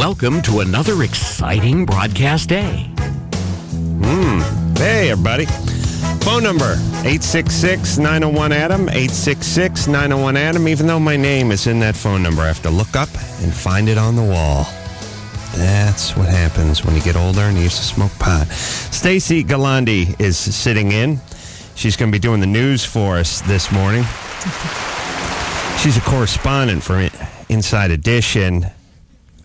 Welcome to another exciting broadcast day. Hey, everybody. Phone number, 866-901-ADAM, 866-901-ADAM. Even though my name is in that phone number, I have to look up and find it on the wall. That's what happens when you get older and you used to smoke pot. Stacy Galandi is sitting in. She's going to be doing the news for us this morning. She's a correspondent for Inside Edition.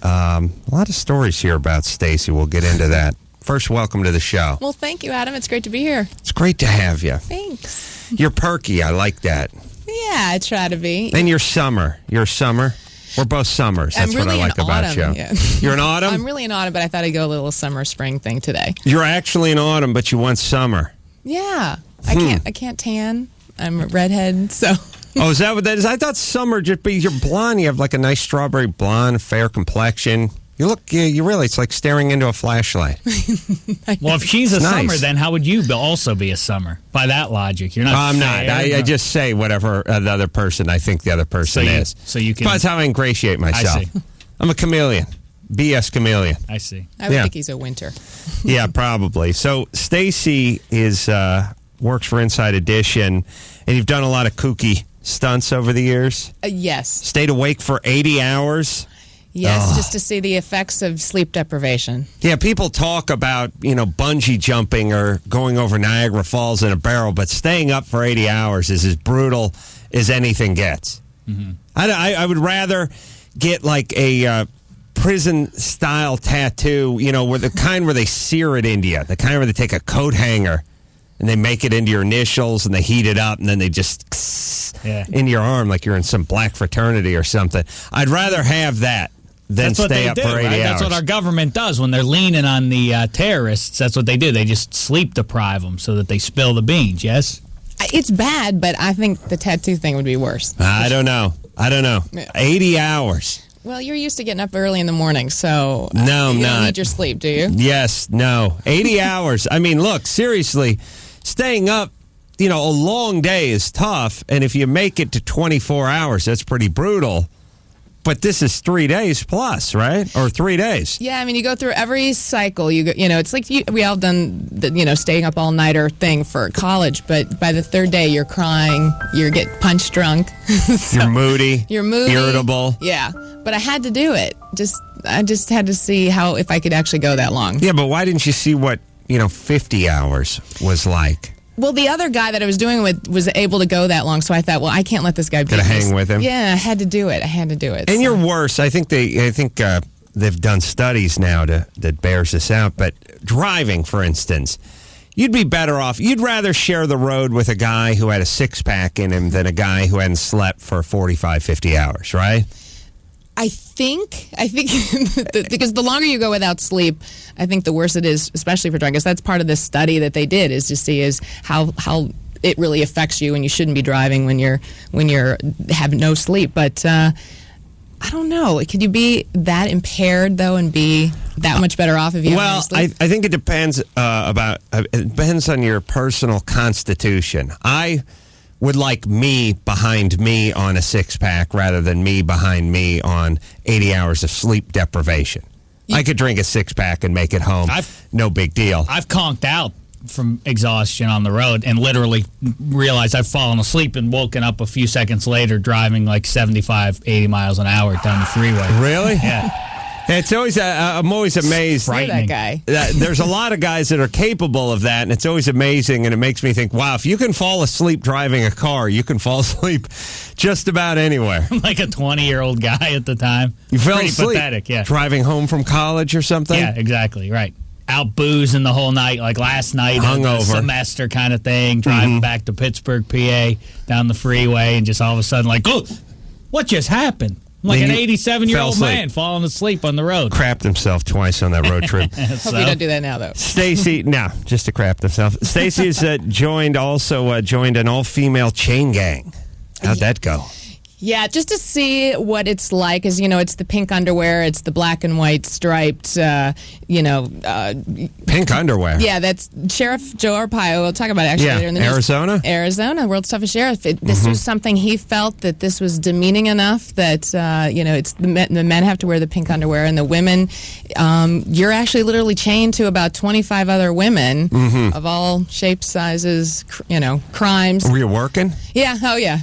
A lot of stories here about Stacy. We'll get into that. First, welcome to the show. Well, thank you, Adam. It's great to be here. It's great to have you. Thanks. You're perky. I like that. Yeah, I try to be. And you're summer. You're summer. We're both summers. That's really what I like about you. Yeah. You're an autumn? I'm really an autumn, but I thought I'd go a little summer-spring thing today. You're actually an autumn, but you want summer. Yeah. I can't tan. I'm a redhead, so... Oh, is that what that is? I thought summer just be you're blonde. You have like a nice strawberry blonde, fair complexion. You look, you really, it's like staring into a flashlight. Well, if she's a nice. summer, then how would you also be a summer? By that logic, you're not. I'm not. I just say whatever the other person I think the other person is. So you can. That's how I ingratiate myself. I see. I'm a chameleon. BS chameleon. I see. I would think he's a winter. Yeah, probably. So Stacy is works for Inside Edition, and you've done a lot of kooky stunts over the years. Yes. Stayed awake for 80 hours. Yes, just to see the effects of sleep deprivation. Yeah, people talk about, bungee jumping or going over Niagara Falls in a barrel, but staying up for 80 hours is as brutal as anything gets. Mm-hmm. I would rather get like a prison-style tattoo, where the kind where they sear it into you, the kind where they take a coat hanger and they make it into your initials and they heat it up and then they just into your arm like you're in some black fraternity or something. I'd rather have that than stay up for 80 hours. That's what our government does when they're leaning on the terrorists. That's what they do. They just sleep deprive them so that they spill the beans, yes? It's bad, but I think the tattoo thing would be worse. I don't know. 80 hours. Well, you're used to getting up early in the morning, so no, I'm you not. don't need your sleep, do you? Yes, no. 80 hours. I mean, look, seriously, staying up, a long day is tough, and if you make it to 24 hours, that's pretty brutal. But this is 3 days plus, right? Or 3 days. Yeah, I mean, you go through every cycle. It's like we all done the, staying up all nighter thing for college. But by the third day, you're crying, you get punch drunk. You're moody. You're moody. Irritable. Yeah, but I had to do it. I just had to see if I could actually go that long. Yeah, but why didn't you see what 50 hours was like? Well, the other guy that I was doing it with was able to go that long, so I thought, well, I can't let this guy Gotta hang with him. Yeah, I had to do it. And you're worse. I think they've done studies now that bears this out. But driving, for instance, you'd be better off. You'd rather share the road with a guy who had a six-pack in him than a guy who hadn't slept for 45, 50 hours, right? I think because the longer you go without sleep, I think the worse it is, especially for driving. Because that's part of this study that they did is to see how it really affects you, and you shouldn't be driving when you're have no sleep. But I don't know. Could you be that impaired though, and be that much better off if you have no sleep? I think it depends it depends on your personal constitution. I would like me behind me on a six-pack rather than me behind me on 80 hours of sleep deprivation. I could drink a six-pack and make it home. No big deal. I've conked out from exhaustion on the road and literally realized I've fallen asleep and woken up a few seconds later driving like 75, 80 miles an hour down the freeway. Really? Yeah. It's always I'm always amazed. That guy. There's a lot of guys that are capable of that, and it's always amazing, and it makes me think, wow, if you can fall asleep driving a car, you can fall asleep just about anywhere. Like a 20-year-old guy at the time. You fell Pretty asleep. Pathetic, yeah. Driving home from college or something? Yeah, exactly, right. Out boozing the whole night, like last night, hungover semester kind of thing, driving back to Pittsburgh, PA, down the freeway, and just all of a sudden, like, oh, what just happened? I'm like an 87-year-old man falling asleep on the road. Crapped himself twice on that road trip. Hope you don't do that now, though. Stacy, no, just to crap himself. Stacy is joined an all-female chain gang. How'd that go? Yeah, just to see what it's like. As you know, it's the pink underwear, it's the black and white striped, pink underwear. Yeah, that's Sheriff Joe Arpaio. We'll talk about it actually later in the news. Arizona, world's toughest sheriff. This was something he felt that this was demeaning enough that, it's the men have to wear the pink underwear, and the women, you're actually literally chained to about 25 other women of all shapes, sizes, crimes. Were you working? Yeah. Oh, yeah.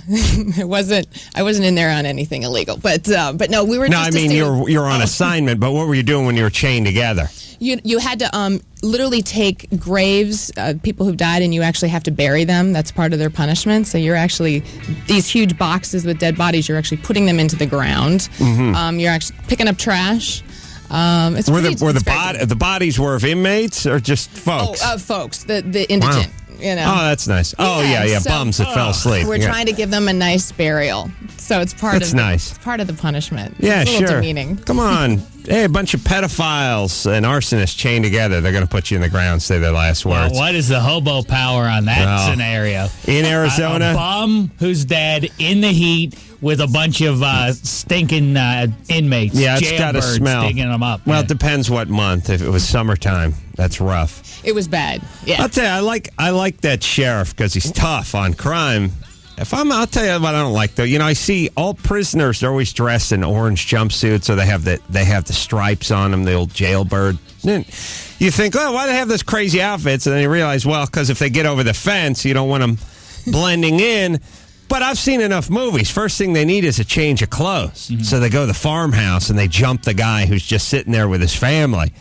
I wasn't in there on anything illegal, but no, we were. No, I mean you're on assignment. But what were you doing when you were chained together? You had to literally take graves, people who've died, and you actually have to bury them. That's part of their punishment. So you're actually these huge boxes with dead bodies. You're actually putting them into the ground. You're actually picking up trash. The bodies were of inmates or just folks? Folks. The indigent. Wow. Oh, that's nice. Oh, yeah. So, bums that fell asleep. We're trying to give them a nice burial. So it's part of nice. It's part of the punishment. Yeah, it's a little sure. demeaning. Come on. Hey, a bunch of pedophiles and arsonists chained together. They're going to put you in the ground, say their last words. What is the hobo power on that scenario? In Arizona? A bum who's dead in the heat with a bunch of stinking inmates. Yeah, it's got to smell. Stinking them up. Well, it depends what month. If it was summertime, that's rough. It was bad. Yeah. I'll tell you, I like that sheriff because he's tough on crime. I'll tell you what I don't like though. I see all prisoners. They're always dressed in orange jumpsuits, or they have the stripes on them, the old jailbird. You think, oh, why do they have those crazy outfits? And then you realize, well, because if they get over the fence, you don't want them blending in. But I've seen enough movies. First thing they need is a change of clothes. So they go to the farmhouse and they jump the guy who's just sitting there with his family.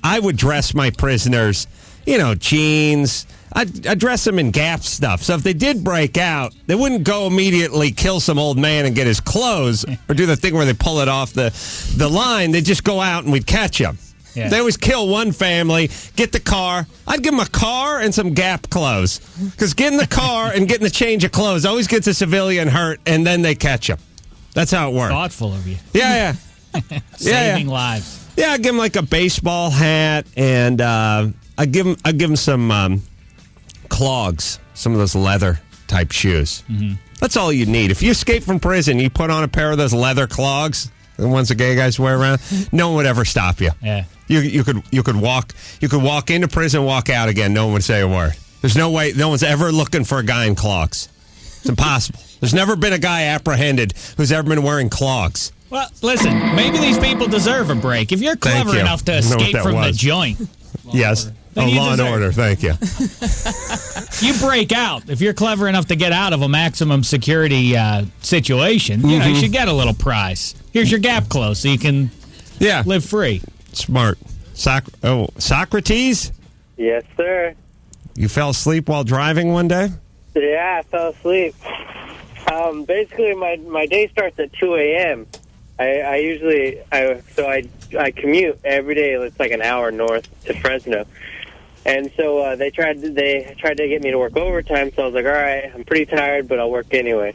I would dress my prisoners, jeans. I'd dress them in Gap stuff. So if they did break out, they wouldn't go immediately kill some old man and get his clothes or do the thing where they pull it off the line. They'd just go out and we'd catch them. Yeah. They always kill one family, get the car. I'd give them a car and some Gap clothes. Because getting the car and getting the change of clothes always gets a civilian hurt, and then they catch them. That's how it works. Thoughtful of you. Yeah. Saving lives. Yeah, I'd give them like a baseball hat, and I'd give them some clogs, some of those leather type shoes. That's all you need. If you escape from prison, you put on a pair of those leather clogs, the ones the gay guys wear around, no one would ever stop you. Yeah. You could walk into prison, walk out again, no one would say a word. There's no way, no one's ever looking for a guy in clogs. It's impossible. There's never been a guy apprehended who's ever been wearing clogs. Well, listen, maybe these people deserve a break. If you're clever enough to escape from the joint. Yes. Law and order, thank you. You break out. If you're clever enough to get out of a maximum security situation, you should get a little prize. Here's your Gap clothes so you can live free. Smart. Socrates? Yes, sir. You fell asleep while driving one day? Yeah, I fell asleep. Basically, my day starts at 2 a.m. I commute every day. It's like an hour north to Fresno. And so they tried to get me to work overtime, so I was like, all right, I'm pretty tired, but I'll work anyway.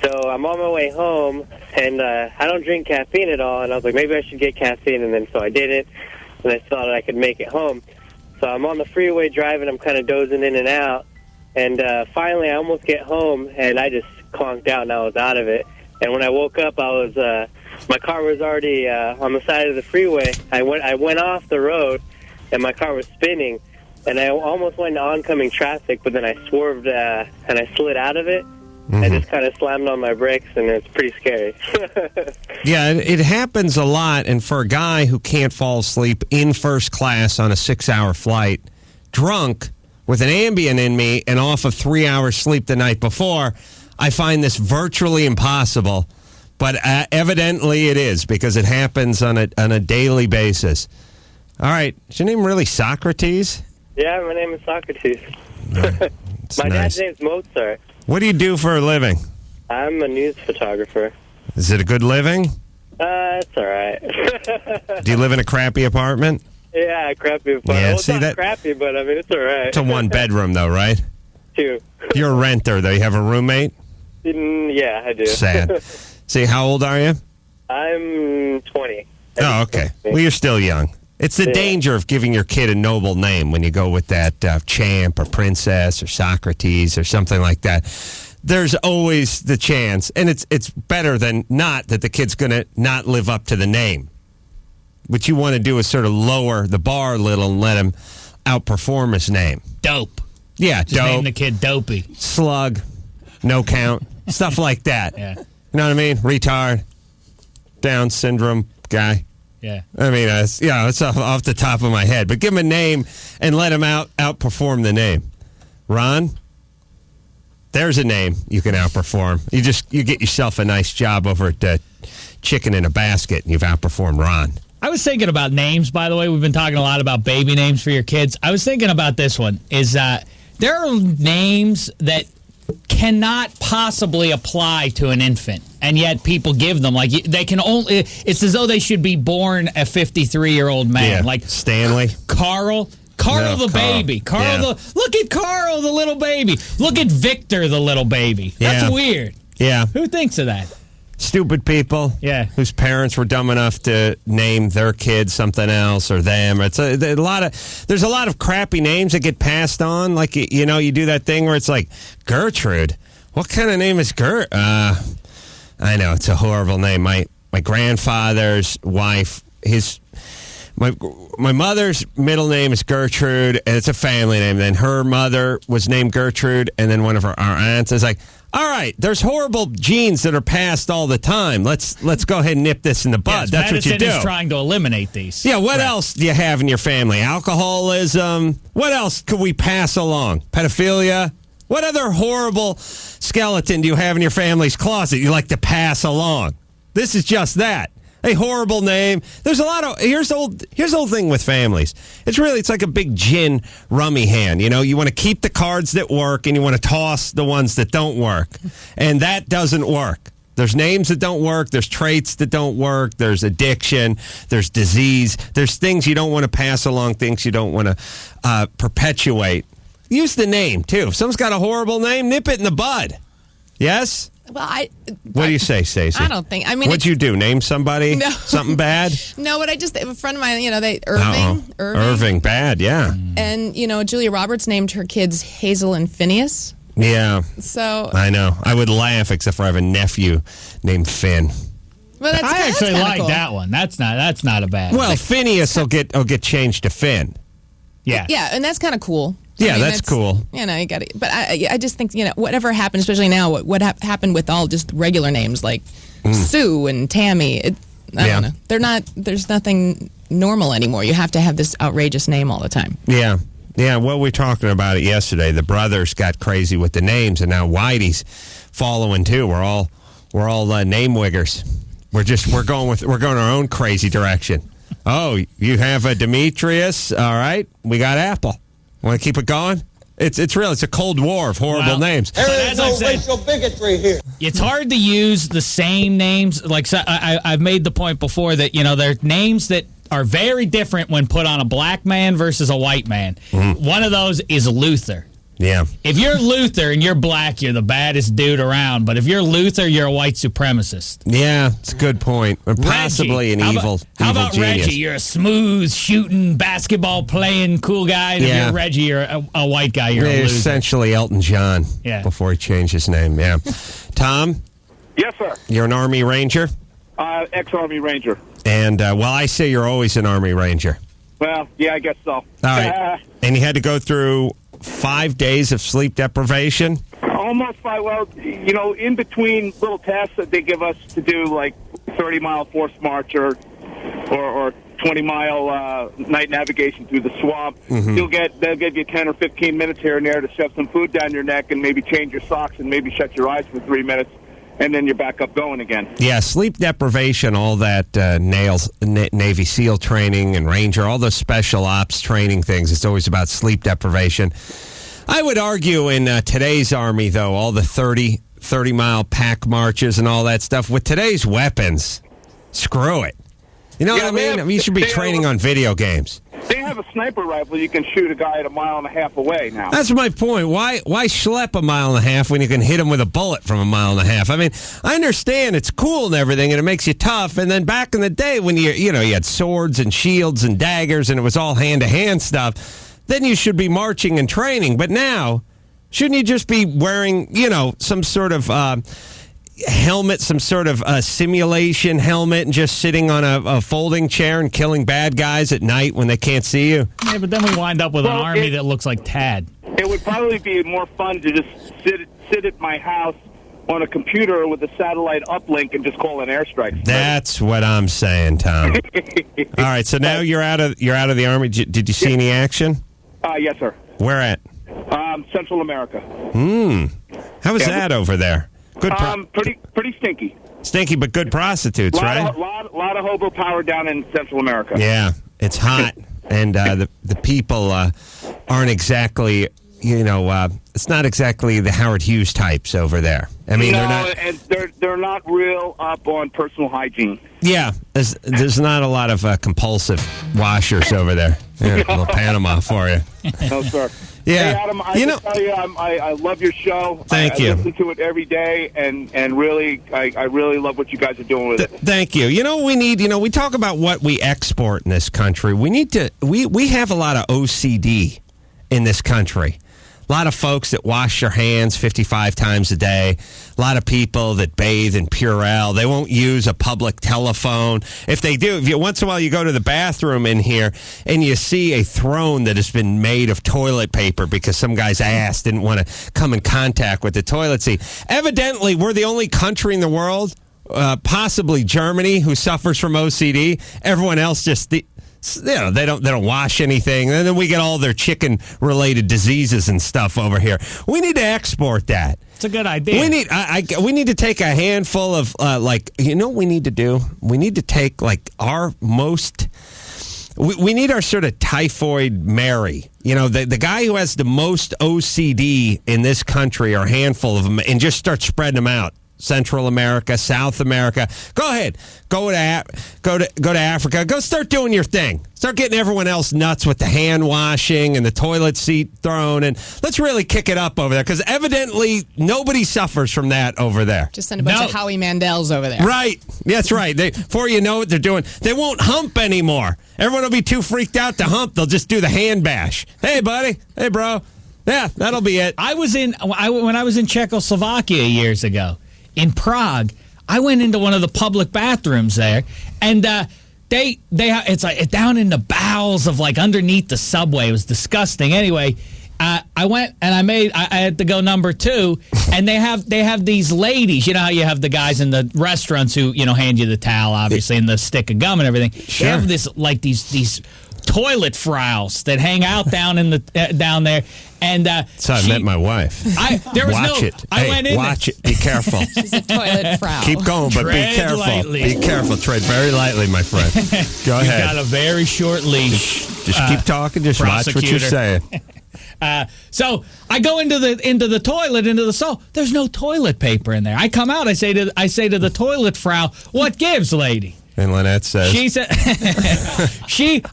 So I'm on my way home, and I don't drink caffeine at all, and I was like, maybe I should get caffeine, and then so I did it, and I thought I could make it home. So I'm on the freeway driving, I'm kind of dozing in and out, and finally I almost get home, and I just conked out, and I was out of it. And when I woke up, my car was already on the side of the freeway. I went off the road, and my car was spinning, and I almost went into oncoming traffic, but then I swerved and I slid out of it. I just kind of slammed on my brakes, and it's pretty scary. Yeah, it happens a lot, and for a guy who can't fall asleep in first class on a 6-hour flight, drunk, with an Ambien in me, and off of 3 hours sleep the night before, I find this virtually impossible. But evidently it is, because it happens on a daily basis. All right. Is your name really Socrates? Yeah, my name is Socrates. My dad's name's Mozart. What do you do for a living? I'm a news photographer. Is it a good living? It's all right. Do you live in a crappy apartment? Yeah, a crappy apartment. Yeah, well, it's not crappy, but I mean, it's all right. It's a one-bedroom, though, right? 2. You're a renter, though. You have a roommate? Yeah, I do. Sad. See, how old are you? I'm 20. Oh, okay. Well, you're still young. It's the danger of giving your kid a noble name when you go with that Champ or Princess or Socrates or something like that. there's always the chance, and it's better than not that the kid's going to not live up to the name. What you want to do is sort of lower the bar a little and let him outperform his name. Dope. Yeah, Just dope. name the kid Dopey. Slug, no count, stuff like that. Yeah. You know what I mean? Retard, Down syndrome guy. Yeah. I mean, it's off the top of my head. But give him a name and let him outperform the name. Ron, there's a name you can outperform. You get yourself a nice job over at Chicken in a Basket, and you've outperformed Ron. I was thinking about names, by the way. We've been talking a lot about baby names for your kids. I was thinking about this one. There are names that cannot possibly apply to an infant, and yet people give them. Like, they can only... It's as though they should be born a 53-year-old man. Yeah. Like Stanley. Carl the baby. Look at Carl, the little baby. Look at Victor, the little baby. That's weird. Yeah. Who thinks of that? Stupid people, whose parents were dumb enough to name their kid something else or them. There's a lot of crappy names that get passed on. Like, you do that thing where it's like Gertrude. What kind of name is Gert? I know, it's a horrible name. My grandfather's wife, my mother's middle name is Gertrude, and it's a family name. Then her mother was named Gertrude, and then one of our aunts is like, all right, there's horrible genes that are passed all the time. Let's go ahead and nip this in the bud. Yes, that's what you do. Medicine is trying to eliminate these. Yeah, what else do you have in your family? Alcoholism. What else could we pass along? Pedophilia. What other horrible skeleton do you have in your family's closet you like to pass along? This is just that. A horrible name. There's a lot of... Here's the whole thing with families. It's like a big gin rummy hand. You want to keep the cards that work, and you want to toss the ones that don't work. And that doesn't work. There's names that don't work. There's traits that don't work. There's addiction. There's disease. There's things you don't want to pass along, things you don't want to perpetuate. Use the name, too. If someone's got a horrible name, nip it in the bud. Yes? Well, what do you say, Stacey? I don't think. What'd you do? Name somebody? No. Something bad? No, but a friend of mine, Irving. Irving, bad, yeah. And, Julia Roberts named her kids Hazel and Phineas. Yeah. So. I know. I would laugh, except for I have a nephew named Finn. Well, I actually like cool. that one. That's not a bad. Well, Phineas will get changed to Finn. Yeah. Yeah, and that's kind of cool. Yeah, that's cool. You got it. But I just think, whatever happened, especially now, what happened with all just regular names like Sue and Tammy, I don't know. There's nothing normal anymore. You have to have this outrageous name all the time. Yeah. Yeah, well, we were talking about it yesterday. The brothers got crazy with the names, and now Whitey's following too. We're all name wiggers. We're going our own crazy direction. Oh, you have a Demetrius? All right, we got Apple. Want to keep it going? It's a cold war of horrible names. There is no racial bigotry here. It's hard to use the same names. Like, I've made the point before that, there are names that are very different when put on a black man versus a white man. Mm-hmm. One of those is Luther. Yeah. If you're Luther and you're black, you're the baddest dude around. But if you're Luther, you're a white supremacist. Yeah, it's a good point. Or possibly an evil genius. How about Reggie? You're a smooth, shooting, basketball playing, cool guy. And if you're Reggie, you're a white guy. You're a loser. Essentially Elton John before he changed his name. Yeah. Tom? Yes, sir. You're an Army Ranger? Ex-Army Ranger. And, I say you're always an Army Ranger. Well, yeah, I guess so. All right. And you had to go through 5 days of sleep deprivation? Almost 5. Well, in between little tasks that they give us to do, like 30-mile forced march or 20-mile night navigation through the swamp, they'll give you 10 or 15 minutes here and there to shove some food down your neck and maybe change your socks and maybe shut your eyes for 3 minutes. And then you're back up going again. Yeah, sleep deprivation, all that Navy SEAL training and Ranger, all those special ops training things, it's always about sleep deprivation. I would argue in today's Army, though, all the 30-mile pack marches and all that stuff, with today's weapons, screw it. You know what I mean? You should be training on video games. They have a sniper rifle. You can shoot a guy at 1.5 miles away now. That's my point. Why schlep 1.5 miles when you can hit him with a bullet from 1.5 miles? I mean, I understand it's cool and everything, and it makes you tough. And then back in the day when you had swords and shields and daggers, and it was all hand-to-hand stuff, then you should be marching and training. But now, Shouldn't you just be wearing, some sort of helmet, some sort of simulation helmet, and just sitting on a folding chair and killing bad guys at night when they can't see you? Yeah, but then we wind up with an army that looks like Tad. It would probably be more fun to just sit at my house on a computer with a satellite uplink and just call in airstrikes. That's what I'm saying, Tom. All right, so now you're out of the Army. Did you see any action? Yes, sir. Where at? Central America. How was that over there? Good. Pretty stinky. Stinky, but good prostitutes, right? Lot of hobo power down in Central America. Yeah, it's hot, and the people aren't exactly. It's not exactly the Howard Hughes types over there. I mean, they're not real up on personal hygiene. Yeah, there's not a lot of compulsive washers over there. Yeah, a little Panama for you. No, sir. Yeah, hey, Adam, I tell you, I love your show. Thank you. I listen to it every day, and really, I really love what you guys are doing with it. Thank you. We need. We talk about what we export in this country. We need to. We have a lot of OCD in this country. A lot of folks that wash their hands 55 times a day. A lot of people that bathe in Purell. They won't use a public telephone. If they do, once in a while you go to the bathroom in here and you see a throne that has been made of toilet paper because some guy's ass didn't want to come in contact with the toilet seat. Evidently, we're the only country in the world, possibly Germany, who suffers from OCD. Everyone else just... they don't wash anything, and then we get all their chicken-related diseases and stuff over here. We need to export that. It's a good idea. We need to take a handful of what we need to do. We need to take our most. We need our sort of typhoid Mary. The guy who has the most OCD in this country, or a handful of them, and just start spreading them out. Central America, South America. Go ahead. Go to Africa. Go start doing your thing. Start getting everyone else nuts with the hand washing and the toilet seat thrown, and let's really kick it up over there, because evidently nobody suffers from that over there. Just send a bunch of Howie Mandels over there. Right. That's right. Before you know what they're doing, they won't hump anymore. Everyone will be too freaked out to hump. They'll just do the hand bash. Hey, buddy. Hey, bro. Yeah, that'll be it. When I was in Czechoslovakia years ago, in Prague, I went into one of the public bathrooms there, and it's like down in the bowels of underneath the subway. It was disgusting. Anyway, I went and I had to go number 2, and they have these ladies. You know how you have the guys in the restaurants who hand you the towel, obviously, and the stick of gum and everything. Sure. They have these toilet frows that hang out down there. And so I met my wife. I went in. Watch it. Be careful. She's a toilet frau. Keep going, but be careful. Lightly. Be careful. Tread very lightly, my friend. Go ahead. You've got a very short leash. Just keep talking. Just watch what you're saying. So I go into the toilet, into the stall. There's no toilet paper in there. I come out. I say to the toilet frau, "What gives, lady?" And Lynette says, she said,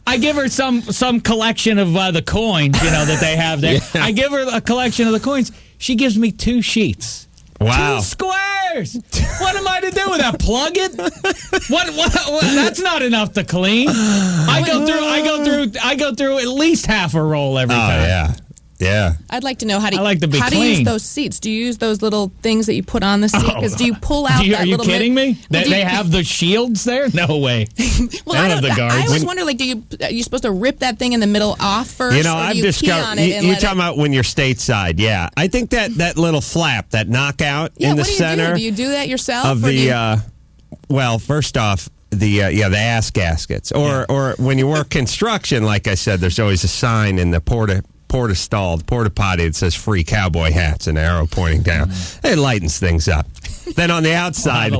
I give her some collection of the coins, that they have there. Yeah. I give her a collection of the coins. She gives me 2 sheets. Wow. 2 squares. What am I to do with that? Plug it? What? That's not enough to clean. I go through at least half a roll every time. Oh, yeah. Yeah. I'd like to know how to clean. use those seats. Do you use those little things that you put on the seat? Because do you pull out that little... Are you kidding me? They have the shields there? No way. Well, I always wonder, are you supposed to rip that thing in the middle off first? I've discovered... You're talking about when you're stateside, yeah. I think that little flap, that knockout in the center... Do you do that yourself? Of well, first off, the ass gaskets. Or when you work construction, like I said, there's always a sign in the porta potty that says free cowboy hats, an arrow pointing down. It lightens things up. Then on the outside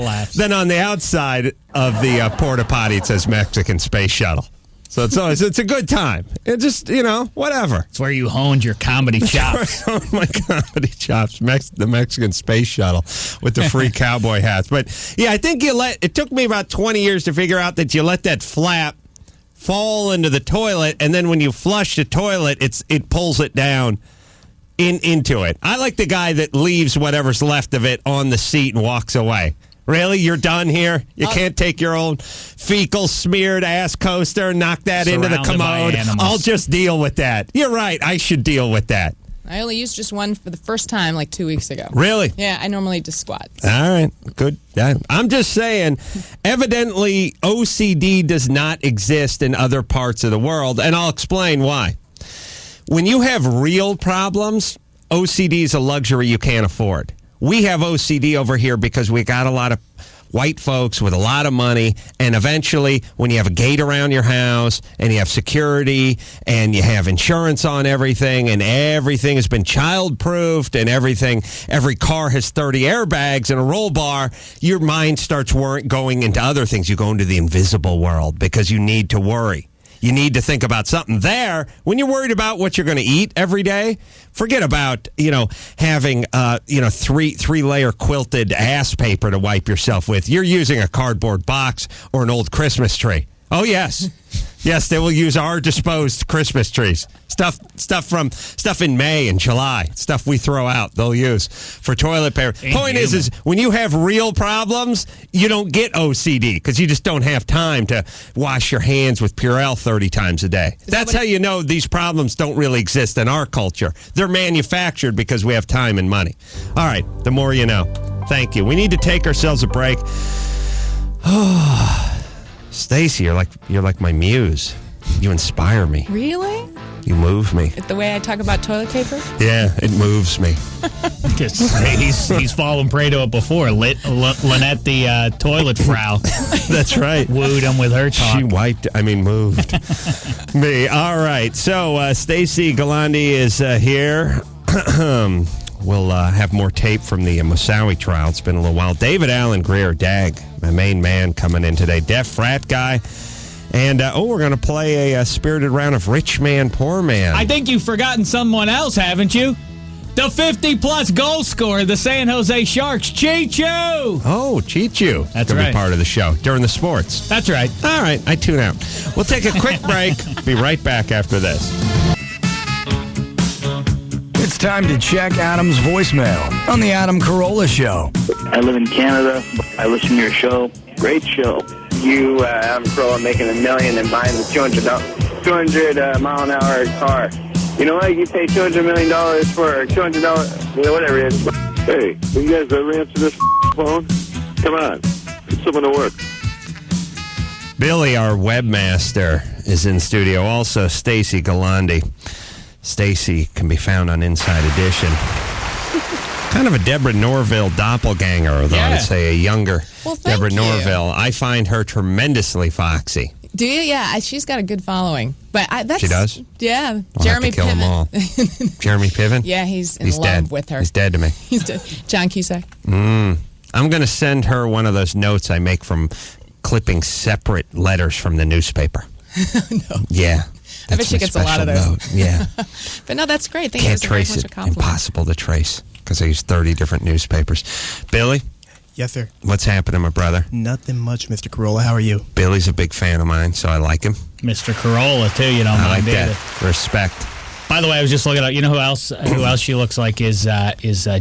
of the porta potty, it says Mexican Space Shuttle. So it's a good time. It just, whatever. It's where you honed your comedy chops. Where I honed my comedy chops, the Mexican Space Shuttle with the free cowboy hats. But yeah, I think it took me about 20 years to figure out that you let that flap fall into the toilet, and then when you flush the toilet, it pulls it down into it. I like the guy that leaves whatever's left of it on the seat and walks away. Really? You're done here? You can't take your own fecal smeared ass coaster and knock that into the commode? I'll just deal with that. You're right. I should deal with that. I only used just one for the first time like 2 weeks ago. Really? Yeah, I normally just squat. All right, good. I'm just saying, evidently, OCD does not exist in other parts of the world, and I'll explain why. When you have real problems, OCD is a luxury you can't afford. We have OCD over here because we got a lot of white folks with a lot of money, and eventually when you have a gate around your house and you have security and you have insurance on everything and everything has been child-proofed and every car has 30 airbags and a roll bar, your mind starts going into other things. You go into the invisible world because you need to worry. You need to think about something there. When you're worried about what you're going to eat every day, forget about, having, 3-layer quilted ass paper to wipe yourself with. You're using a cardboard box or an old Christmas tree. Oh, yes. Yes, they will use our disposed Christmas trees. Stuff in May and July. Stuff we throw out, they'll use for toilet paper. Point is when you have real problems, you don't get OCD because you just don't have time to wash your hands with Purell 30 times a day. That's how you know these problems don't really exist in our culture. They're manufactured because we have time and money. All right, the more you know. Thank you. We need to take ourselves a break. Stacey, you're like my muse. You inspire me. Really? You move me. The way I talk about toilet paper? Yeah, it moves me. He's fallen prey to it before. Lynette, the toilet frau. That's right. Wooed him with her talk. She moved me. All right. So Stacey Galandi is here. We'll have more tape from the Moussaoui trial. It's been a little while. David Allen Grier, Dag, my main man, coming in today. Deaf frat guy. And, we're going to play a spirited round of Rich Man, Poor Man. I think you've forgotten someone else, haven't you? The 50-plus goal scorer, the San Jose Sharks, Cheechoo. Oh, Cheechoo. That's gonna right. Be part of the show during the sports. That's right. All right, I tune out. We'll take a quick break. Be right back after this. It's time to check Adam's voicemail on the Adam Carolla Show. I live in Canada. I listen to your show. Great show. You, Adam Carolla, making $1 million and buying the 200 mile an hour car. You know what? You pay $200 million for $200, whatever it is. Hey, will you guys ever answer this phone? Come on. Get someone to work. Billy, our webmaster, is in studio. Also, Stacey Galandi. Stacey can be found on Inside Edition. Kind of a Deborah Norville doppelganger, although Yeah. I'd say a younger Well, thank Deborah you. Norville. I find her tremendously foxy. Do you? Yeah, she's got a good following. But that's She does? Yeah. I'll Jeremy have to kill them all. Piven. Jeremy Piven? Yeah, he's in love dead. with her. He's dead to me. He's dead. John Cusack. I'm going to send her one of those notes I make from clipping separate letters from the newspaper. No. Yeah. I bet she gets a lot of those. Note. Yeah. But no, that's great. Thank you. Can't That's a very trace much it. a compliment. Impossible to trace because I use 30 different newspapers. Billy, Yes, sir. what's happening, my brother? Nothing much, Mr. Carolla. How are you? Billy's a big fan of mine, so I like him. Mr. Carolla, too, you don't I like mind either. that. Respect. By the way, I was just looking at, you know who else she looks like is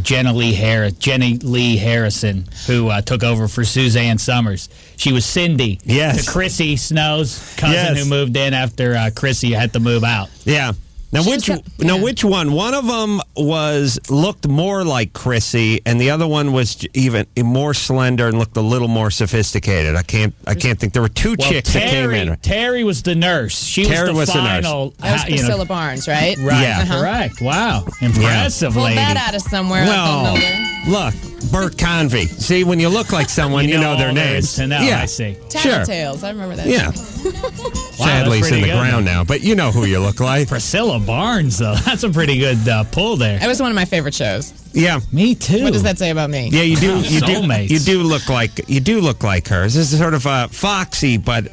Jenny Lee Harrison, who took over for Suzanne Summers. She was Cindy, Yes. the Chrissy Snow's cousin Yes. who moved in after Chrissy had to move out. Yeah. Now, Yeah. which one? One of them looked more like Chrissy, and the other one was even more slender and looked a little more sophisticated. I can't think. There were two Well, chicks that came in. Terry was the nurse. Terry was the nurse. final. That was Priscilla Barnes, right? Right, Yeah. correct. Wow, impressive Pulled lady. that out of somewhere. Well, look, Bert Convey. See, when you look like someone, you know their all there names. is to know, Yeah. I see. Sure. Tattletales. I remember that. Yeah. Sadly, that's it's in the pretty good. ground now, but you know who you look like. Priscilla Barnes, though. That's a pretty good pull there. That was one of my favorite shows. Yeah. Me too. What does that say about me? Yeah, you do. Soulmates. You do look like her. This is sort of a foxy, but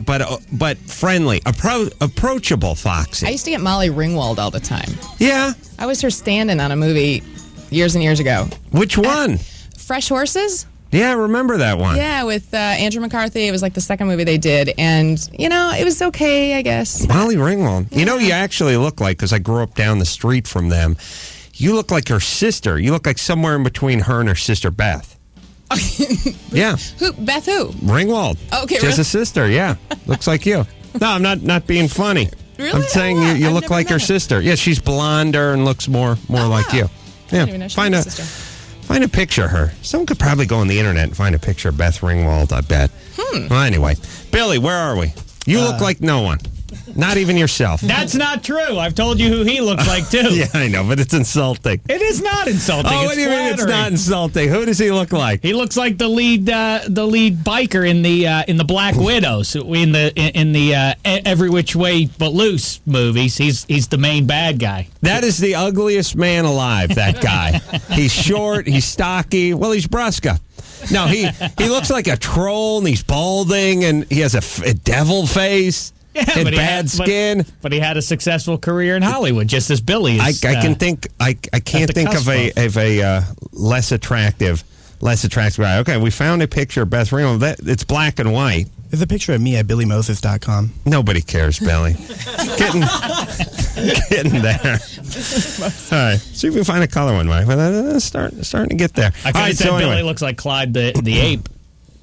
friendly, approachable foxy. I used to get Molly Ringwald all the time. Yeah. I was her stand-in on a movie years and years ago. Which one? Fresh Horses? Yeah, I remember that one. Yeah, with Andrew McCarthy. It was like the second movie they did. And, it was okay, I guess. Molly Ringwald. You know, you actually look like, because I grew up down the street from them, you look like her sister. You look like somewhere in between her and her sister Beth. Yeah. Beth who? Ringwald. Okay, Just really? a sister, yeah. Looks like you. No, I'm not being funny. Really? I'm saying Oh, wow. you I've look never like met her her. sister. Yeah, she's blonder and looks more like you. I didn't even know she was a sister. Find a picture of her. Someone could probably go on the internet and find a picture of Beth Ringwald, I bet. Well, anyway. Billy, where are we? You look like no one. Not even yourself. That's not true. I've told you who he looks like, too. Yeah, I know, but it's insulting. It is not insulting. Oh, it's what do you mean it's not insulting? Who does he look like? He looks like the lead biker in the Black Widows in the Every Which Way But Loose movies. He's the main bad guy. That is the ugliest man alive, that guy. He's short, he's stocky. Well, he's Brusca. No, he looks like a troll, and he's balding, and he has a devil face. Yeah, and but bad skin. But he had a successful career in Hollywood, just as Billy is. I can't think of a less attractive guy. Okay, we found a picture of Beth Ringwald. It's black and white. There's a picture of me at BillyMoses.com. Nobody cares, Billy. getting there. All right, see if we can find a color one, Mike. Starting to get there. I could have said Billy looks like Clyde the ape.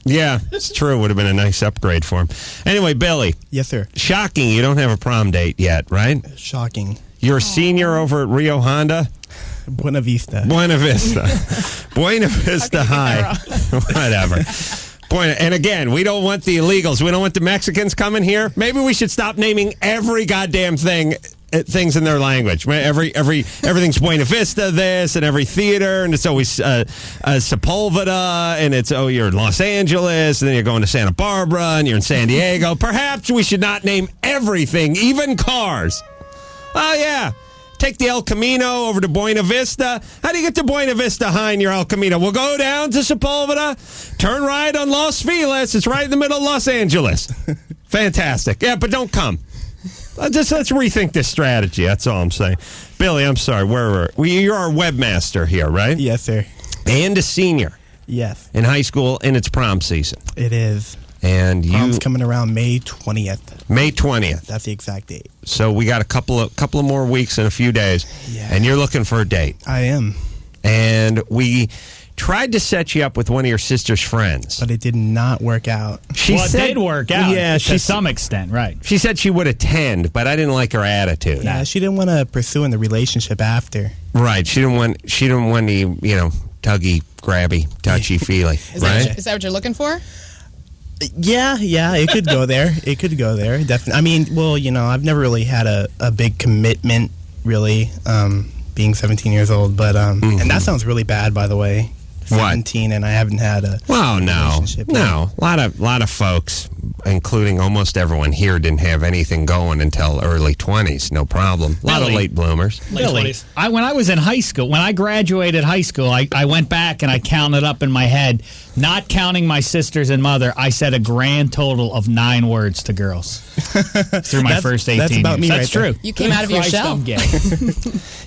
Yeah, it's true. It would have been a nice upgrade for him. Anyway, Billy. Yes, sir. Shocking, you don't have a prom date yet, right? Shocking. You're a senior over at Rio Honda? Buena Vista. Buena Vista High. Whatever. And again, we don't want the illegals. We don't want the Mexicans coming here. Maybe we should stop naming every goddamn things in their language. Everything's Buena Vista this, and every theater, and it's always Sepulveda, and it's you're in Los Angeles, and then you're going to Santa Barbara, and you're in San Diego. Perhaps we should not name everything, even cars. Oh yeah. Take the El Camino over to Buena Vista. How do you get to Buena Vista High in your El Camino? We'll go down to Sepulveda, turn right on Los Feliz. It's right in the middle of Los Angeles. Fantastic. Yeah, but don't come. Let's rethink this strategy. That's all I'm saying. Billy, I'm sorry. You're our webmaster here, right? Yes, sir. And a senior. Yes. In high school, and it's prom season. It is. And Prom's coming around May 20th. May 20th. That's the exact date. So we got a couple of more weeks and a few days. Yeah. And you're looking for a date. I am. And we tried to set you up with one of your sister's friends. But it did not work out. It did work out. Yeah, to some extent, right. She said she would attend, but I didn't like her attitude. Yeah, she didn't want to pursue in the relationship after. Right. She didn't want the, tuggy, grabby, touchy-feely. Right? Is that what you're looking for? Yeah, it could go there. It could go there, definitely. I mean, I've never really had a big commitment, really, being 17 years old. But and that sounds really bad, by the way. 17, and I haven't had a relationship yet. No. A lot of folks, including almost everyone here, didn't have anything going until early 20s. No problem. A lot of late bloomers. Billy, when I was in high school, when I graduated high school, I went back and I counted up in my head, not counting my sisters and mother, I said a grand total of 9 words to girls through my first 18 that's about years. me That's right true. You came out of your shell. I'm gay.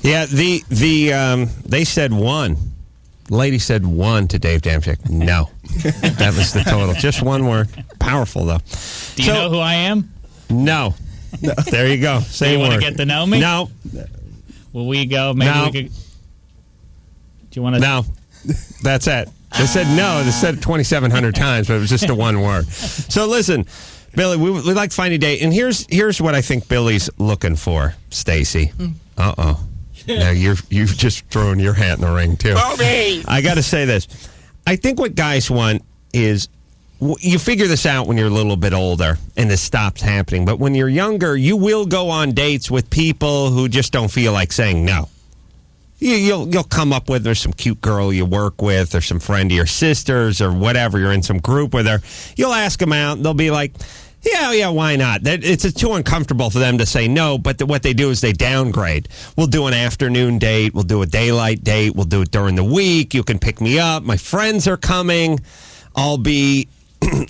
Yeah, they said 1. Lady said 1 to Dave Damchick. No. That was the total. Just 1 word. Powerful, though. Do you know who I am? No. There you go. Same word. Do you want word. to get to know me? No. Will we go? Maybe we could. Do you want to? No. That's it. They said no. They said it 2,700 times, but it was just a 1 word. So listen, Billy, we'd like to find a date. And here's what I think Billy's looking for, Stacy. Uh-oh. Now you've just thrown your hat in the ring too. I got to say this. I think what guys want is you figure this out when you're a little bit older and this stops happening. But when you're younger, you will go on dates with people who just don't feel like saying no. You'll come up with there's some cute girl you work with or some friend of your sister's or whatever. You're in some group with her. You'll ask them out and they'll be like, yeah, why not? It's too uncomfortable for them to say no, but what they do is they downgrade. We'll do an afternoon date. We'll do a daylight date. We'll do it during the week. You can pick me up. My friends are coming. I'll be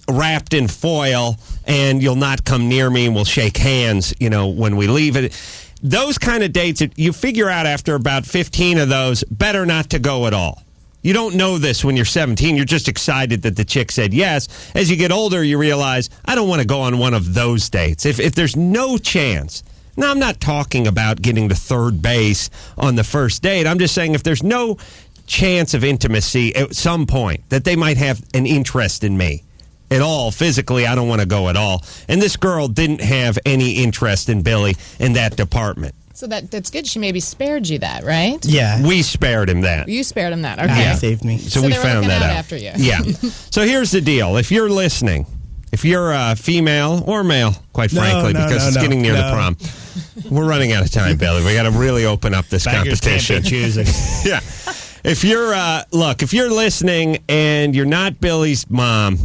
wrapped in foil, and you'll not come near me, and we'll shake hands, when we leave it. Those kind of dates, you figure out after about 15 of those, better not to go at all. You don't know this when you're 17. You're just excited that the chick said yes. As you get older, you realize, I don't want to go on one of those dates. If there's no chance. Now, I'm not talking about getting to third base on the first date. I'm just saying if there's no chance of intimacy at some point, that they might have an interest in me, at all. Physically, I don't want to go at all. And this girl didn't have any interest in Billy in that department. So that's good. She maybe spared you that, right? Yeah. We spared him that. You spared him that. Okay. Yeah, saved me. So So we they were found looking that out out. after you. Yeah. So here's the deal. If you're listening, if you're female or male, quite frankly, because it's getting near the prom, we're running out of time, Billy. We got to really open up this Beggars competition. can't be choosing. Yeah. If you're if you're listening and you're not Billy's mom,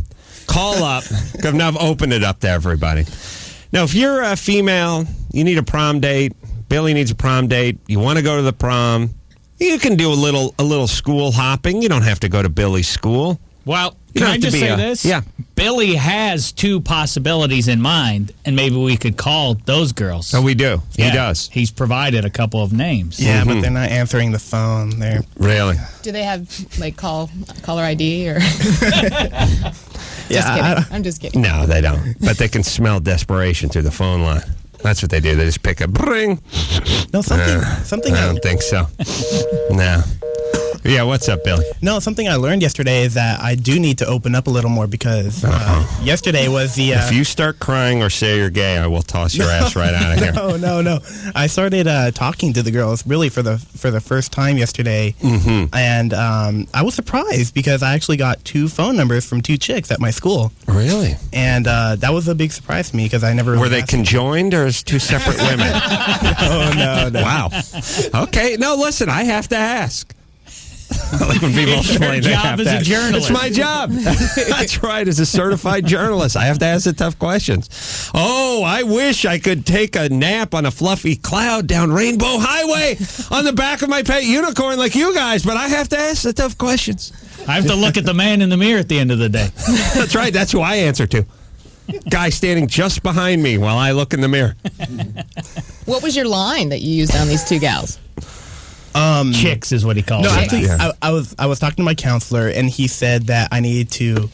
call up. Now I've opened it up to everybody. Now, if you're a female, you need a prom date. Billy needs a prom date. You want to go to the prom. You can do a little school hopping. You don't have to go to Billy's school. Well, You can don't I have to just be say a- this? yeah. Billy has 2 possibilities in mind, and maybe we could call those girls. So we do. He Yeah, does. He's provided a couple of names. Yeah, but they're not answering the phone. They're Really? Do they have like caller ID or? yeah. Just kidding. I'm just kidding. No, they don't. But they can smell desperation through the phone line. That's what they do. They just pick up, ring. No, something. I don't think so. No. Yeah, what's up, Billy? No, something I learned yesterday is that I do need to open up a little more because yesterday was the. If you start crying or say you're gay, I will toss your ass right out of here. No. I started talking to the girls really for the first time yesterday, and I was surprised because I actually got 2 phone numbers from 2 chicks at my school, Really? and that was a big surprise to me because I never. Were they conjoined or is 2 separate women? Oh no. Wow. Okay. No, listen, I have to ask. Like when people It's your explain, they job have as to a ask. journalist. It's my job. That's right. As a certified journalist, I have to ask the tough questions. Oh, I wish I could take a nap on a fluffy cloud down Rainbow Highway on the back of my pet unicorn like you guys, but I have to ask the tough questions. I have to look at the man in the mirror at the end of the day. That's right. That's who I answer to. Guy standing just behind me while I look in the mirror. What was your line that you used on these 2 gals? Chicks is what he calls No, it. actually, I was talking to my counselor, and he said that I needed to,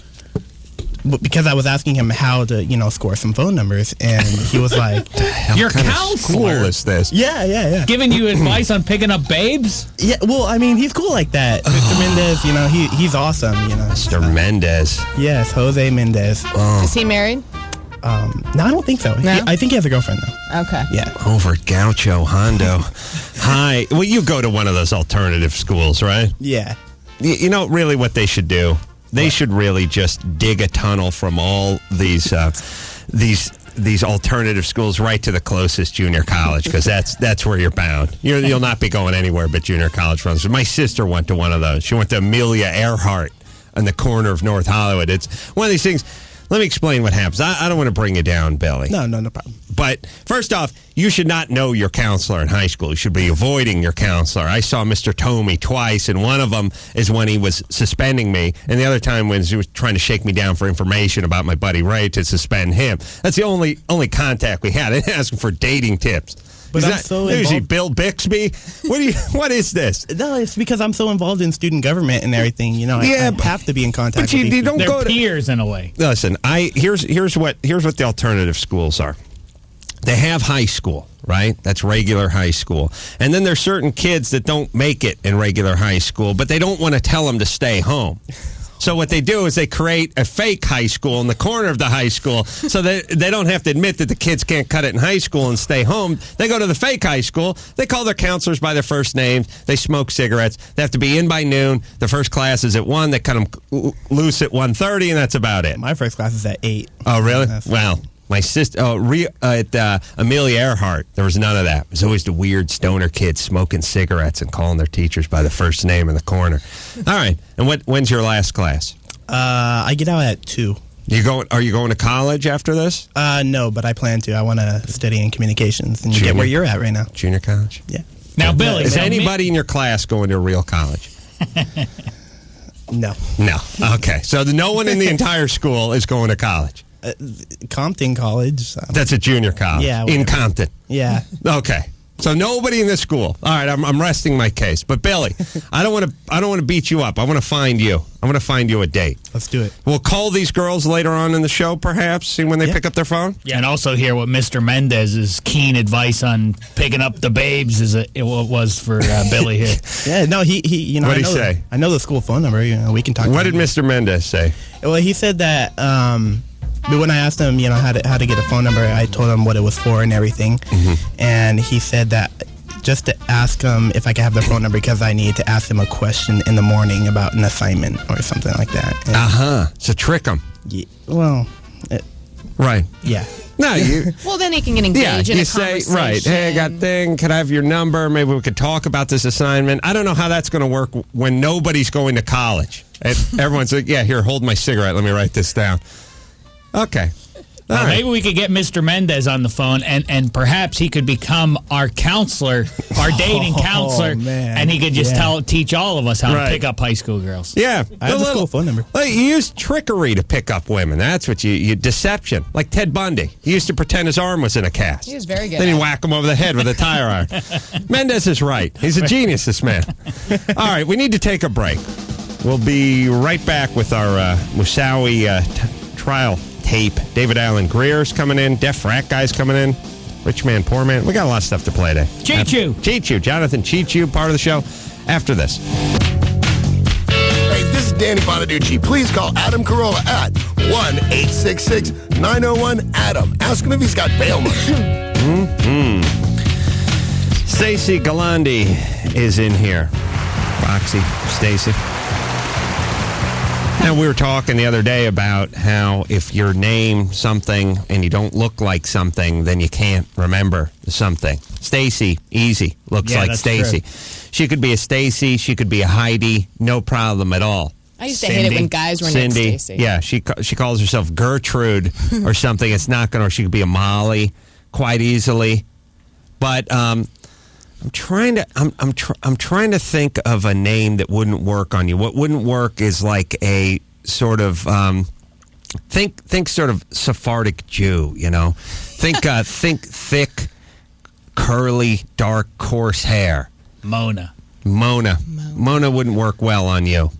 because I was asking him how to score some phone numbers, and he was like, Your What kind of counselor school is this? yeah. giving you advice on picking up babes? Yeah, well, I mean, he's cool like that. Mr. Mendez, he's awesome, Mr. Mendez. Yes, Jose Mendez. Is he married? No, I don't think so. No? I think he has a girlfriend, though. Okay. Yeah. Over at Gaucho Hondo. Hi. Well, you go to one of those alternative schools, right? Yeah. You know, really what they should do? They should really just dig a tunnel from all these alternative schools right to the closest junior college, because that's where you're bound. You'll not be going anywhere but junior college runs. My sister went to one of those. She went to Amelia Earhart on the corner of North Hollywood. It's one of these things. Let me explain what happens. I don't want to bring you down, Billy. No problem. But first off, you should not know your counselor in high school. You should be avoiding your counselor. I saw Mr. Tomey twice, and one of them is when he was suspending me, and the other time when he was trying to shake me down for information about my buddy Ray to suspend him. That's the only contact we had. I didn't ask him for dating tips. But I'm so is he involved- Bill Bixby? What is this? No, it's because I'm so involved in student government and everything. I have to be in contact But with these you don't people. go They're to peers in a way. Listen, here's what the alternative schools are. They have high school, right? That's regular high school. And then there's certain kids that don't make it in regular high school, but they don't want to tell them to stay home. So what they do is they create a fake high school in the corner of the high school so that they don't have to admit that the kids can't cut it in high school and stay home. They go to the fake high school. They call their counselors by their first names. They smoke cigarettes. They have to be in by noon. The first class is at 1. They cut them loose at 1:30, and that's about it. My first class is at 8. Oh, really? That's- Well, my sister, at Amelia Earhart, there was none of that. It was always the weird stoner kids smoking cigarettes and calling their teachers by the first name in the corner. All right. And when's your last class? I get out at 2. Are you going to college after this? No, but I plan to. I want to study in communications and get where you're at right now. Junior college? Yeah. Now, Billy, Is tell me- anybody in your class going to a real college? No. No. Okay. So no one in the entire school is going to college. Compton College. That's a junior college. Yeah, In whatever. Compton. Yeah. Okay. So nobody in this school. All right, I'm resting my case. But Billy, I don't want to beat you up. I want to find you. I want to find you a date. Let's do it. We'll call these girls later on in the show, perhaps, see when they pick up their phone. Yeah, and also hear what Mr. Mendez's keen advice on picking up the babes was for Billy here. Yeah, no, he you know, What did he say? I know the school phone number. You know, we can talk. What did Mr. Mendez say? Well, he said that but when I asked him, you know, how to get a phone number, I told him what it was for and everything, and he said that just to ask him if I could have the phone number because I need to ask him a question in the morning about an assignment or something like that. So trick him. Yeah, well, Right. yeah. No, you. Well, then he can engage in you a say, conversation. right, hey, I got thing, could I have your number? Maybe we could talk about this assignment. I don't know how that's going to work when nobody's going to college. And everyone's like, yeah, here, hold my cigarette. Let me write this down. Okay. All right. Maybe we could get Mr. Mendez on the phone, and perhaps he could become our counselor, our dating counselor, man. and he could just teach all of us how Right. to pick up high school girls. Yeah. I have the school phone number. Well, you use trickery to pick up women. That's what you deception. Like Ted Bundy. He used to pretend his arm was in a cast. He was very good Then at he'd it. whack him over the head with a tire iron. Mendez is right. He's a genius, this man. All right, we need to take a break. We'll be right back with our Musawi trial tape. David Allen Grier's coming in. Deaf frat guy's coming in. Rich man, poor man. We got a lot of stuff to play today. Cheechoo. Cheechoo. Jonathan Cheechoo, part of the show. After this. Hey, this is Danny Bonaducci. Please call Adam Carolla at 1-866-901-ADAM. Ask him if he's got bail money. Stacy Galandi is in here. Roxy, Stacy. Now, we were talking the other day about how if your name something and you don't look like something, then you can't remember something. Stacy, easy, looks like that's Stacy. true. She could be a Stacy, she could be a Heidi, no problem at all. I used to hate it when guys were named Cindy, Stacy. yeah, she calls herself Gertrude or something. It's not going to, or she could be a Molly quite easily. But I'm trying to think of a name that wouldn't work on you. What wouldn't work is like a sort of think sort of Sephardic Jew, you know. Think thick, curly, dark, coarse hair. Mona Wouldn't work well on you.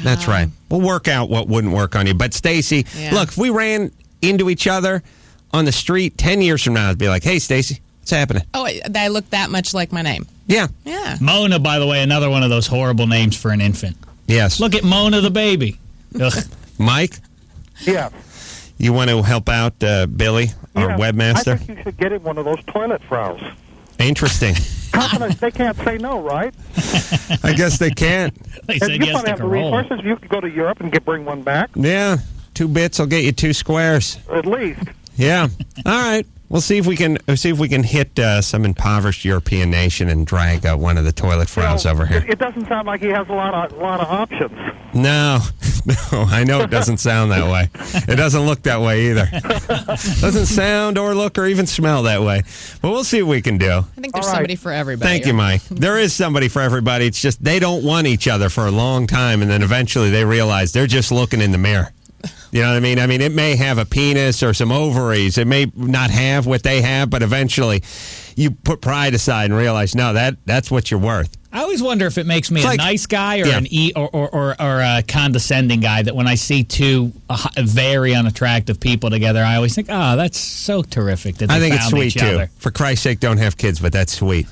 That's right. We'll work out what wouldn't work on you. But Stacy, look, if we ran into each other on the street 10 years from now, I'd be like, hey, Stacy. What's happening? Oh, I look that much like my name. Yeah. Yeah. Mona, by the way, another one of those horrible names for an infant. Yes. Look at Mona the baby. Ugh. Mike? Yeah. You want to help out Billy, our webmaster? I think you should get him one of those toilet frowns. Interesting. They can't say no, right? I guess they can't. They And said you yes probably to have the Carolla. resources. You could go to Europe and bring one back, Yeah. 2 bits will get you 2 squares. at least. Yeah. All right. We'll see if we can hit some impoverished European nation and drag one of the toilet frowns over here. It doesn't sound like he has a lot of options. No, I know it doesn't sound that way. It doesn't look that way either. Doesn't sound or look or even smell that way. But we'll see what we can do. I think there's somebody for everybody. Thank you, Mike. There is somebody for everybody. It's just they don't want each other for a long time, and then eventually they realize they're just looking in the mirror. You know what I mean? I mean, it may have a penis or some ovaries. It may not have what they have, but eventually you put pride aside and realize, no, that's what you're worth. I always wonder if it makes me It's a like- nice guy or Yeah. or a condescending guy that when I see two very unattractive people together, I always think, oh, that's so terrific that they I think it's found sweet, each too. other. For Christ's sake, don't have kids, but that's sweet.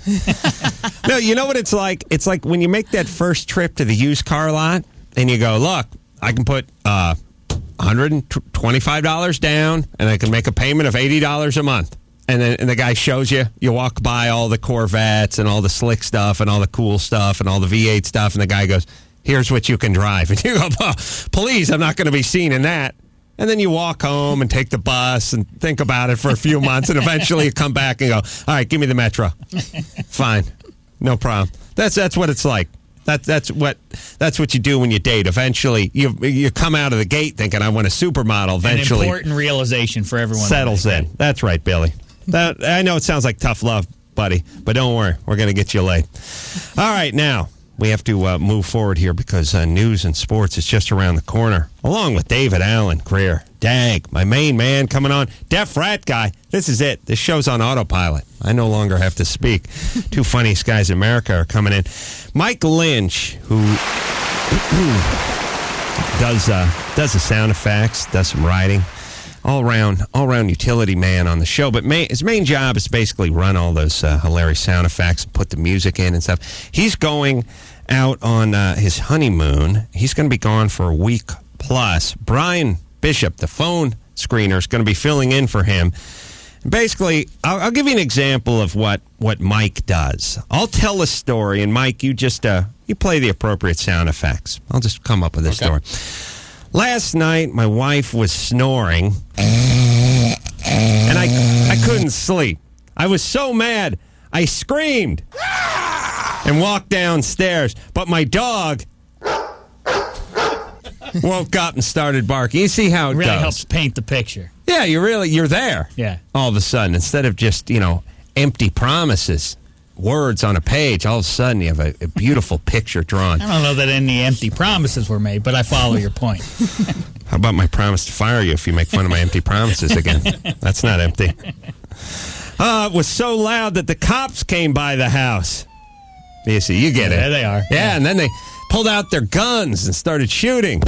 No, you know what it's like? It's like when you make that first trip to the used car lot and you go, look, I can put $125 down and I can make a payment of $80 a month. And then the guy shows you, you walk by all the Corvettes and all the slick stuff and all the cool stuff and all the V8 stuff. And the guy goes, here's what you can drive. And you go, oh, please, I'm not going to be seen in that. And then you walk home and take the bus and think about it for a few months. And eventually you come back and go, all right, give me the Metro. Fine. No problem. That's what it's like. That's what you do when you date. Eventually, you come out of the gate thinking, I want a supermodel. Eventually, An important realization for everyone. settles in. That's right, Billy. I know it sounds like tough love, buddy, but don't worry. We're going to get you laid. All right, now we have to move forward here because news and sports is just around the corner, along with David Allen Grier. Dang, my main man coming on. Deaf rat guy. This is it. This show's on autopilot. I no longer have to speak. Two funniest guys in America are coming in. Mike Lynch, who does the sound effects, does some writing. All around utility man on the show. But his main job is to basically run all those hilarious sound effects and put the music in and stuff. He's going out on his honeymoon. He's going to be gone for a week plus. Brian Bishop, the phone screener, is going to be filling in for him. Basically, I'll give you an example of what Mike does. I'll tell a story, and Mike, you just you play the appropriate sound effects. I'll just come up with this story. Last night, my wife was snoring, and I couldn't sleep. I was so mad, I screamed and walked downstairs. But my dog woke up and started barking. You see how it really goes. Helps paint the picture. Yeah, you're there. Yeah. All of a sudden, instead of just, empty promises, words on a page, all of a sudden you have a beautiful picture drawn. I don't know that any empty promises were made, but I follow your point. How about my promise to fire you if you make fun of my empty promises again? That's not empty. It was so loud that the cops came by the house. You see, you get it. There they are. Yeah, and then they pulled out their guns and started shooting.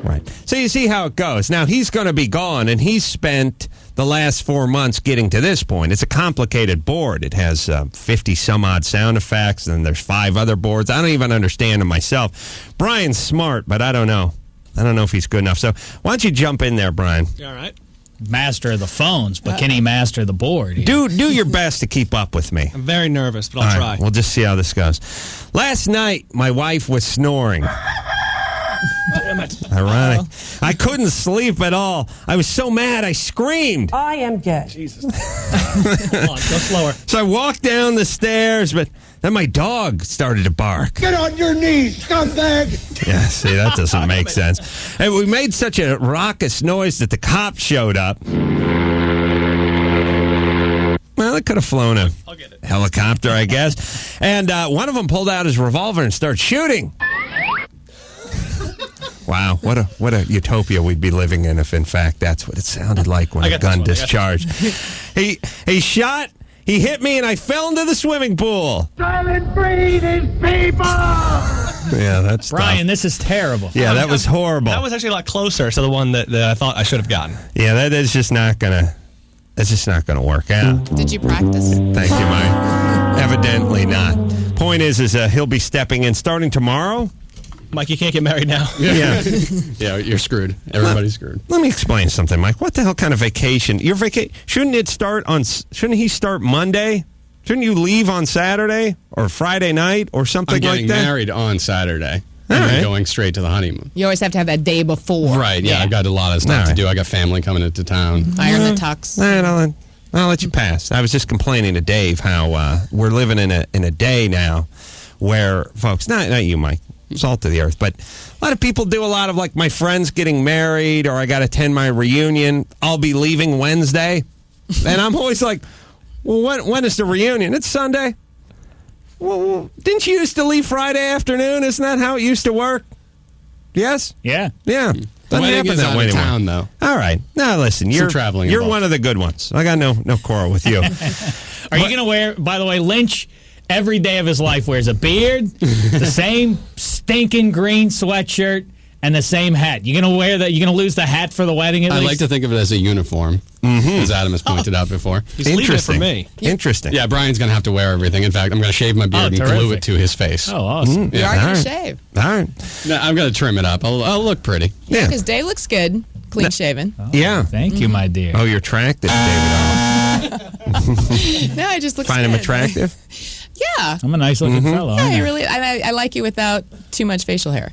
Right. So you see how it goes. Now, he's going to be gone, and he's spent the last 4 months getting to this point. It's a complicated board. It has 50-some-odd sound effects, and there's 5 other boards. I don't even understand them myself. Brian's smart, but I don't know. I don't know if he's good enough. So why don't you jump in there, Brian? All right. Master of the phones, but can he master the board? Do your best to keep up with me. I'm very nervous, but I'll try. Right, we'll just see how this goes. Last night, my wife was snoring. Damn it. Ironic. I couldn't sleep at all. I was so mad, I screamed. I am gay. Jesus. Come on, go slower. So I walked down the stairs, but then my dog started to bark. Get on your knees, scumbag! Yeah, see, that doesn't make sense. And we made such a raucous noise that the cops showed up. Well, it could have flown a helicopter, I guess. And one of them pulled out his revolver and started shooting. Wow, what a utopia we'd be living in if, in fact, that's what it sounded like when a gun discharged. He shot, he hit me, and I fell into the swimming pool. Silent breed is people! Yeah, that's Brian, tough. this is terrible. Yeah, that was horrible. That was actually a lot closer to the one that I thought I should have gotten. Yeah, that is just not gonna. That's just not gonna work out. Did you practice? Thank you, Mike. Evidently not. Point is he'll be stepping in starting tomorrow. Mike, you can't get married now. Yeah. Yeah, you're screwed. Everybody's screwed. Let me explain something, Mike. What the hell kind of vacation? Your vacation shouldn't he start Monday? Shouldn't you leave on Saturday or Friday night or something I'm like getting that? married on Saturday. All And right. then going straight to the honeymoon. You always have to have that day before. Right, yeah. I've got a lot of stuff All to right. do. I got family coming into town. Iron the tux. All right, I'll let you pass. I was just complaining to Dave how we're living in a day now where folks, not you, Mike, salt of the earth, but a lot of people do a lot of, like, my friends getting married or I got to attend my reunion. I'll be leaving Wednesday. And I'm always like, well, when is the reunion? It's Sunday. Well, didn't you used to leave Friday afternoon? Isn't that how it used to work? Yes? Yeah. Yeah. The Doesn't wedding happen is that out way of anymore. town, though. All right. Now, listen, Some you're traveling You're involved. one of the good ones. I got no quarrel with you. Are you going to wear, by the way, Lynch, every day of his life wears a beard, the same stinking green sweatshirt, and the same hat. You going to wear that? You going to lose the hat for the wedding at I least? like to think of it as a uniform, as Adam has pointed out before. He's leaving it for me. Interesting. Yeah, Brian's going to have to wear everything. In fact, I'm going to shave my beard and glue terrific. it to his face. Oh, awesome. You are All going right. to shave. All right. No, I'm going to trim it up. I'll look pretty. Yeah. Because Dave looks good, clean shaven. Yeah. Thank you, my dear. Oh, you're attractive, David. No, I just look Find him good. attractive? Yeah. I'm a nice looking fellow. Yeah, aren't I I? really, I like you without too much facial hair.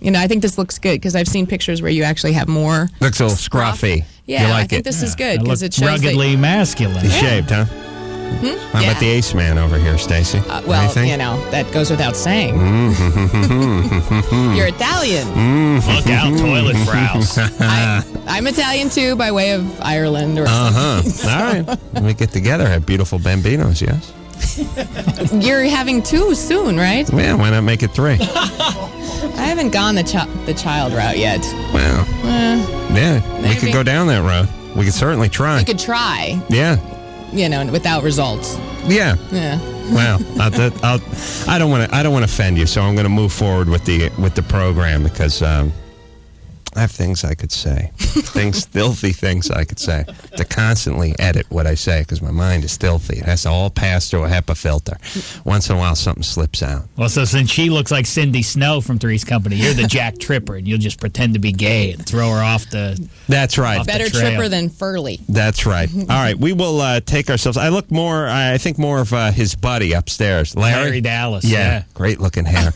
You know, I think this looks good because I've seen pictures where you actually have more. Looks a little scruffy. Yeah, You like I think it? this is good I because look it shows ruggedly masculine. You shaved, huh? How Yeah. about the ace man over here, Stacy? Well, Anything? you know, that goes without saying. You're Italian. Look out, toilet frows. I'm Italian too, by way of Ireland or something. All right. When we get together, have beautiful bambinos, yes? You're having 2 soon, right? Yeah, why not make it 3? I haven't gone the child route yet. Well, yeah, we maybe. could go down that road. We could certainly try. We could try. Yeah. Without results. Yeah. Yeah. Well, I don't want to offend you, so I'm going to move forward with the program because I have things I could say, filthy things I could say, to constantly edit what I say because my mind is filthy. It has to all pass through a HEPA filter. Once in a while, something slips out. Well, so since she looks like Cindy Snow from Three's Company, you're the Jack Tripper, and you'll just pretend to be gay and throw her off the. That's right. Better Tripper than Furley. That's right. All right, we will take ourselves. I think more of his buddy upstairs, Larry Dallas. Yeah. Great looking hair.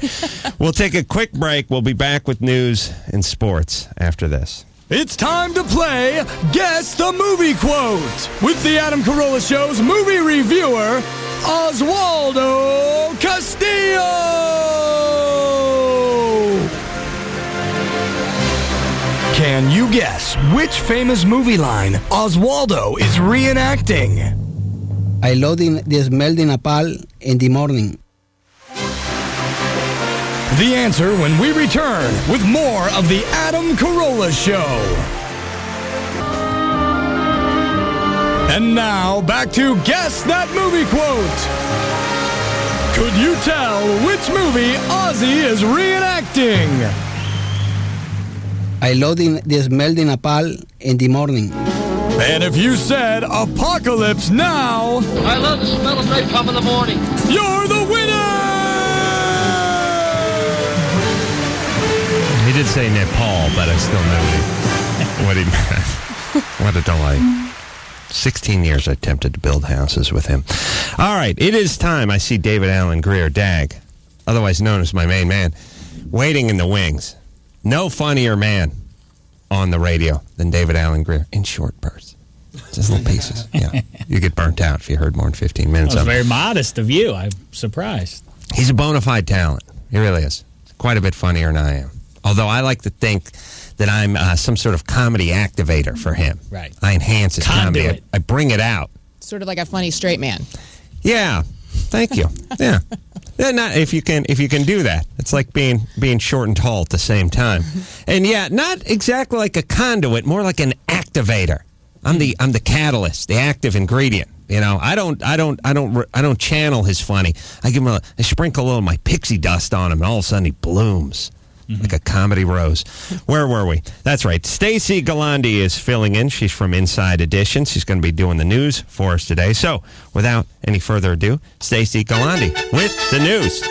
We'll take a quick break. We'll be back with news and sports after this. It's time to play Guess the Movie Quote with the Adam Carolla Show's movie reviewer, Oswaldo Castillo. Can you guess which famous movie line Oswaldo is reenacting? I love the smell the napalm in the morning. The answer when we return with more of the Adam Carolla Show. And now, back to Guess That Movie Quote. Could you tell which movie Ozzy is reenacting? I love the smell the napalm in the morning. And if you said Apocalypse Now, I love the smell of napalm in the morning. You're the winner! He did say Nepal, but I still know what he meant. What a delight. 16 years I attempted to build houses with him. All right, it is time. I see David Allen Grier, Dag, otherwise known as my main man, waiting in the wings. No funnier man on the radio than David Allen Grier in short bursts. Just little pieces. Yeah, you get burnt out if you heard more than 15 minutes That was of it. very modest of you. I'm surprised. He's a bona fide talent. He really is. Quite a bit funnier than I am. Although I like to think that I'm some sort of comedy activator for him. Right. I enhance his comedy. Conduit. I bring it out. Sort of like a funny straight man. Yeah. Thank you. Yeah. Not if you can do that. It's like being short and tall at the same time. And yeah, not exactly like a conduit, more like an activator. I'm the catalyst, the active ingredient. You know, I don't channel his funny. I give him I sprinkle a little of my pixie dust on him, and all of a sudden he blooms. Like a comedy rose. Where were we? That's right. Stacey Galandi is filling in. She's from Inside Edition. She's going to be doing the news for us today. So, without any further ado, Stacey Galandi with the news.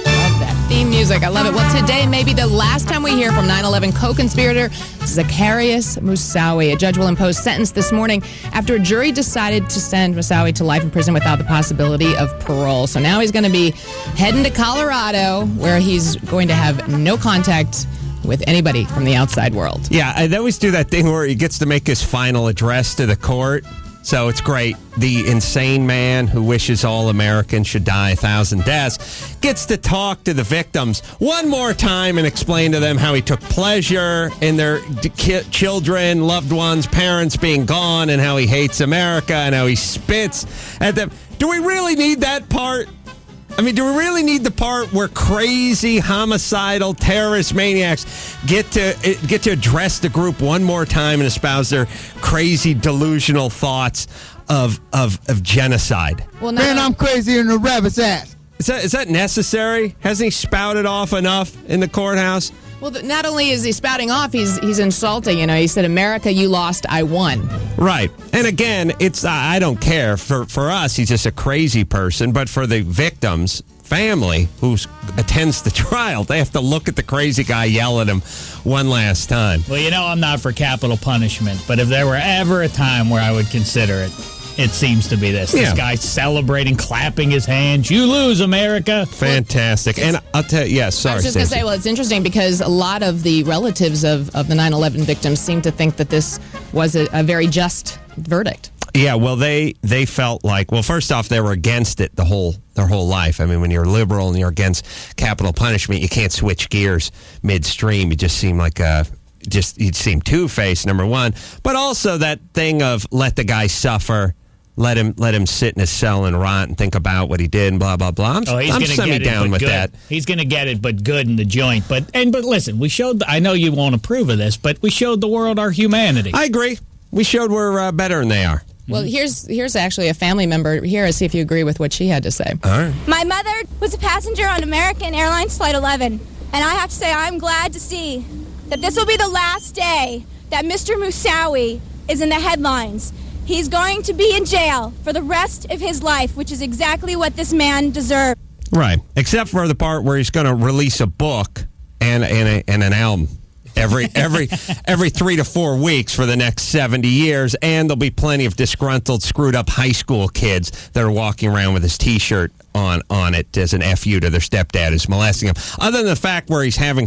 Love that theme music. I love it. Well, today may be the last time we hear from 9/11 co-conspirator Zacarias Moussaoui. A judge will impose sentence this morning after a jury decided to send Moussaoui to life in prison without the possibility of parole. So now he's going to be heading to Colorado, where he's going to have no contact with anybody from the outside world. Yeah, they always do that thing where he gets to make his final address to the court. So it's great. The insane man who wishes all Americans should die 1,000 deaths gets to talk to the victims one more time and explain to them how he took pleasure in their children, loved ones, parents being gone, and how he hates America and how he spits at them. Do we really need that part? I mean, do we really need the part where crazy, homicidal, terrorist maniacs get to address the group one more time and espouse their crazy, delusional thoughts of genocide? Well, man, I'm crazier than a rabbit's ass. Is that necessary? Hasn't he spouted off enough in the courthouse? Well, not only is he spouting off, he's insulting. You know, he said, "America, you lost, I won." Right. And again, it's I don't care. For us, he's just a crazy person. But for the victim's family who attends the trial, they have to look at the crazy guy yell at him one last time. Well, you know, I'm not for capital punishment, but if there were ever a time where I would consider it, it seems to be this. Yeah. This guy celebrating, clapping his hands. You lose, America. Fantastic. And I'll tell you, sorry, I was just going to say, well, it's interesting because a lot of the relatives of the 9/11 victims seem to think that this was a very just verdict. Yeah, well, they felt like, well, first off, they were against it their whole life. I mean, when you're liberal and you're against capital punishment, you can't switch gears midstream. You just seem like you'd seem two-faced, number one. But also that thing of let the guy suffer. let him sit in his cell and rot and think about what he did and blah blah blah. I'm semi-down with that. He's going to get it, but good in the joint. But listen, we showed. I know you won't approve of this, but we showed the world our humanity. I agree. We showed we're better than they are. Well, here's actually a family member here. See if you agree with what she had to say. All right. My mother was a passenger on American Airlines Flight 11, and I have to say I'm glad to see that this will be the last day that Mr. Moussaoui is in the headlines. He's going to be in jail for the rest of his life, which is exactly what this man deserves. Right, except for the part where he's going to release a book and an album every 3 to 4 weeks for the next 70 years, and there'll be plenty of disgruntled, screwed up high school kids that are walking around with his T-shirt on it as an FU to their stepdad who's molesting him. Other than the fact where he's having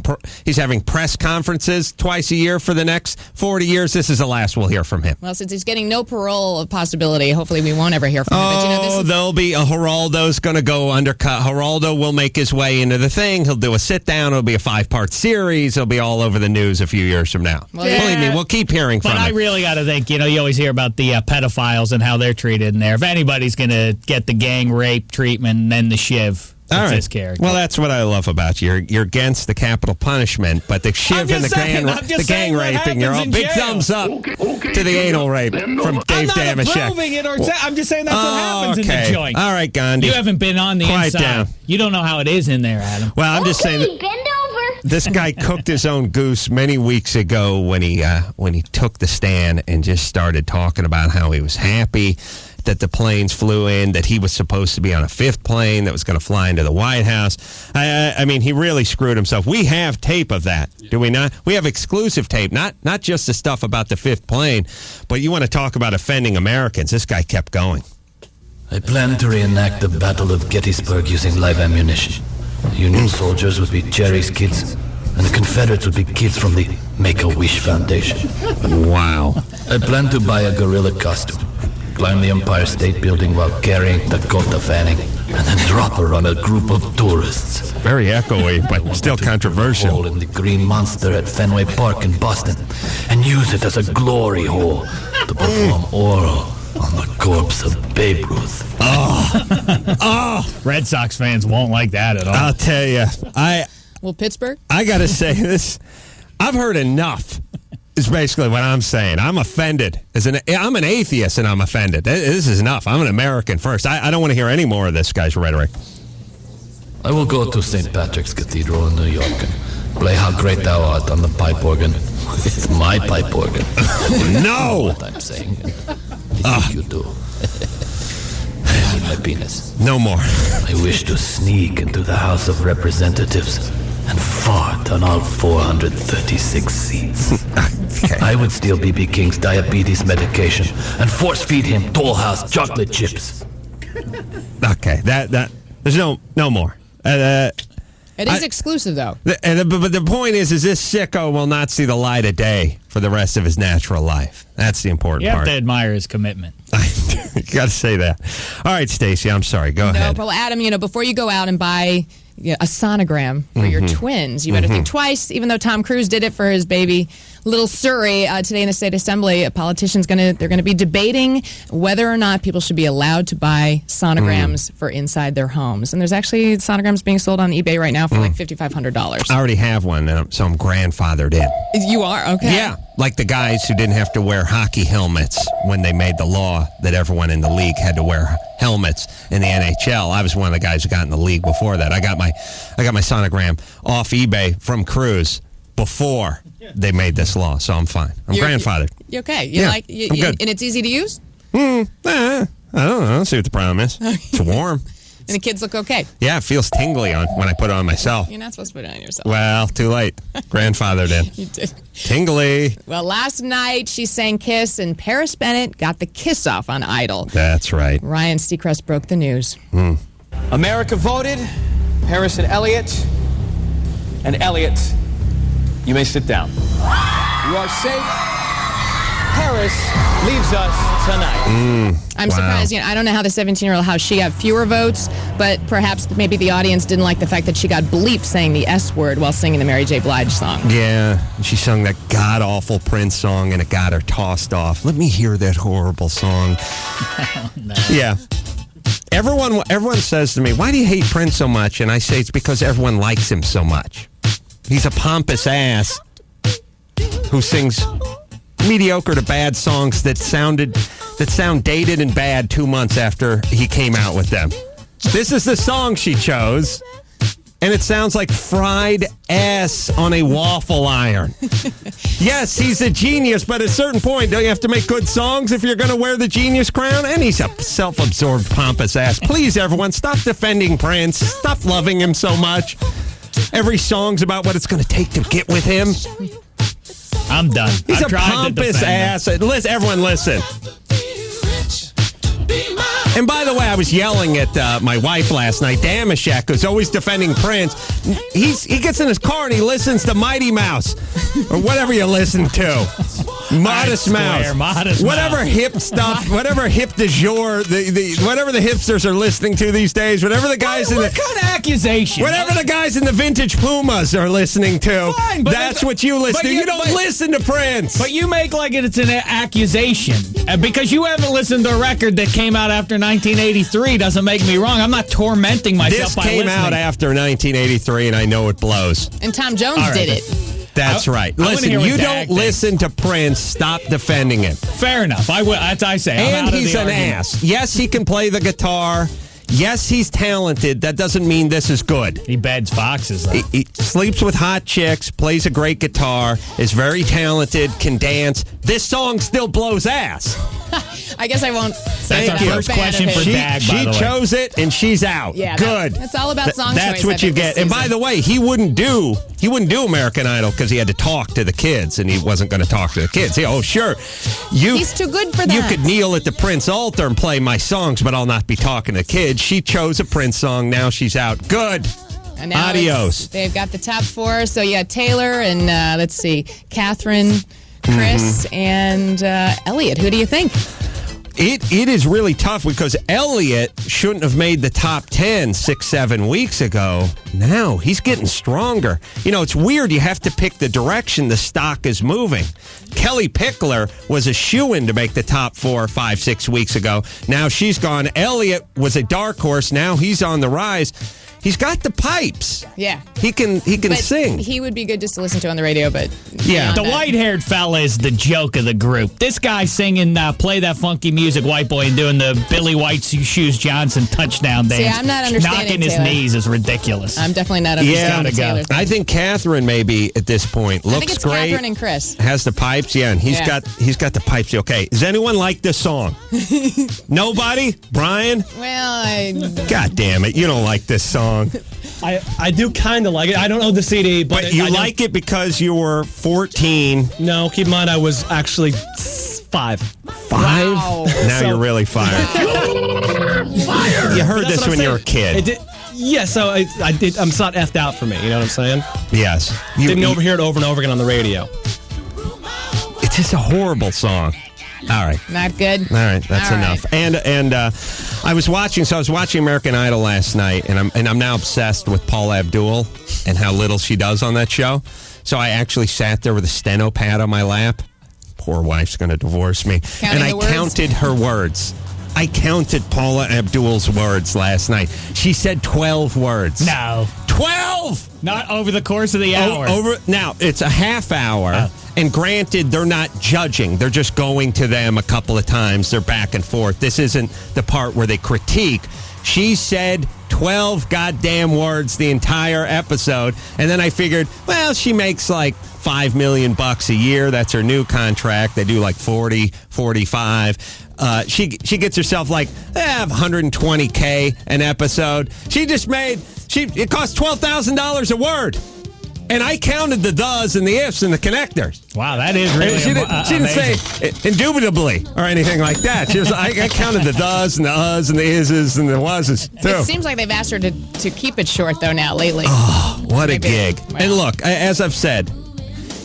press conferences twice a year for the next 40 years, this is the last we'll hear from him. Well, since he's getting no parole possibility, hopefully we won't ever hear from him. But, there'll be a Geraldo's going to go undercut. Geraldo will make his way into the thing. He'll do a sit-down. It'll be a 5-part series. It'll be all over the news a few years from now. Well, yeah. Believe me, we'll keep hearing from him. But I really got to think, you always hear about the pedophiles and how they're treated in there. If anybody's going to get the gang rape treatment and then the shiv, it's his character. Well, that's what I love about you. You're against the capital punishment, but the shiv and the gang raping, you're all big thumbs up to the anal rape from Dave Damashek. I'm not approving it, I'm just saying that's what happens in the joint. All right, Gandhi. You haven't been on the Quiet inside. down. You don't know how it is in there, Adam. Well, I'm just saying that bend over. this guy cooked his own goose many weeks ago when he took the stand and just started talking about how he was happy that the planes flew in, that he was supposed to be on a 5th plane that was going to fly into the White House. I mean, he really screwed himself. We have tape of that, do we not? We have exclusive tape, not just the stuff about the 5th plane, but you want to talk about offending Americans. This guy kept going. I plan to reenact the Battle of Gettysburg using live ammunition. The Union soldiers would be Jerry's kids, and the Confederates would be kids from the Make-A-Wish Foundation. Wow. I plan to buy a gorilla costume, climb the Empire State Building while carrying Dakota Fanning, and then drop her on a group of tourists. Very echoey, but still controversial. Hole in the Green Monster at Fenway Park in Boston, and use it as a glory hole to perform oral on the corpse of Babe Ruth. Oh, Red Sox fans won't like that at all. I'll tell you, Well, Pittsburgh? I got to say this. I've heard enough. Is basically what I'm saying. I'm offended. I'm an atheist and I'm offended. This is enough. I'm an American first. I don't want to hear any more of this guy's rhetoric. I will go to St. Patrick's Cathedral in New York and play How Great Thou Art on the pipe organ. It's my pipe organ. No! What I'm saying. I think you do. I need my penis. No more. I wish to sneak into the House of Representatives and fart on all 436 seats. Okay. I would steal B.B. King's diabetes medication and force feed him Toll House chocolate chips. Okay, that there's no more. It is exclusive, though. But the point is this sicko will not see the light of day for the rest of his natural life. That's the important You have part. to admire his commitment. You got to say that. All right, Stacey, I'm sorry. Go ahead. No, but Adam, before you go out and buy a sonogram for your twins, you better think twice. Even though Tom Cruise did it for his baby little Surrey, today in the state assembly, politicians they're going to be debating whether or not people should be allowed to buy sonograms for inside their homes. And there's actually sonograms being sold on eBay right now for like $5,500. I already have one, so I'm grandfathered in. You are? Okay. Yeah, like the guys who didn't have to wear hockey helmets when they made the law that everyone in the league had to wear helmets in the NHL. I was one of the guys who got in the league before that. I got my sonogram off eBay from Cruise before they made this law, so I'm fine. I'm grandfathered. You okay? I'm good. And it's easy to use? I don't know. See what the problem is. It's warm. And the kids look okay? Yeah, it feels tingly when I put it on myself. You're not supposed to put it on yourself. Well, too late. Grandfathered in. You did. Tingly. Well, last night she sang Kiss, and Paris Bennett got the kiss off on Idol. That's right. Ryan Seacrest broke the news. America voted. Paris and Elliott. And Elliott, you may sit down. You are safe. Paris leaves us tonight. I'm surprised. I don't know how the 17-year-old, how she got fewer votes, but perhaps maybe the audience didn't like the fact that she got bleeped saying the S word while singing the Mary J. Blige song. Yeah, she sung that god-awful Prince song, and it got her tossed off. Let me hear that horrible song. No. Yeah. Everyone says to me, why do you hate Prince so much? And I say it's because everyone likes him so much. He's a pompous ass who sings mediocre to bad songs that sound dated and bad 2 months after he came out with them. This is the song she chose, and it sounds like fried ass on a waffle iron. Yes, he's a genius, but at a certain point, don't you have to make good songs if you're going to wear the genius crown? And he's a self-absorbed pompous ass. Please, everyone, stop defending Prince. Stop loving him so much. Every song's about what it's going to take to get with him. I'm done. He's a pompous ass. Listen, everyone, listen. And by the way, I was yelling at my wife last night, Damashek, who's always defending Prince. He gets in his car and he listens to Mighty Mouse or whatever you listen to. Modest Mouse. Whatever hip stuff, whatever hip de jour, whatever the hipsters are listening to these days, whatever the guys what kind of accusation? Whatever the guys in the vintage Pumas are listening to, Fine, but that's what you listen to. You don't listen to Prince. But you make like it's an accusation. Because you haven't listened to a record that came out after 1983 doesn't make me wrong. I'm not tormenting myself by listening. This came out after 1983, and I know it blows. And Tom Jones did it. That's right. Listen, you don't listen to Prince. Stop defending him. Fair enough. I will. As I say, and he's an ass. Yes, he can play the guitar. Yes, he's talented. That doesn't mean this is good. He beds foxes, though. He sleeps with hot chicks, plays a great guitar, is very talented, can dance. This song still blows ass. I guess I won't say That's our first question for Dag, by the way. She chose it, and she's out. Yeah, good. That's all about song choice. That's what you get. And by the way, he wouldn't do American Idol because he had to talk to the kids, and he wasn't going to talk to the kids. Sure. He's too good for that. You could kneel at the Prince altar and play my songs, but I'll not be talking to kids. She chose a Prince song. Now she's out. Good. And now adios. They've got the top four. So you got Taylor and let's see, Catherine, Chris, and Elliot. Who do you think? It is really tough because Elliot shouldn't have made the top 10 6-7 weeks ago. Now he's getting stronger. It's weird. You have to pick the direction the stock is moving. Kelly Pickler was a shoo-in to make the top 4 5 6 weeks ago. Now she's gone. Elliot was a dark horse. Now he's on the rise. He's got the pipes. Yeah. He can sing. He would be good just to listen to on the radio, but yeah. The white-haired fella is the joke of the group. This guy singing Play That Funky Music, White Boy, and doing the Billy White Shoes Johnson touchdown dance. See, I'm not understanding Knocking his Taylor. knees is ridiculous. I'm definitely not understanding Taylor. I think Catherine maybe at this point looks I think it's great. Catherine and Chris. Has the pipes, and he's got the pipes. Okay, does anyone like this song? Nobody? Brian? Well, God damn it, you don't like this song. I do kind of like it. I don't own the CD, but you like it because you were 14. No, keep in mind I was actually 5. 5? Wow. Now you're really fired. You heard this when you were a kid. Yeah, so I'm not effed out for me. You know what I'm saying? Yes. Didn't overhear it over and over again on the radio. It's just a horrible song. All right. Not good. All right, that's enough. And I was watching American Idol last night, and I'm now obsessed with Paula Abdul and how little she does on that show. So I actually sat there with a steno pad on my lap. Poor wife's going to divorce me. Counting and I counted her words. I counted Paula Abdul's words last night. She said 12 words. No. 12! Not over the course of the hour. Now, it's a half hour. And granted, they're not judging. They're just going to them a couple of times. They're back and forth. This isn't the part where they critique. She said 12 goddamn words the entire episode. And then I figured, well, she makes like $5 million a year. That's her new contract. They do like 40, 45. She gets herself like $120K an episode. It costs $12,000 a word. And I counted the does and the ifs and the connectors. Wow, that is really She didn't say indubitably or anything like that. She was. I counted the does and the uhs and the ises and the wases, too. It seems like they've asked her to keep it short, though, now, lately. Oh, what a gig. And look, as I've said,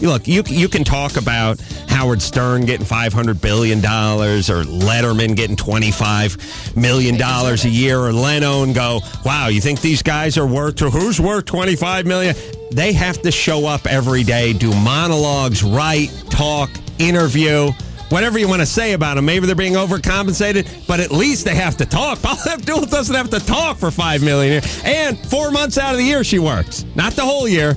Look, you can talk about Howard Stern getting $500 billion or Letterman getting $25 million a year or Leno and go, wow, you think these guys are who's worth $25 million? They have to show up every day, do monologues, write, talk, interview, whatever you want to say about them. Maybe they're being overcompensated, but at least they have to talk. Paula Abdul doesn't have to talk for $5 million a year. And 4 months out of the year she works. Not the whole year.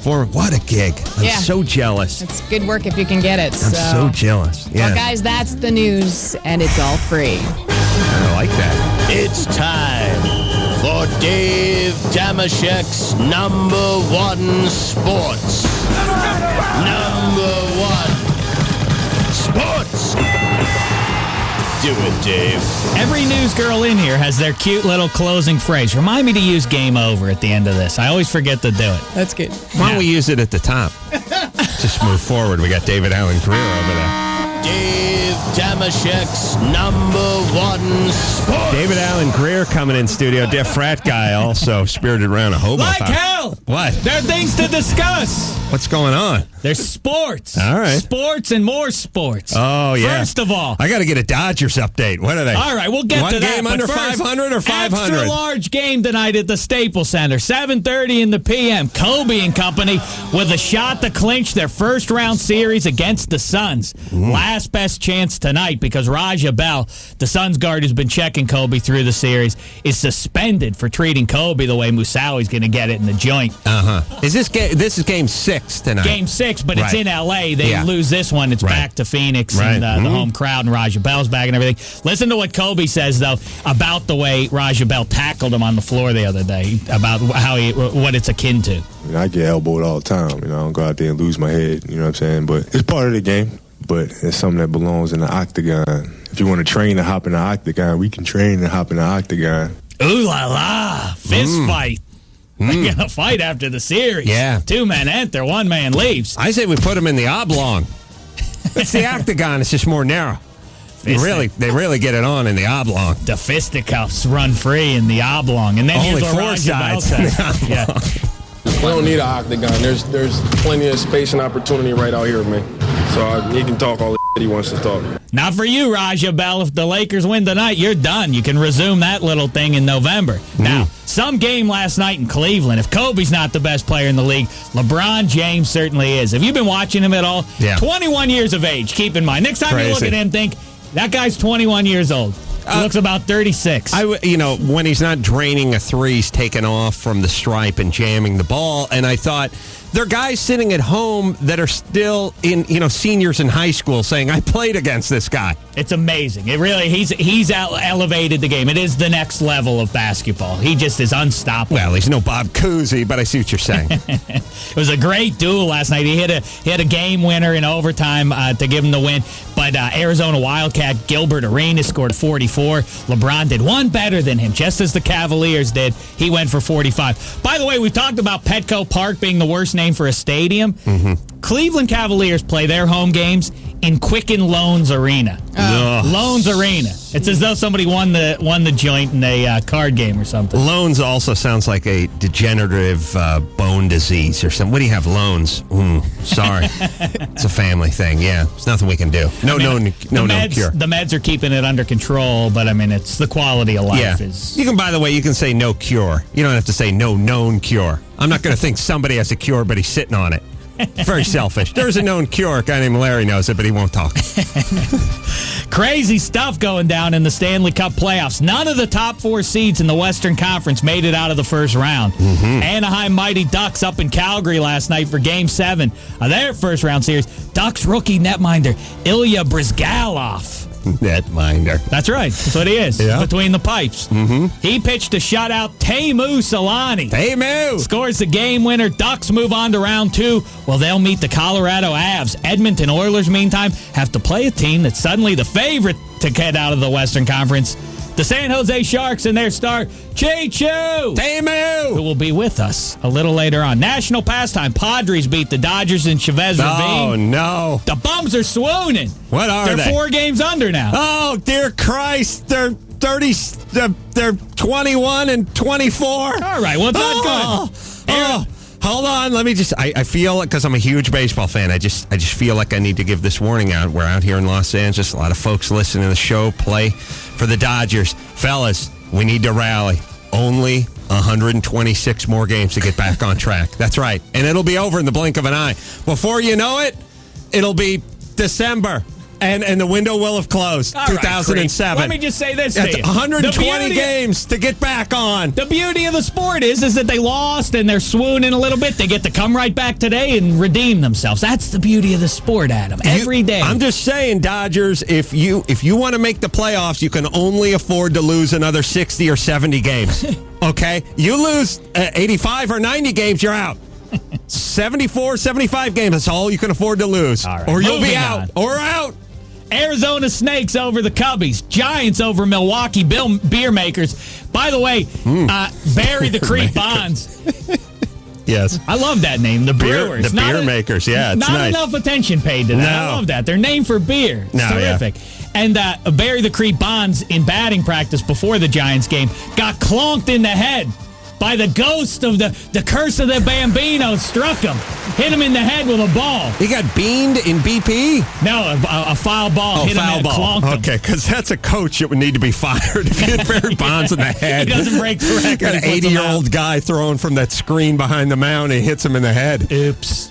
What a gig. I'm so jealous. It's good work if you can get it. I'm so jealous. Yeah. Well, guys, that's the news, and it's all free. I like that. It's time for Dave Damashek's number one sports. Number one sports. Do it, Dave. Every news girl in here has their cute little closing phrase. Remind me to use game over at the end of this. I always forget to do it. That's good. Why don't we use it at the top? Just move forward. We got David Allen Grier over there. Dave Damashek's number one sports. David Allen Grier coming in studio. Deaf frat guy, also spirited around a hobo. Like hell! What? There are things to discuss. What's going on? There's sports. All right. Sports and more sports. Oh, yeah. First of all, I got to get a Dodgers update. What are they? All right, we'll get One to that. game under 500 or 500? Extra large game tonight at the Staples Center, 7:30 in the p.m. Kobe and company with a shot to clinch their first round series against the Suns. Last best chance tonight because Raja Bell, the Suns guard who's been checking Kobe through the series, is suspended for treating Kobe the way Musawi's going to get it in the joint. Is this game? This is game 6 tonight. Game 6, but it's in L.A. They lose this one. It's back to Phoenix and the home crowd, and Raja Bell's back and everything. Listen to what Kobe says, though, about the way Raja Bell tackled him on the floor the other day, about what it's akin to. I get elbowed all the time. I don't go out there and lose my head. You know what I'm saying? But it's part of the game. But it's something that belongs in the octagon. If you want to train to hop in the octagon, we can train to hop in the octagon. Ooh la la! Fist fight. They're going to fight after the series. Yeah. 2 men enter, 1 man leaves. I say we put them in the oblong. It's the octagon. It's just more narrow. They really get it on in the oblong. The fisticuffs run free in the oblong. And then only here's what 4 sides. We don't need an octagon. There's plenty of space and opportunity right out here, man. So he can talk all the he wants to talk. Not for you, Raja Bell. If the Lakers win tonight, you're done. You can resume that little thing in November. Now, some game last night in Cleveland. If Kobe's not the best player in the league, LeBron James certainly is. Have you been watching him at all? Yeah. 21 years of age. Keep in mind. Next time you look at him, think, that guy's 21 years old. He looks about 36. When he's not draining a three, he's taking off from the stripe and jamming the ball. And I thought, there are guys sitting at home that are still seniors in high school saying, I played against this guy. It's amazing. It really, he's elevated the game. It is the next level of basketball. He just is unstoppable. Well, he's no Bob Cousy, but I see what you're saying. It was a great duel last night. He hit a game winner in overtime to give him the win. But Arizona Wildcat Gilbert Arenas scored 44. LeBron did one better than him, just as the Cavaliers did. He went for 45. By the way, we've talked about Petco Park being the worst name for a stadium. Cleveland Cavaliers play their home games in Quicken Loans Arena. Loans Arena. It's as though somebody won the joint in a card game or something. Loans also sounds like a degenerative bone disease or something. What do you have, Loans? Sorry. It's a family thing. Yeah, there's nothing we can do. No cure. The meds are keeping it under control, but I mean, it's the quality of life is. You can, by the way, you can say no cure. You don't have to say no known cure. I'm not going to think somebody has a cure, but he's sitting on it. Very selfish. There's a known cure. A guy named Larry knows it, but he won't talk. Crazy stuff going down in the Stanley Cup playoffs. None of the top 4 seeds in the Western Conference made it out of the first round. Anaheim Mighty Ducks up in Calgary last night for Game 7 of their first round series. Ducks rookie netminder Ilya Brizgalov. Netminder. That's right. That's what he is. Yeah. Between the pipes. He pitched a shutout. Teemu Solani scores the game winner. Ducks move on to round 2. Well, they'll meet the Colorado Avs. Edmonton Oilers, meantime, have to play a team that's suddenly the favorite to get out of the Western Conference. The San Jose Sharks and their star, Cheechoo, who will be with us a little later on. National pastime. Padres beat the Dodgers in Chavez Ravine. Oh, no. The Bums are swooning. What are they? They're 4 games under now. Oh, dear Christ. They're 30. They're 21 and 24. All right. Well, it's not good. hold on. Let me just. I feel because I'm a huge baseball fan. I just feel like I need to give this warning out. We're out here in Los Angeles. A lot of folks listening to the show play for the Dodgers. Fellas, we need to rally. Only 126 more games to get back on track. That's right. And it'll be over in the blink of an eye. Before you know it, it'll be December. And the window will have closed. 2007. Let me just say this to That's you. 120 games to get back on. The beauty of the sport is that they lost and they're swooning a little bit. They get to come right back today and redeem themselves. That's the beauty of the sport, Adam. Every day. I'm just saying, Dodgers, if you want to make the playoffs, you can only afford to lose another 60 or 70 games. Okay? You lose 85 or 90 games, you're out. 74, 75 games, that's all you can afford to lose. All right, or you'll be out. On. Or out. Arizona Snakes over the Cubbies. Giants over Milwaukee Beer Makers. By the way, Barry the Creek Bonds. Yes. I love that name, the Brewers. The Beer Makers, yeah, it's not nice. Enough attention paid to that. No. I love that. They're named for beer. It's terrific. Yeah. And Barry the Creek Bonds, in batting practice before the Giants game, got clonked in the head by the ghost of the curse of the Bambino. Struck him. Hit him in the head with a ball. He got beamed in BP? No, a foul ball. Hit foul him ball. Clonked him. Okay, because that's a coach that would need to be fired if he hit Barry Bonds in the head. He doesn't break the record. Got an 80-year-old guy throwing from that screen behind the mound and he hits him in the head. Oops.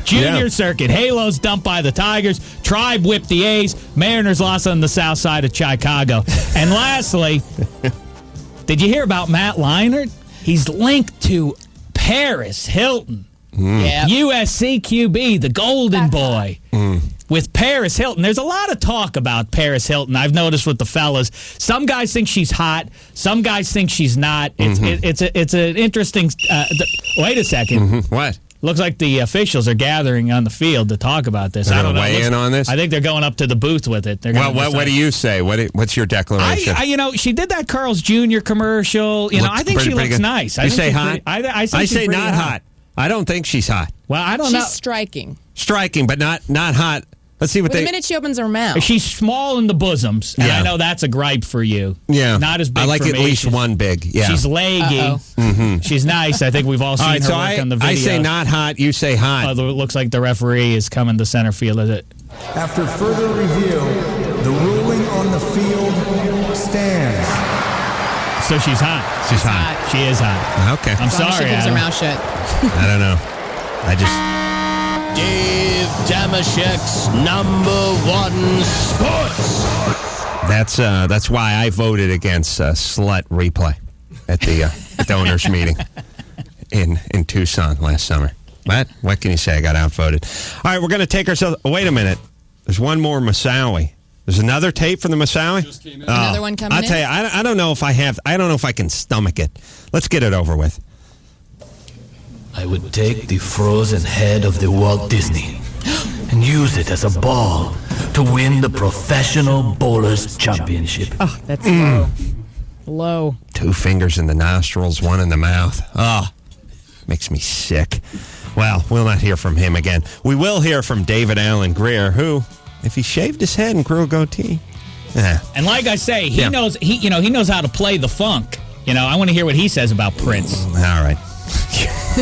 Junior circuit. Halos dumped by the Tigers. Tribe whipped the A's. Mariners lost on the south side of Chicago. And lastly, did you hear about Matt Leinart? He's linked to Paris Hilton. Yeah. USC QB, the golden boy. With Paris Hilton. There's a lot of talk about Paris Hilton. I've noticed with the fellas. Some guys think she's hot. Some guys think she's not. It's an interesting... wait a second. What? Looks like the officials are gathering on the field to talk about this. They're I don't know. weigh in on this? I think they're going up to the booth with it. Well, what do you say? What's your declaration? She did that Carl's Jr. commercial. I think she looks good. nice. You say hot? I say not hot. I don't think she's hot. Well, I don't know. She's striking. Striking, but not hot. Let's see what the minute she opens her mouth. She's small in the bosoms, and I know that's a gripe for you. Yeah. Not as big I like for at me. least one big. Yeah. She's leggy. She's nice. I think we've all seen her work on the video. I say not hot. You say hot. It looks like the referee is coming to center field. Is it? After further review, the ruling on the field stands. So she's hot. She's hot. She is hot. Okay. I'm sorry, She keeps her Adam. mouth shut. I don't know. Dave Damashek's #1 sports. That's why I voted against slut replay at the owners meeting in Tucson last summer. What can you say? I got outvoted. All right, we're going to take ourselves. Oh, wait a minute. There's one more Masawi. There's another tape from the Masawi. Another one coming in? I'll tell you. I don't know if I don't know if I can stomach it. Let's get it over with. I would take the frozen head of the Walt Disney and use it as a ball to win the Professional Bowlers Championship. Oh, that's low. 2 fingers in the nostrils, 1 in the mouth. Oh, makes me sick. Well, we'll not hear from him again. We will hear from David Allen Grier, who, if he shaved his head and grew a goatee, And like I say, he knows how to play the funk. I want to hear what he says about Prince. All right.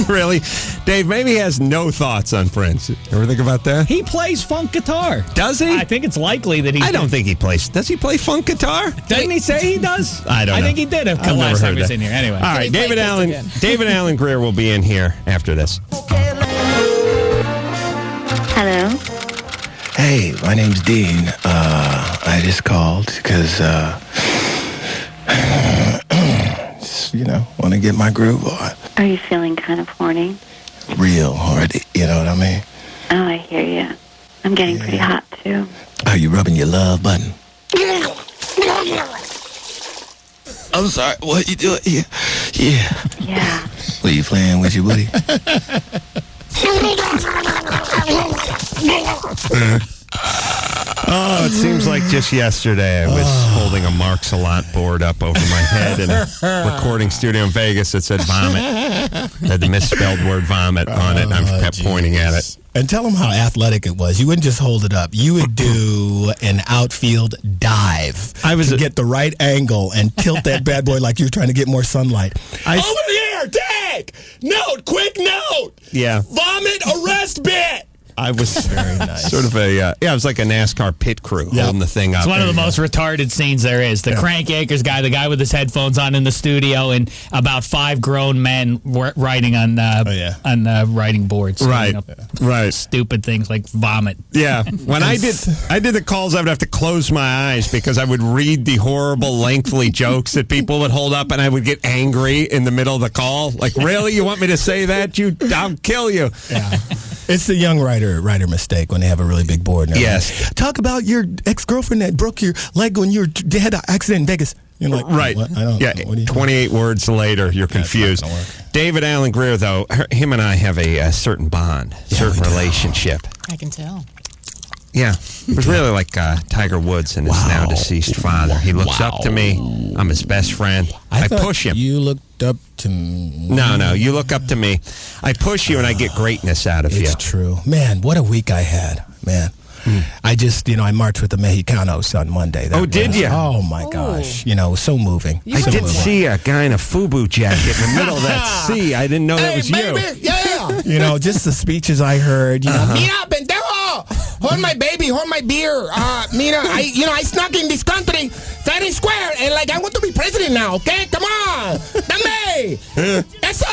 Really? Dave, maybe he has no thoughts on Prince. Ever think about that? He plays funk guitar. Does he? I think it's likely that he... I don't think he plays... Does he play funk guitar? Didn't he say he does? I don't know. I think he did a couple last time he was in here. Anyway. All right, David Allen Grier will be in here after this. Hello? Hey, my name's Dean. I just called because, want to get my groove on. Are you feeling kind of horny? Real hard, you know what I mean? Oh, I hear you. I'm getting pretty hot, too. Are you rubbing your love button? I'm sorry, what you doing? Yeah. What, you playing with your booty? Oh, it seems like just yesterday I was holding a Mark's a Lot board up over my head in a recording studio in Vegas that said vomit. It had the misspelled word vomit on it, and I kept pointing at it. And tell them how athletic it was. You wouldn't just hold it up. You would do an outfield dive to get the right angle and tilt that bad boy like you were trying to get more sunlight. Over the air! Here, take! Note, quick note! Yeah. Vomit arrest bit! I was very nice. Sort of it was like a NASCAR pit crew holding the thing up. It's one of the most retarded scenes there is. The Crank Acres guy, the guy with his headphones on in the studio, and about 5 grown men writing on writing boards. Right, right. Stupid things like vomit. Yeah. When I did the calls, I would have to close my eyes because I would read the horrible, lengthy jokes that people would hold up, and I would get angry in the middle of the call. Like, really? You want me to say that? I'll kill you. Yeah. It's the young writer mistake when they have a really big board. Yes. Talk about your ex-girlfriend that broke your leg when you had an accident in Vegas. You're like, right. What? I don't know. 28 words later, you're confused. David Allen Grier, though, him and I have a certain bond, certain relationship. I can tell. Yeah. It was really like Tiger Woods and his now deceased father. He looks up to me. I'm his best friend. I push him. You looked up to me. No, you look up to me. I push you and I get greatness out of you. It's true. Man, what a week I had. Man. I just, I marched with the Mexicanos on Monday. Did you? Oh, my gosh. It was so moving. I did see a guy in a FUBU jacket in the middle of that sea. I didn't know that was baby. you. Yeah. Just the speeches I heard. Mira, pendejo! Hold my baby, hold my beer. Mira, I snuck in this country fair and square, and I want to be president now, okay? Come on! Dame! Eso,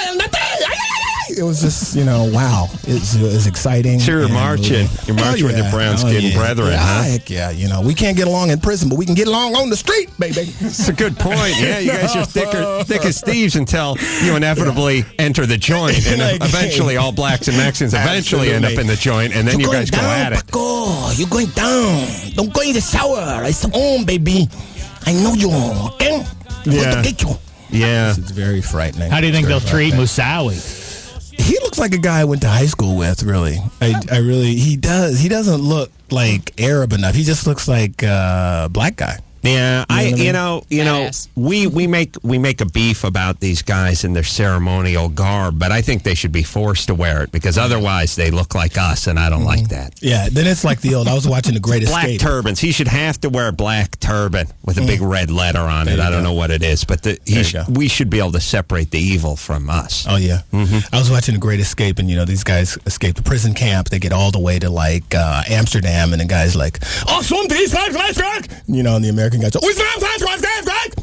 it was just, wow. It was exciting. Sure, you're marching. You're marching with your brown-skinned brethren, huh? Heck yeah. We can't get along in prison, but we can get along on the street, baby. That's a good point. Yeah, you guys are thick as thieves until you inevitably enter the joint, and eventually all blacks and Mexicans eventually end up in the joint, and then you guys go at it. Paco, you're going down. Don't go in the shower. It's on, baby. I know you, okay? I'm going to get you. Yeah. It's very frightening. How do you think they'll treat Musawi? He looks like a guy I went to high school with, really. I really, he does. He doesn't look like Arab enough. He just looks like a black guy. Yeah, we make a beef about these guys and their ceremonial garb, but I think they should be forced to wear it because otherwise they look like us, and I don't like that. Yeah, then it's like I was watching The Great Black Escape. turbans. He should have to wear a black turban with a big red letter on it. I don't know what it is, but we should be able to separate the evil from us. Oh, yeah. I was watching The Great Escape, and, these guys escape the prison camp. They get all the way to, Amsterdam, and the guy's like, oh, and the American guy says,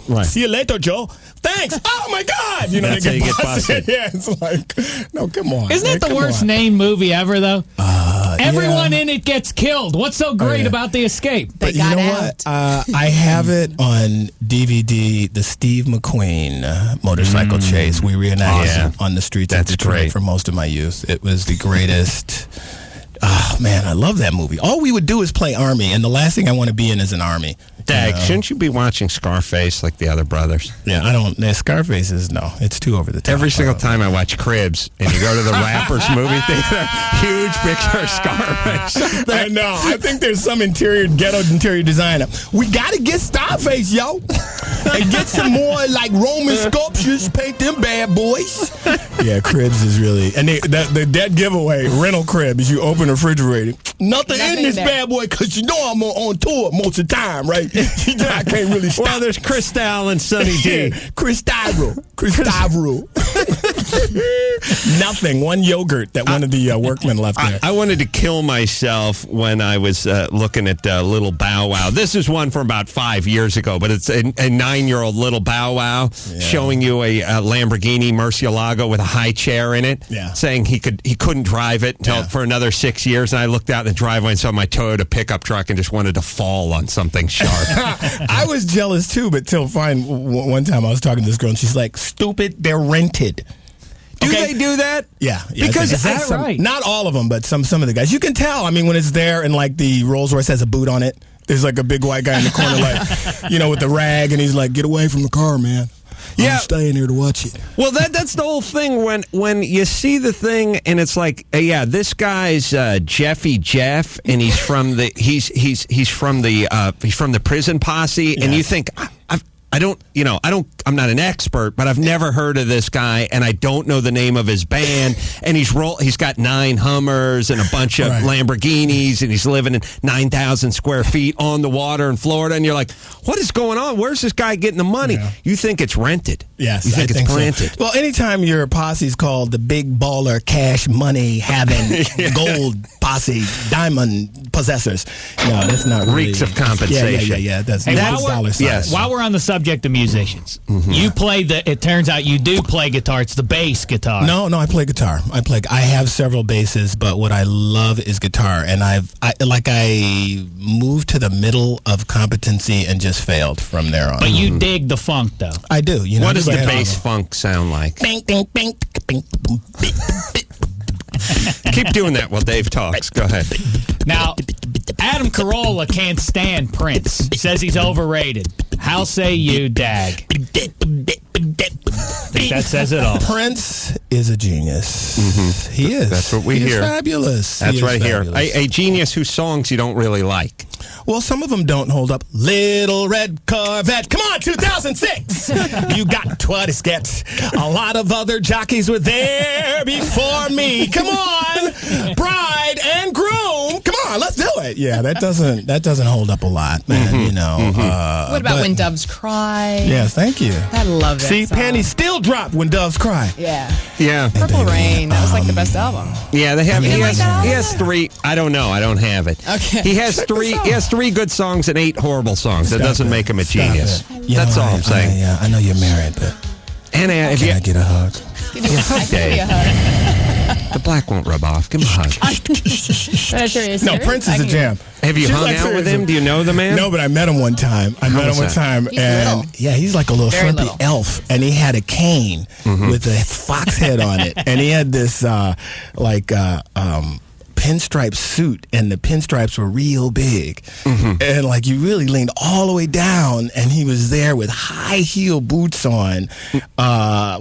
right. See you later, Joe. Thanks. Oh, my God. That's they how you get busted. Yeah, it's like, no, come on. Isn't that the worst named movie ever, though? Everyone in it gets killed. What's so great about The Escape? They got out. I have it on DVD, the Steve McQueen motorcycle chase. We reenacted it on the streets of Detroit for most of my youth. It was the greatest. Oh, man, I love that movie. All we would do is play Army, and the last thing I want to be in is an Army. Dag, shouldn't you be watching Scarface like the other brothers? Yeah, I don't. Scarface is, it's too over the top. Every single time I watch Cribs, and you go to the Rappers movie theater, huge picture of Scarface. I know. I think there's some ghetto interior designer. We got to get Scarface, yo. And get some more, Roman sculptures, paint them bad boys. Yeah, Cribs is really... And that giveaway, rental crib, is you open the refrigerator. Nothing in this bad boy, because I'm on tour most of the time, right? I can't really stop. Well, there's Cristal and Sonny D. Cristal. Nothing. One yogurt that one of the workmen left there. I wanted to kill myself when I was looking at Little Bow Wow. This is one from about 5 years ago, but it's a 9-year-old Little Bow Wow showing you a Lamborghini Murcielago with a high chair in it, saying he couldn't drive it until for another 6 years. And I looked out in the driveway and saw my Toyota pickup truck and just wanted to fall on something sharp. I was jealous too, but till one time I was talking to this girl and she's like, "Stupid, they're rented." Do they do that? Yeah. Because is that right? Not all of them, but some of the guys. You can tell. I mean, when it's there and the Rolls Royce has a boot on it, there's a big white guy in the corner, with the rag, and he's like, "Get away from the car, man." I'm staying here to watch it. Well, that's the whole thing. When you see the thing and it's like, this guy's Jeffy Jeff, and he's from the prison posse, and you think, I'm not an expert, but I've never heard of this guy, and I don't know the name of his band. And he's got 9 Hummers and a bunch of Lamborghinis, and he's living in 9,000 square feet on the water in Florida. And you're like, what is going on? Where's this guy getting the money? Yeah. You think it's rented. Yes, you think it's planted. So. Well, anytime your posse's called the big baller, cash money having gold posse, diamond possessors, no, that's not really. Reeks of compensation. Yeah. That's dollar sign. Yes. While we're on the subject of musicians, you play it turns out you do play guitar. It's the bass guitar. No, I play guitar. I have several basses, but what I love is guitar. And I moved to the middle of competency and just failed from there on. But you dig the funk, though. I do. What does the bass funk sound like? Keep doing that while Dave talks. Go ahead. Now, Adam Carolla can't stand Prince. Says he's overrated. How say you, Dag? I think that says it all. Prince is a genius. Mm-hmm. He is. That's what we hear. He's fabulous. That's right here. A genius whose songs you don't really like. Well, some of them don't hold up. Little Red Corvette. Come on, 2006. You got what it gets. A lot of other jockeys were there before me. Come on, bride and groom. Come on, let's do it. Yeah, that doesn't hold up a lot, man. Mm-hmm. You know. What about When Doves Cry? Yes, thank you. I love that. See, song. panties still drop when doves cry. Yeah. Purple Rain. That was like the best album. Yeah, they have. He has 3. I don't know. I don't have it. Okay. He has 3. He has 3 good songs and 8 horrible songs. That doesn't make him a genius. That's all I'm saying. I know you're married, but Anna, can I get a hug? Give me a hug. The black won't rub off. Give him a hug. No, Prince is a jam. Have you hung out with him? Do you know the man? No, but I met him one time. He's and little. yeah, he's like a little shrimpy elf, and he had a cane with a fox head on it, and he had this pinstripe suit, and the pinstripes were real big, and like you really leaned all the way down, and he was there with high heel boots on.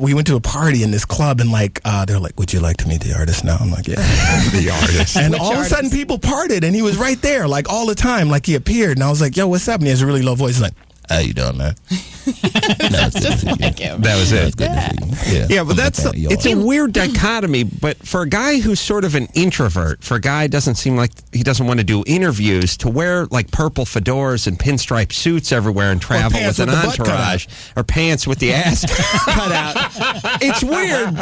We went to a party in this club, and they're like, "Would you like to meet the artist now?" I'm like, "Yeah." The artist. And all of a sudden people parted, and he was right there, like all the time, like he appeared, and I was like, "Yo, what's up?" And he has a really low voice. He's like, "How you doing, man?" That's just like him. That was it. Yeah, but it's a weird dichotomy. But for a guy who's sort of an introvert, for a guy who doesn't seem like he doesn't want to do interviews, to wear like purple fedoras and pinstripe suits everywhere and travel with an entourage, or pants with the ass cut out, it's weird.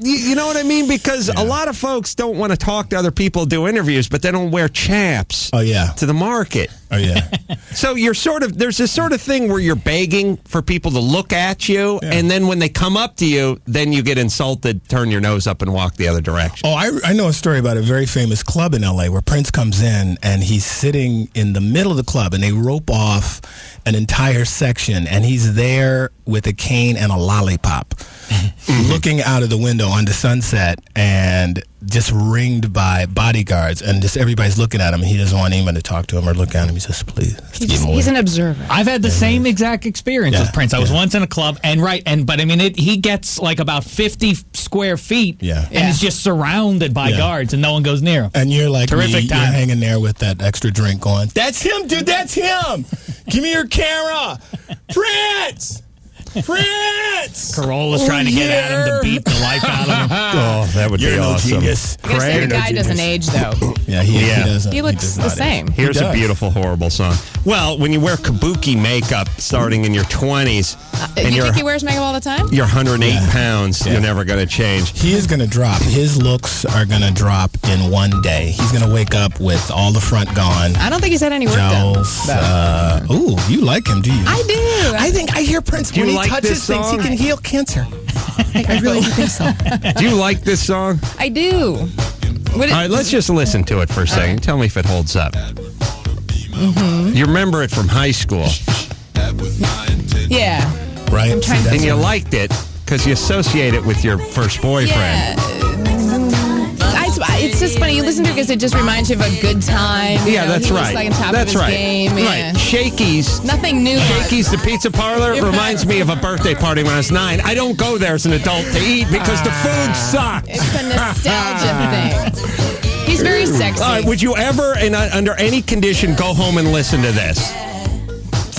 You know what I mean? Because a lot of folks don't want to talk to other people, do interviews, but they don't wear chaps to the market. Oh, yeah. So you're there's this sort of thing where you're begging for people to look at you, and then when they come up to you, then you get insulted, turn your nose up, and walk the other direction. Oh, I know a story about a very famous club in L.A. where Prince comes in, and he's sitting in the middle of the club, and they rope off an entire section, and he's there with a cane and a lollipop, looking out of the window on the sunset, and just ringed by bodyguards, and just everybody's looking at him, and he doesn't want anyone to talk to him or look at him. He says, "Please, he's an observer." I've had the same exact experience with Prince. I was once in a club, but I mean, he gets like about 50 square feet, and is just surrounded by guards, and no one goes near him. And you're like, terrific you're hanging there with that extra drink on. That's him, dude. That's him. Give me your camera, Prince. Prince! Carolla's trying to get at him to beat the life out of him. Oh, that would be awesome. Genius. The guy doesn't age, though. Yeah, he doesn't. He looks the same. Here's a beautiful, horrible song. Well, when you wear kabuki makeup starting in your 20s, and you think he wears makeup all the time? You're 108 pounds. You're never going to change. He is going to drop. His looks are going to drop in one day. He's going to wake up with all the front gone. I don't think he's had any work done. Ooh, you like him, do you? I do. I hear Prince when he touches things, he can heal cancer. I really think so. Do you like this song? I do. All right, let's just listen to it for a second. Tell me if it holds up. You remember it from high school. Yeah. Right? And you liked it because you associate it with your first boyfriend. Yeah. It's just funny. You listen to it because it just reminds you of a good time. Yeah, that's right. Like on top of his game. Right. Shakey's. Nothing new. Shakey's, the pizza parlor, reminds me of a birthday party when I was 9. I don't go there as an adult to eat because the food sucks. It's a nostalgia thing. He's very sexy. All right, would you ever, under any condition, go home and listen to this?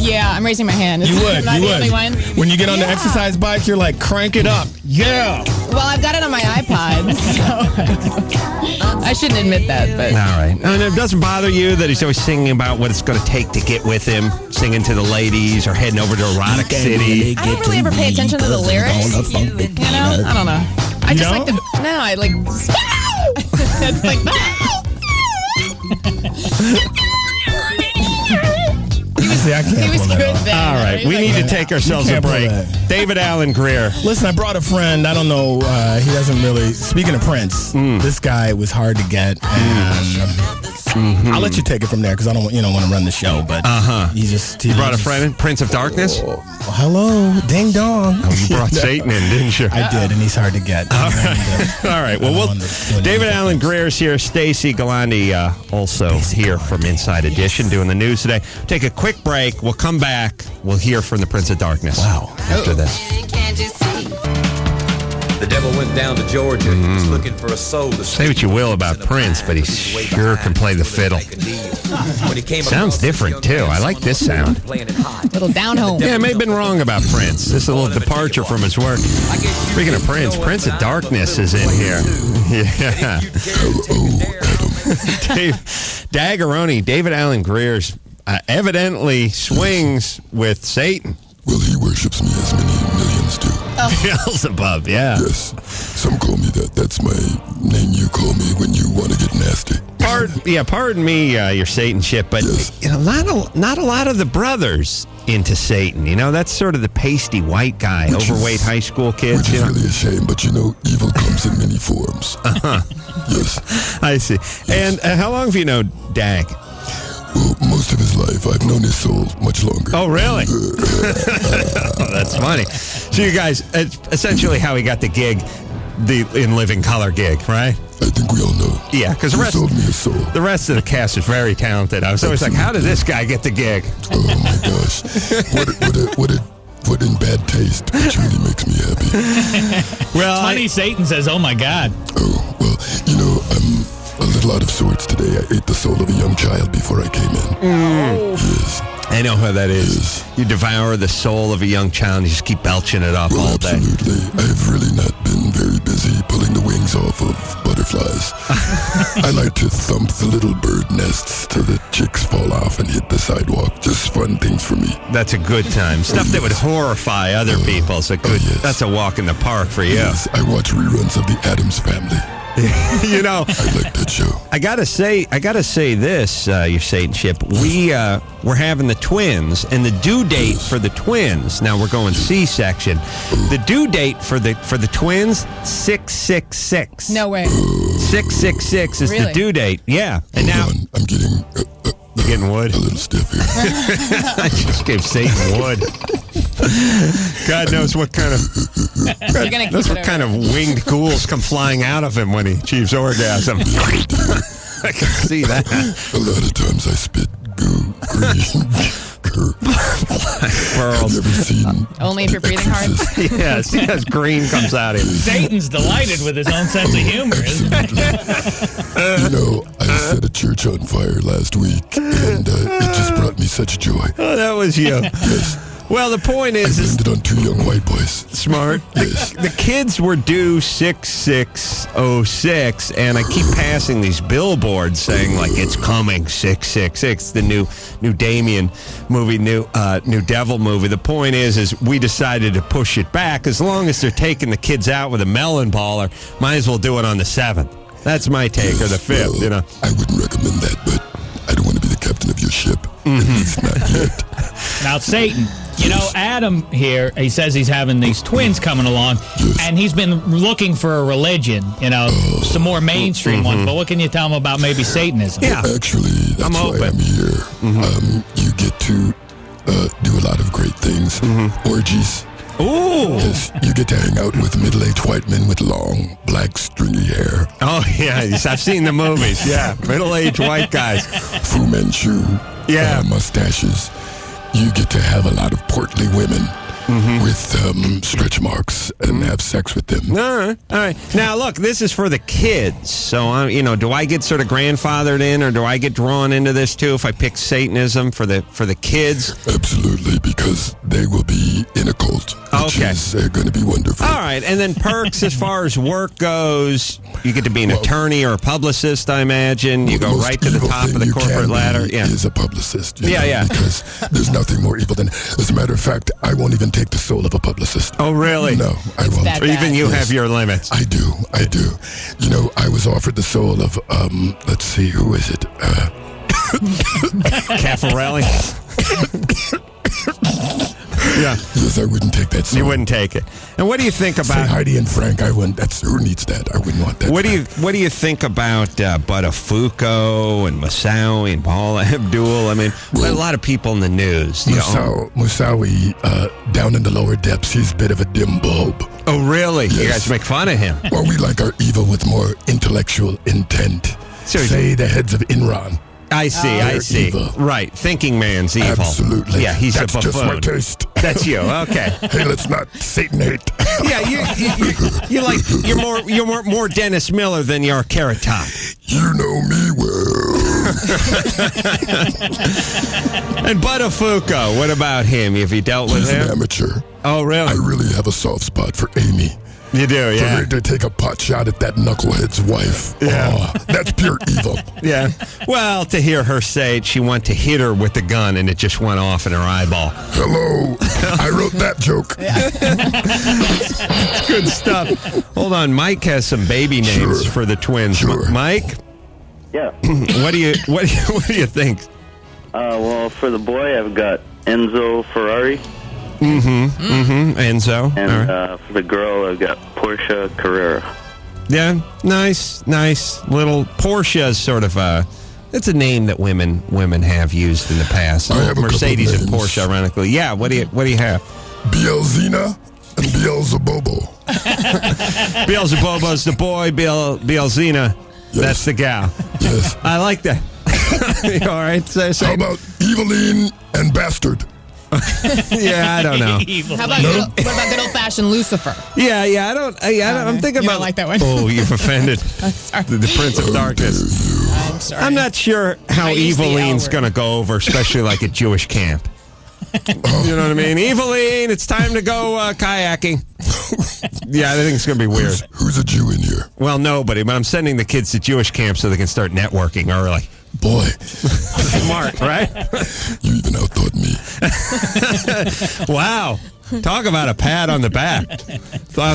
Yeah, I'm raising my hand. You would. Am I You the would. only one? When you get on the exercise bike, you're like, crank it up. Yeah. Well, I've got it on my iPod, so I shouldn't admit that. But All right. And it doesn't bother you that he's always singing about what it's going to take to get with him, singing to the ladies or heading over to Erotic City. I don't really ever pay attention to the lyrics. You know? I don't know. I just like to. No, I like. It's like that. See, I can't He was pull that good off. then. All right. We need to take ourselves a can't pull break. that. David Allen Grier. Listen, I brought a friend. I don't know. He doesn't really. Speaking of Prince, this guy was hard to get, and I'll let you take it from there because I don't want to run the show. But he brought a friend in, Prince of Darkness. Hello, ding dong. Oh, you brought Satan in, didn't you? I did, and he's hard to get. All right. Well, David Allen Greer's here. Stacy Galandi also here from Inside Edition doing the news today. Take a quick break. We'll come back. We'll hear from the Prince of Darkness. Wow. After this. The devil went down to Georgia. He was looking for a soul to Say what you will about Prince, but he sure can play the fiddle. Sounds different, too. I like this sound. Little down home. Yeah, I may have been wrong about Prince. This is a little departure from his work. Speaking of Prince, Prince of Darkness is in here. Yeah. Daggeroni, David Allen Greer's evidently swings with Satan. Well, he worships me as many millions do. Beelzebub, yeah. Yes. Some call me that. That's my name you call me when you want to get nasty. Pardon me, your Satan shit, but not a lot of the brothers into Satan. You know, that's sort of the pasty white guy, overweight high school kids. Which is really a shame, but evil comes in many forms. Yes. I see. And how long have you known Dag? Well, most of his life. I've known his soul much longer. Oh, really? That's funny. So you guys, essentially how he got the gig, the In Living Color gig, right? I think we all know. Yeah, because the rest of the cast is very talented. I was always like, how did this guy get the gig? Oh, my gosh. What in bad taste, which really makes me happy. Well, funny Satan says, oh, my God. Oh, well, I'm a little out of sorts today. I ate the soul of a young child before I came in. Yes. I know how that is. Yes. You devour the soul of a young child and you just keep belching it off all day. Absolutely. I've really not been very busy pulling the wings off of butterflies. I like to thump the little bird nests till the chicks fall off and hit the sidewalk. Just fun things for me. That's a good time. Stuff that would horrify other people. It's a good. That's a walk in the park for you. Yes, I watch reruns of The Addams Family. You know, I like that show. I gotta say this, your Satanship. We're having the twins, and the due date for the twins. Now we're going C-section. The due date for the twins 666. No way. 666 is the due date. Yeah, and now I'm getting. You're getting wood. A little stiff here. I just gave Satan wood. God knows what kind of winged ghouls come flying out of him when he achieves orgasm. I can see that. A lot of times I spit goo, green, black pearls. I've never seen only if you're breathing hard. Yes, because green comes out of him. Satan's delighted with his own sense of humor, isn't he? I set a church on fire last week, and it just brought me such joy. Oh, that was you. Yes. Well, the point is... I blamed it on two young white boys. Smart. Yes. The kids were due 6606, and I keep passing these billboards saying, like, it's coming, 666, the new Damien movie, new Devil movie. The point is we decided to push it back. As long as they're taking the kids out with a melon baller, might as well do it on the 7th. That's my take, or the 5th, well, I wouldn't recommend that, but I don't want to be the captain of your ship. At least not yet. Now, Satan, Adam here, he says he's having these twins coming along, and he's been looking for a religion, some more mainstream ones. But what can you tell him about maybe Satanism? Yeah. Actually, that's why I'm here. You get to do a lot of great things. Orgies. Ooh. Yes, you get to hang out with middle-aged white men with long, black, stringy hair. Oh, yeah, I've seen the movies. Yeah, middle-aged white guys. Fu Manchu. Yeah. Mustaches. You get to have a lot of portly women. with stretch marks and have sex with them. All right. Now, look, this is for the kids. So, do I get sort of grandfathered in, or do I get drawn into this too if I pick Satanism for the kids? Absolutely, because they will be in a cult, which is going to be wonderful. All right, and then perks as far as work goes, you get to be an attorney or a publicist, I imagine. You go right to the top of the corporate ladder. Yeah, is a publicist. Yeah. Because there's nothing more evil than. As a matter of fact, I won't even take the soul of a publicist. Oh, really? No, I won't. Even you have your limits. I do. I was offered the soul of, let's see, who is it? Caffarelli? Yeah. Yes, I wouldn't take that soul. You wouldn't take it. And what do you think about... Say Heidi and Frank, I wouldn't. Who needs that? I wouldn't want that. What do you think about Buttafuoco and Moussaoui and Paula Abdul? I mean, a lot of people in the news. Moussaoui, down in the lower depths, he's a bit of a dim bulb. Oh, really? Yes. You guys make fun of him. Well, we like our evil with more intellectual intent. Say the heads of Enron. I see. Evil. Right. Thinking man's evil. Absolutely. Yeah, he's That's a buffoon. just my taste. That's you. Okay. Hey, let's not Satan hate. Yeah, you're more Dennis Miller than you are Carrot Top. You know me well. And Buttafuoco, what about him? Have you dealt with He's him? an amateur. Oh, really? I really have a soft spot for Amy. You do, yeah. For her to take a pot shot at that knucklehead's wife. Yeah. Oh, that's pure evil. Yeah. Well, to hear her say she wanted to hit her with the gun and it just went off in her eyeball. Hello. I wrote that joke. It's good stuff. Hold on. Mike has some baby names for the twins. Sure. Mike? Yeah. What do you think? Well, for the boy, I've got Enzo Ferrari. Enzo. And for the girl, I've got Portia Carrera. Yeah, nice. Little Portia is sort of it's a name that women have used in the past. I have a Mercedes couple and names. Porsche, ironically. Yeah, what do you have? Beelzina and Beelzebobo. Beelzebobo's the boy, Beelzina, that's the gal. Yes. I like that. All right. How about Eveline and Bastard? Yeah, I don't know. How about what about good old fashioned Lucifer? Yeah, I don't. I'm thinking You about don't like that one? Oh, you've offended sorry. the Prince of Darkness. I'm sorry. I'm not sure how I used the L Eveline's word. going to go over, especially like at Jewish camp. You know what I mean? Eveline, it's time to go kayaking. Yeah, I think it's going to be weird. Who's a Jew in here? Well, nobody, but I'm sending the kids to Jewish camp so they can start networking early. Boy. Smart, right? You even outthought me. Wow. Talk about a pat on the back. I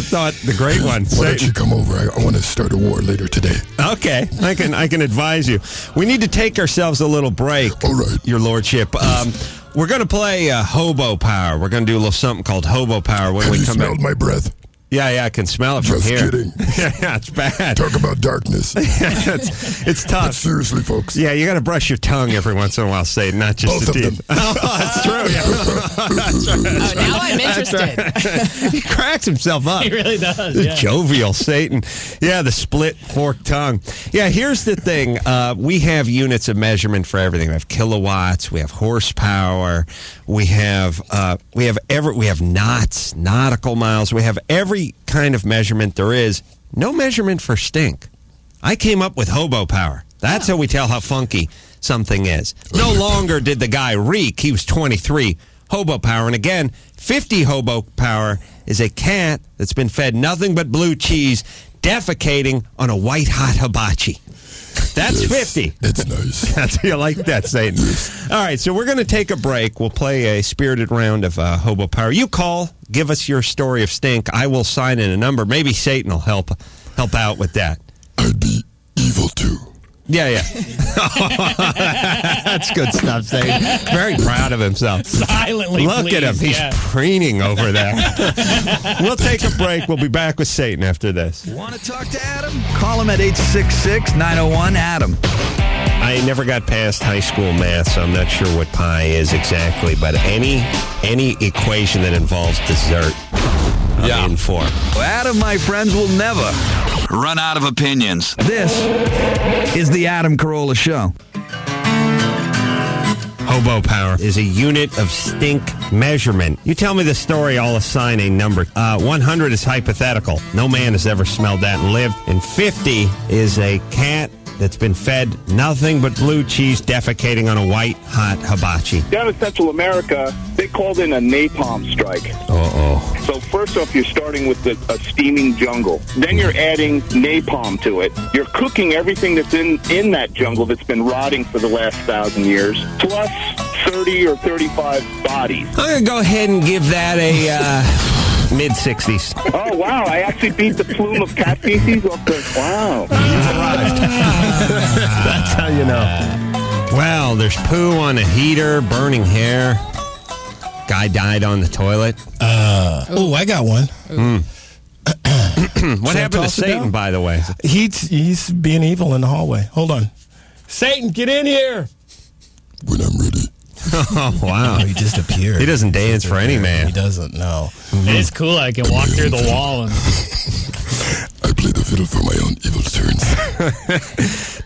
thought the great one. Why don't you come over? I want to start a war later today. Okay, I can advise you. We need to take ourselves a little break. All right. Your Lordship. We're going to play Hobo Power. We're going to do a little something called Hobo Power when we Have you come back. smelled my breath? Yeah, I can smell it from Just here. kidding. Yeah, it's bad. Talk about darkness. It's tough. But seriously, folks. Yeah, you got to brush your tongue every once in a while, Satan, not just Both the of teeth. them. Oh, that's true. Yeah. That's right. Now I'm interested. Right. He cracks himself up. He really does. The Yeah. jovial Satan. Yeah, the split forked tongue. Yeah, here's the thing. We have units of measurement for everything. We have kilowatts. We have horsepower. We have knots, nautical miles. We have every kind of measurement there is. No measurement for stink. I came up with hobo power. That's how we tell how funky something is. No longer did the guy reek. He was 23. Hobo power. And again, 50 hobo power is a cat that's been fed nothing but blue cheese, defecating on a white-hot hibachi. That's 50. That's nice. That's you like that, Satan. All right, so we're going to take a break. We'll play a spirited round of hobo power. You call, give us your story of stink. I will sign in a number. Maybe Satan will help out with that. I'd be evil too. Yeah. That's good stuff, Satan. Very proud of himself. Silently, Look at him. please, He's yeah. preening over there. We'll take a break. We'll be back with Satan after this. Want to talk to Adam? Call him at 866-901-ADAM. I never got past high school math, so I'm not sure what pi is exactly, but any equation that involves dessert, I'm in for. Adam, my friends, will never run out of opinions. This is the Adam Carolla Show. Hobo power is a unit of stink measurement. You tell me the story, I'll assign a number. 100 is hypothetical. No man has ever smelled that and lived. And 50 is a cat that's been fed nothing but blue cheese defecating on a white, hot hibachi. Down in Central America, they called in a napalm strike. Uh-oh. So first off, you're starting with a steaming jungle. Then you're adding napalm to it. You're cooking everything that's in that jungle that's been rotting for the last 1,000 years, plus 30 or 35 bodies. I'm going to go ahead and give that a... mid-60s. Oh, wow. I actually beat the plume of cat feces off the... Wow. That's how you know. Well, there's poo on a heater, burning hair. Guy died on the toilet. I got one. What happened to Satan, by the way? He's being evil in the hallway. Hold on. Satan, get in here. When I'm ready. Oh, wow. He just appeared. He doesn't dance for any man. He doesn't, no. It is cool. I can walk through the wall. And I play the fiddle for my own evil turns.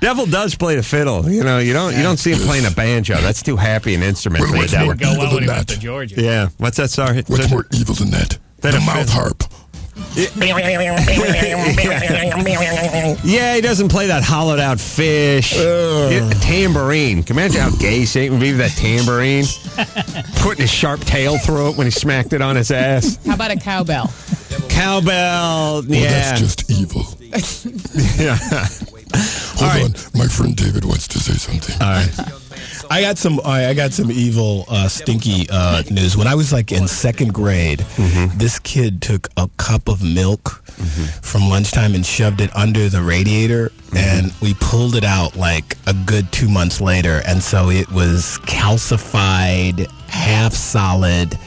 Devil does play the fiddle. You know, you don't see him playing a banjo. That's too happy an instrument for the devil. Go well when he went to Georgia. Yeah. What's that? Sorry. What's more evil than that? The mouth harp. Yeah, he doesn't play that hollowed out fish. Tambourine. Can you imagine how gay Satan would be with that tambourine? Putting his sharp tail through it when he smacked it on his ass. How about a cowbell? Cowbell, Well, that's just evil. Yeah. Hold on. My friend David wants to say something. All right. I got some evil, stinky news. When I was like in second grade, this kid took a cup of milk from lunchtime and shoved it under the radiator, and we pulled it out like a good 2 months later, and so it was calcified, half solid,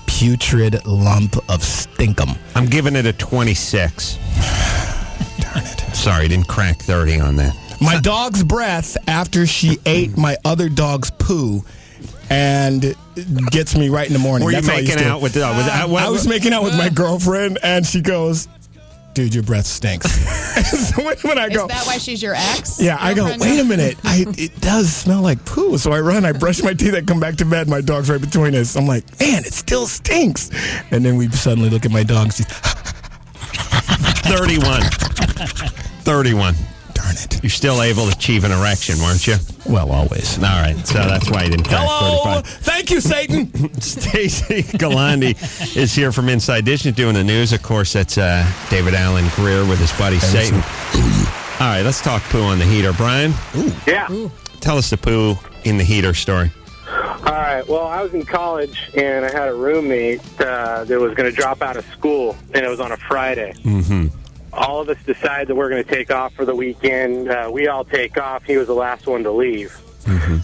putrid lump of stinkum. I'm giving it a 26. Darn it. Sorry, didn't crack 30 on that. My dog's breath after she ate my other dog's poo and gets me right in the morning. Were you That's all I used making to- out with the dog? I was making out with my girlfriend, and she goes, dude, your breath stinks. So when I go, Is that why she's your ex? yeah, I go, wait a minute. It does smell like poo. So I run, I brush my teeth, I come back to bed. My dog's right between us. I'm like, man, it still stinks. And then we suddenly look at my dog. She's 31. 31. Darn it. You're still able to achieve an erection, weren't you? Well, always. All right, so that's why you didn't crack Hello. 35. Thank you, Satan. Stacey Galandi is here from Inside Dish doing the news. Of course, that's David Allen Grier with his buddy Satan. All right, let's talk poo on the heater. Brian? Yeah. Tell us the poo in the heater story. All right. Well, I was in college, and I had a roommate that was going to drop out of school, and it was on a Friday. Mm-hmm. All of us decide that we're going to take off for the weekend. We all take off. He was the last one to leave. Mm-hmm.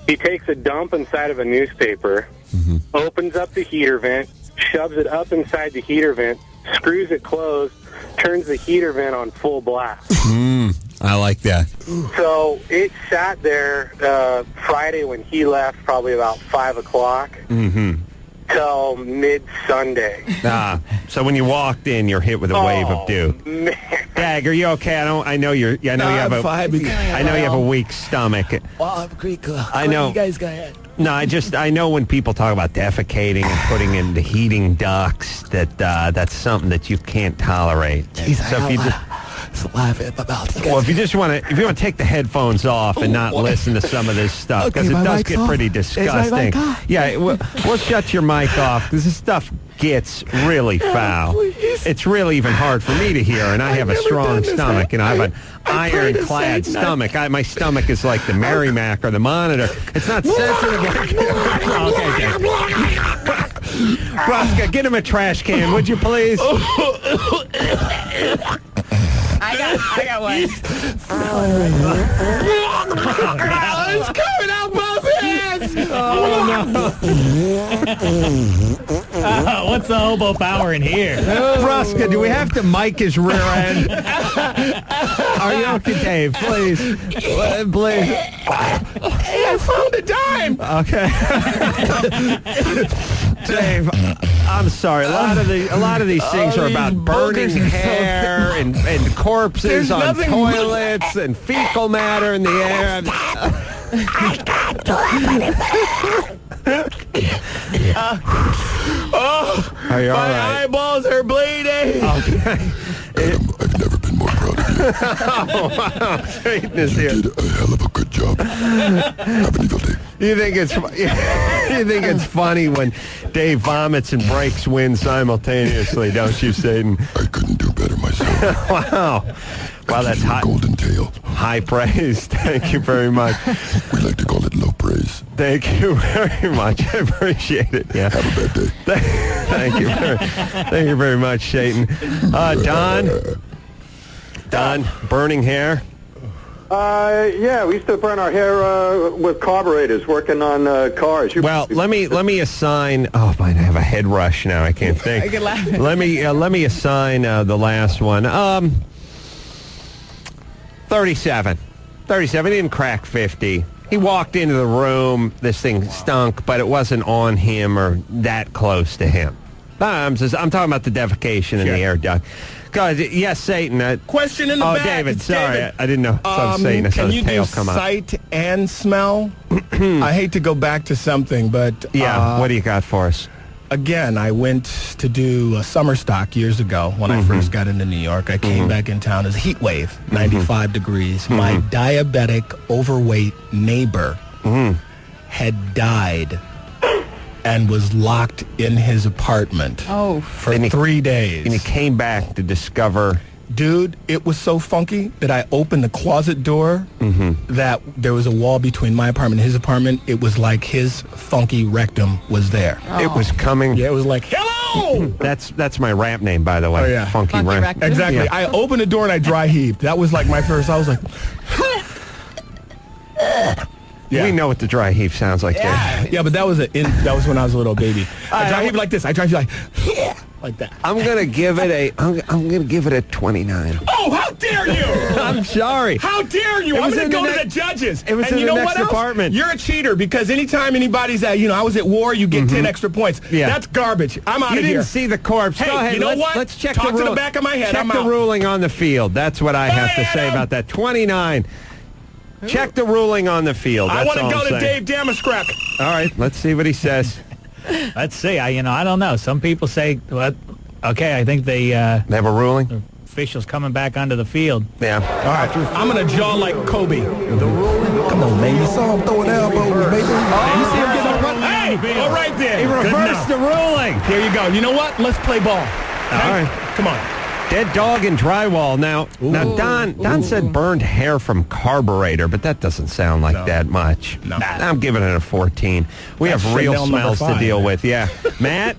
He takes a dump inside of a newspaper, opens up the heater vent, shoves it up inside the heater vent, screws it closed, turns the heater vent on full blast. I like that. So it sat there Friday when he left, probably about 5 o'clock, till mid-Sunday. So when you walked in, you're hit with a wave of dew. Man. Dag, are you okay? I know you have a weak stomach. Well, I'm pretty cool. I know. You guys go ahead. No, I know when people talk about defecating and putting in the heating ducts that's something that you can't tolerate. Jeez, So if you just if you want to take the headphones off and not listen to some of this stuff, because it does get pretty disgusting. Yeah, we'll shut your mic off because this stuff gets really foul. It's really even hard for me to hear, and I have a strong stomach. I have an ironclad stomach. My stomach is like the Merrimack or the Monitor. It's not sensitive. Okay, Dave. Rosca, get him a trash can, would you please? I got one. It's coming out both hands! What's the hobo power in here? Rosca, do we have to mic his rear end? Are you okay, Dave? Please. Please. Hey, I found a dime! Okay. Dave, I'm sorry. A lot of these things are about burning hair and corpses on toilets and fecal matter in the air. I can't do it. Are you all My right? eyeballs are bleeding. Okay. Adam, I've never been more proud of you. Oh, wow. Satan is here. You did a hell of a good job. Have an evil day. You think it's funny when Dave vomits and breaks wind simultaneously, don't you, Satan? I couldn't do better myself. Wow. Wow, that's high. Golden tail. High praise. Thank you very much. We like to call it low praise. Thank you very much. I appreciate it. Yeah. Have a bad day. Thank you very much, Satan. Don, burning hair. Yeah, we used to burn our hair with carburetors, working on cars. Well, let me assign. Oh, I have a head rush now. I can't think. I can laugh. Let me assign the last one. 37. 37. He didn't crack 50. He walked into the room. This thing stunk, but it wasn't on him or that close to him. I'm talking about the defecation in the air duct. God, yes, Satan. Question in the back. Oh, David, It's sorry. David. I didn't know. I saw Satan. I saw Can his you tail do come up. sight and smell? I hate to go back to something, but... Yeah, what do you got for us? Again, I went to do a summer stock years ago when I first got into New York. I came back in town as a heat wave, 95 degrees. My diabetic, overweight neighbor had died and was locked in his apartment for 3 days. And he came back to discover... Dude, it was so funky that I opened the closet door that there was a wall between my apartment and his apartment. It was like his funky rectum was there. It was coming. Yeah, it was like, hello! That's my rap name, by the way. Oh, yeah. Funky rectum. Exactly. Yeah. I opened the door and I dry heaved. That was like my first, I was like... Yeah. We know what the dry heave sounds like. Yeah, but that was when I was a little baby. I dry heaved like this. I dry heaved like that. I'm gonna give it a 29. Oh, how dare you! I'm sorry. How dare you! I'm going to go to the judges. It was and in you the know next what else? department. You're a cheater because anytime anybody's at, I was at war, you get 10 extra points. Yeah. That's garbage. I'm out You of here. didn't see the corpse. Hey, Go ahead. you know what? Let's check Talk the to the back of my head. Check I'm the out. ruling on the field. That's what I have to say about that. 29. Check the ruling on the field. I That's want to all go I'm to saying. Dave Damascrek. All right, let's see what he says. Let's see. I don't know. Some people say, well, okay, I think they have a ruling. The officials coming back onto the field. Yeah. All right. I'm going to jaw like Kobe. Come on, man. You saw him throwing elbows, baby. You see him getting a run. Hey, all right then. He reversed the ruling. There you go. You know what? Let's play ball. Okay? All right. Come on. Dead dog and drywall. Now Don said burned hair from carburetor, but that doesn't sound like that much. No. I'm giving it a 14. We That's have real Chanel number smells to 5. deal with. Yeah. Matt?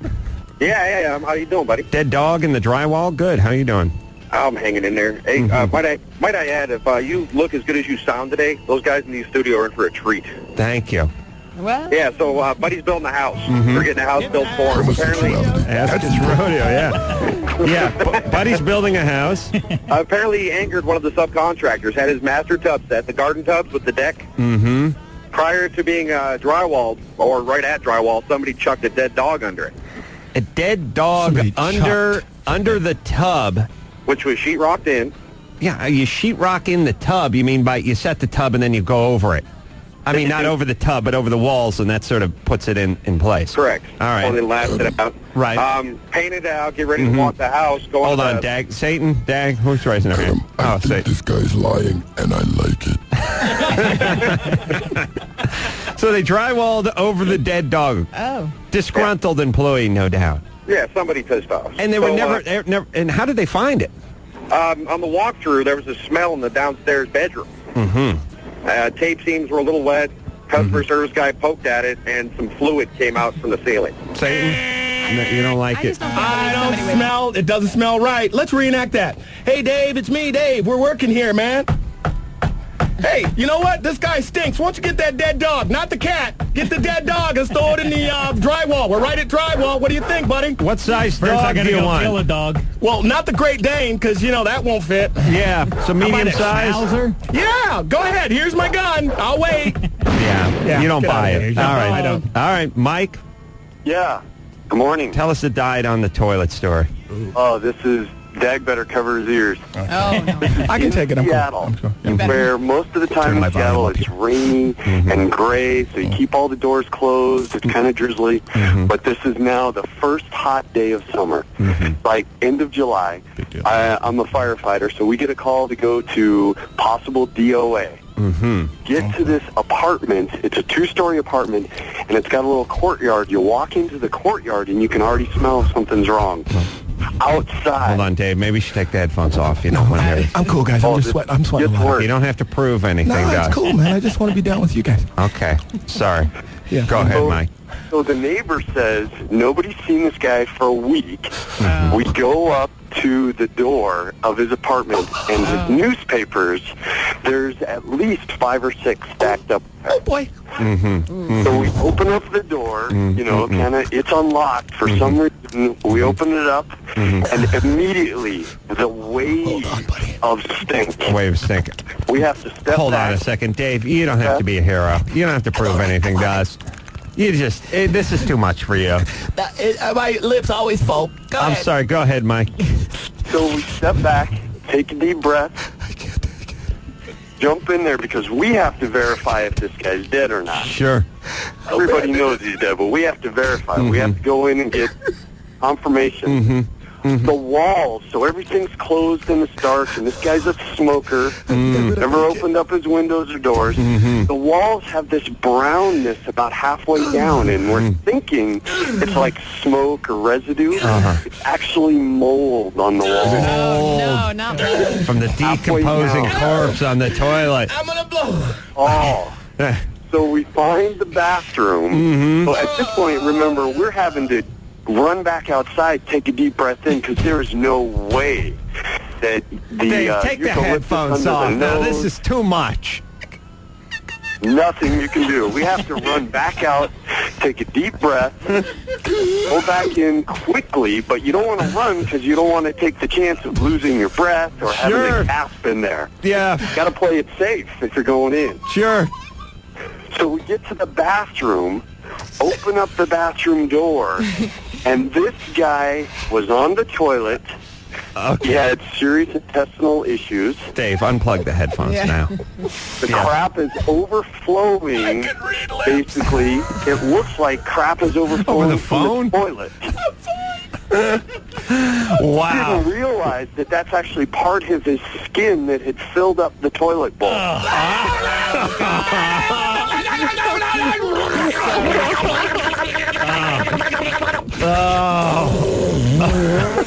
Yeah. How you doing, buddy? Dead dog and the drywall? Good. How you doing? I'm hanging in there. Hey, might I add, if you look as good as you sound today, those guys in the studio are in for a treat. Thank you. Well, yeah, so Buddy's building a house. We're getting a house built for him. Apparently, Ask his rodeo, yeah. Yeah, Buddy's building a house. Apparently he angered one of the subcontractors, had his master tub set, the garden tubs with the deck. Mm-hmm. Prior to being drywalled, or right at drywall, somebody chucked a dead dog under it. A dead dog under the tub. Which was sheetrocked in. Yeah, you sheetrock in the tub. You mean by you set the tub and then you go over it? I mean, not over the tub, but over the walls, and that sort of puts it in place. Correct. All right. Only lasted about. Right. Paint it out, get ready to walk the house. Go Hold on, Dag. Satan? Dag? Who's raising their hand? I think this guy's lying, and I like it. So they drywalled over the dead dog. Oh. Disgruntled employee, no doubt. Yeah, somebody pissed off. And they were never. And how did they find it? On the walkthrough, there was a smell in the downstairs bedroom. Mm-hmm. Tape seams were a little wet. Customer service guy poked at it, and some fluid came out from the ceiling. Satan, no, you don't like it. I don't smell. It doesn't smell right. Let's reenact that. Hey, Dave, it's me, Dave. We're working here, man. Hey, you know what? This guy stinks. Why don't you get that dead dog? Not the cat. Get the dead dog and throw it in the drywall. We're right at drywall. What do you think, buddy? What size First, I dog gotta do you go want? kill a dog. Well, not the Great Dane, because, that won't fit. Yeah, so medium size? Schnauzer? Yeah, go ahead. Here's my gun. I'll wait. Yeah, you don't get buy out of it. here. All right. I don't. All right, Mike, Yeah. Good morning. tell us the died on the toilet story. Oh, this is Dag better cover his ears. Oh, no. I can take it. I'm Seattle, cool. where most of the time Turn my in Seattle volume up it's rainy and gray, so you keep all the doors closed. It's kind of drizzly, but this is now the first hot day of summer, like end of July. I'm a firefighter, so we get a call to go to possible DOA. Get to this apartment. It's a 2-story apartment, and it's got a little courtyard. You walk into the courtyard, and you can already smell if something's wrong. Outside. Hold on, Dave. Maybe you should take the headphones off. You don't want to. I'm cool, guys. I'm just sweating. I'm sweating. a lot. You don't have to prove anything, No, guys. it's cool, man. I just want to be down with you guys. Okay. Sorry. Yeah. Go ahead, Mike. So the neighbor says nobody's seen this guy for a week. We go up to the door of his apartment, and his newspapers, there's at least 5 or 6 stacked up there. Oh, boy. So we open up the door, you know, kind of, it's unlocked for some reason. We open it up, and immediately the wave of stink. Wave of stink. We have to step Hold back. on a second, Dave. You don't have to be a hero. You don't have to prove anything to us. You just, this is too much for you. My lips always foam. I'm sorry. Go ahead, Mike. So we step back, take a deep breath. I can't take it. Jump in there because we have to verify if this guy's dead or not. Sure. Everybody knows he's dead, but we have to verify. We have to go in and get confirmation. The walls, so everything's closed and it's dark, and this guy's a smoker, never opened up his windows or doors. The walls have this brownness about halfway down, and we're thinking it's like smoke or residue. It's actually mold on the wall. No, not really. From the decomposing corpse on the toilet. I'm gonna blow. Oh. So we find the bathroom. So at this point, remember, we're having to run back outside, take a deep breath in, because there is no way that the Dave, take the headphones off. Now, this is too much. Nothing you can do. We have to run back out, take a deep breath, go back in quickly, but you don't want to run because you don't want to take the chance of losing your breath or having a gasp in there. Yeah. Got to play it safe if you're going in. Sure. So we get to the bathroom, open up the bathroom door, and this guy was on the toilet. He had serious intestinal issues. Dave, unplug the headphones now. The crap is overflowing. Basically, it looks like crap is overflowing Over the phone? from the toilet. Wow. Didn't realize that that's actually part of his skin that had filled up the toilet bowl.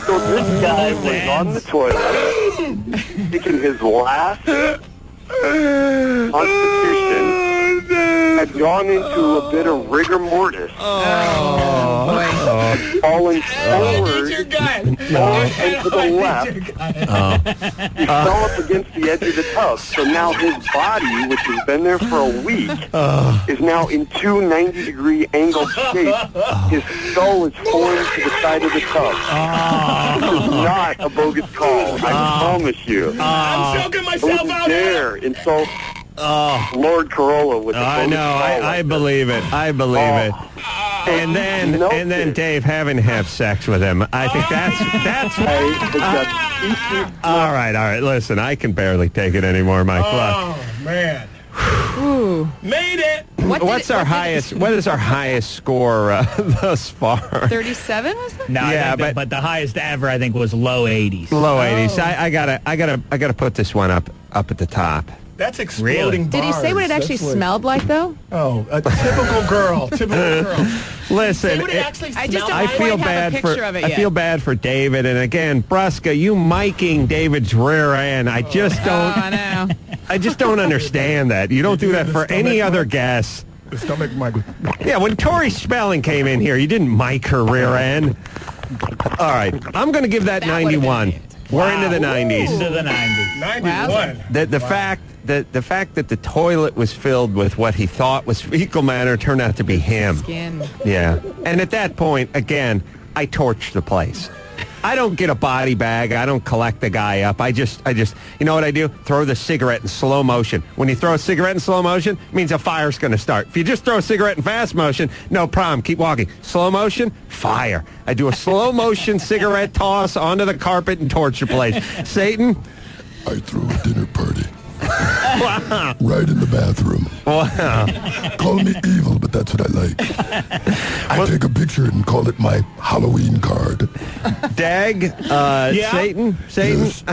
So this guy was on the toilet, taking his last constitution, had gone into a bit of rigor mortis, falling forward and to the left. He fell up against the edge of the tub. So now his body, which has been there for a week, is now in two 90-degree angled shapes. His skull is formed to the side of the tub. This is not a bogus call. I promise you. I'm choking myself out there. Insult Lord Carolla with the I know. I believe it. I believe it. And then Dave having to have sex with him. I think that's all right. Listen, I can barely take it anymore, Mike. Oh, man. Ooh. Made it. What is our highest score thus far? 37 was that? No, Yeah, but the highest ever I think was low 80s. Low 80s. I gotta put this one up at the top. That's exploding Did he say what it actually smelled like, though? Oh, a typical girl. Listen, I feel bad for David, and again, Brusca, you miking David's rear end. I just don't. I know. I just don't understand that. You don't do that for any other guest. The stomach mic. Yeah, when Tori Spelling came in here, you didn't mic her rear end. All right, I'm going to give that 91. We're into the 90s. Into the 90s. 91. The fact that the toilet was filled with what he thought was fecal matter turned out to be him. Skin. Yeah. And at that point, again, I torched the place. I don't get a body bag. I don't collect the guy up. I just, you know what I do? Throw the cigarette in slow motion. When you throw a cigarette in slow motion, it means a fire's going to start. If you just throw a cigarette in fast motion, no problem. Keep walking. Slow motion, fire. I do a slow motion cigarette toss onto the carpet and torch the place. Satan? I threw a dinner party. Wow. Right in the bathroom. Wow. Call me evil, but that's what I like. I take a picture and call it my Halloween card. Dag, Satan? Yes.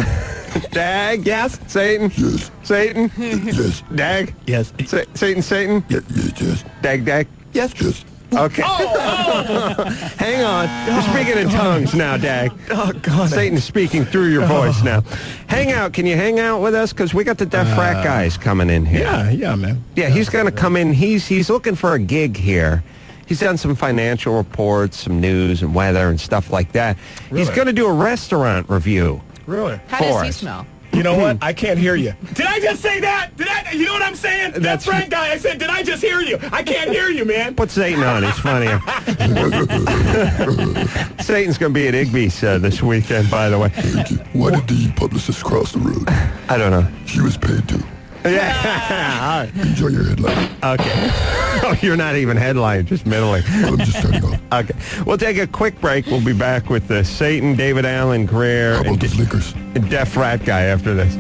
Dag? Yes. Satan? Yes. Satan? Yes. Dag? Yes. Satan? Yes. Dag? Yes. Yes. Okay. Hang on. You're speaking in tongues now, Dag. Oh, God. Satan's speaking through your voice now. Hang out. Can you hang out with us? Because we got the deaf frat guys coming in here. Yeah, man. Yeah, he's going to come in. He's looking for a gig here. He's done some financial reports, some news and weather and stuff like that. Really? He's going to do a restaurant review. Really? How does he smell? You know what? I can't hear you. Did I just say that? You know what I'm saying? That's right, guy. I said, did I just hear you? I can't hear you, man. Put Satan on. He's funnier. Satan's going to be at Igby's this weekend, by the way. Why did the publicist cross the road? I don't know. She was paid to. Yeah. All right. Enjoy your headline. Okay. Oh, you're not even headline, just middling. Well, I'm just starting off. Okay. We'll take a quick break. We'll be back with Satan, David Allen, Grier, How about the Flickers? and Deaf Rat Guy after this.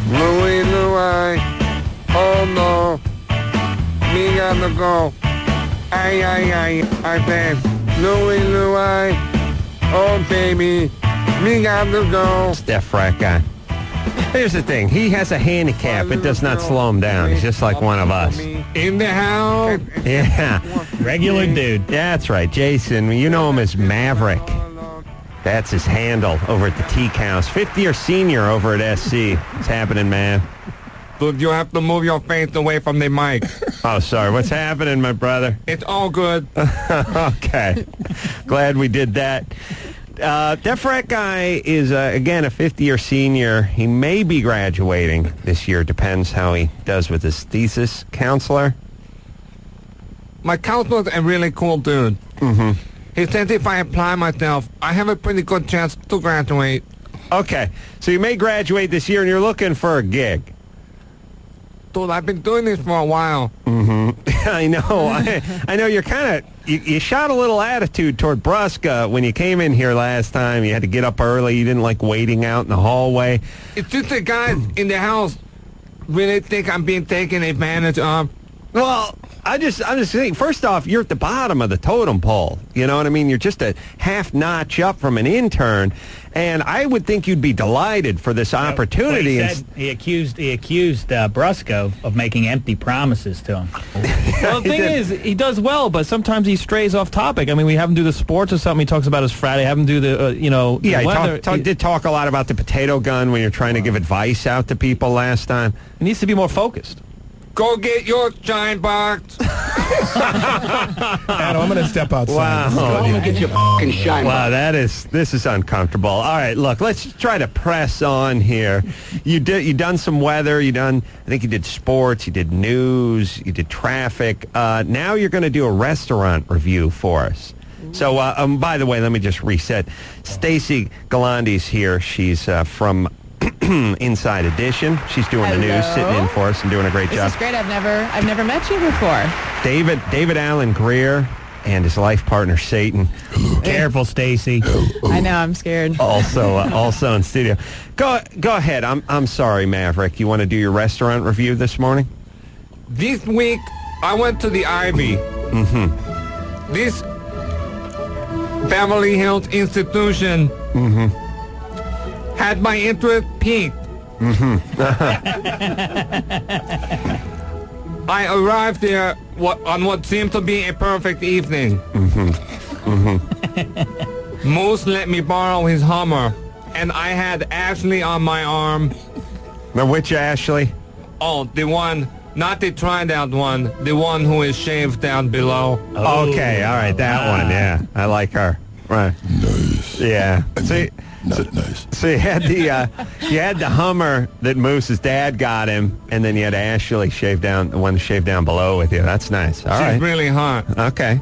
Louie, oh no, me got to go. I said, Louie, oh baby, me got to go. It's Deaf Rat Guy. Here's the thing. He has a handicap. It does not slow him down. He's just like one of us. In the house. Yeah. Regular dude. Yeah, that's right. Jason, you know him as Maverick. That's his handle over at the Teak House. 50-year senior over at SC. What's happening, man? Dude, you have to move your face away from the mic. Oh, sorry. What's happening, my brother? It's all good. Okay. Glad we did that. Deaf Rat Guy is, again, a 50-year senior. He may be graduating this year. Depends how he does with his thesis. Counselor? My counselor's a really cool dude. Mm-hmm. He says if I apply myself, I have a pretty good chance to graduate. Okay. So you may graduate this year, and you're looking for a gig. Dude, I've been doing this for a while. Mm-hmm. I know. I know you're kind of... You shot a little attitude toward Brusca when you came in here last time. You had to get up early. You didn't like waiting out in the hallway. It's just the guys in the house really think I'm being taken advantage of. Well, I'm just saying, first off, you're at the bottom of the totem pole. You know what I mean? You're just a half notch up from an intern, and I would think you'd be delighted for this opportunity. He accused Brusco of making empty promises to him. Well, the thing is, he does well, but sometimes he strays off topic. I mean, we have him do the sports or something. He talks about his Friday. Have him do the, Yeah, weather. he did talk a lot about the potato gun when you're trying to give advice out to people last time. He needs to be more focused. Go get your shine box. Adam, I'm going to step outside. Wow. Go home and get your fucking shine Wow, box. this is uncomfortable. All right, look, let's try to press on here. You done some weather. I think you did sports. You did news. You did traffic. Now you're going to do a restaurant review for us. So, by the way, let me just reset. Stacy Galandi's here. She's from Inside Edition. She's doing the news, sitting in for us and doing a great job. This is great. I've never met you before. David Allen Grier and his life partner Satan. Careful, Stacy. I know. I'm scared. Also in studio. Go ahead. I'm sorry, Maverick. You want to do your restaurant review this morning? This week, I went to the Ivy. Mm-hmm. This Beverly Hills institution had my interest piqued. I arrived there on what seemed to be a perfect evening. Moose let me borrow his Hummer, and I had Ashley on my arm. Now, which Ashley? Oh, the one, not the tried out one, the one who is shaved down below. Okay, all right, that one, yeah. I like her. Right. Nice. Yeah. See, Not nice. so you had the Hummer that Moose's dad got him, and then you had Ashley the one shaved down below with you. That's nice. All right. She's really hot. Okay.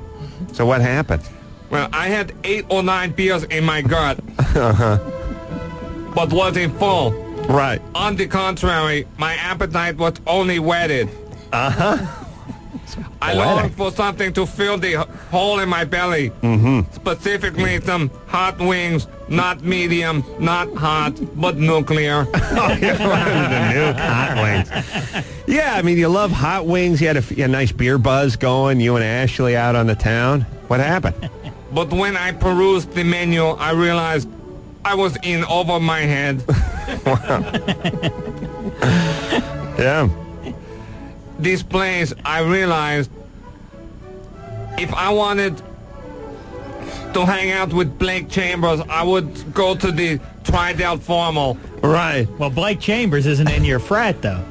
So what happened? Well, I had 8 or 9 beers in my gut, Uh-huh. but wasn't full. Right. On the contrary, my appetite was only whetted. Uh-huh. I longed for something to fill the hole in my belly. Mm-hmm. Specifically, some hot wings, not medium, not hot, but nuclear. The nuke hot wings. Yeah, I mean, you love hot wings. You had a nice beer buzz going. You and Ashley out on the town. What happened? But when I perused the menu, I realized I was in over my head. Yeah. This place, I realized if I wanted to hang out with Blake Chambers, I would go to the Tridel Formal. Right. Well, Blake Chambers isn't in your frat, though.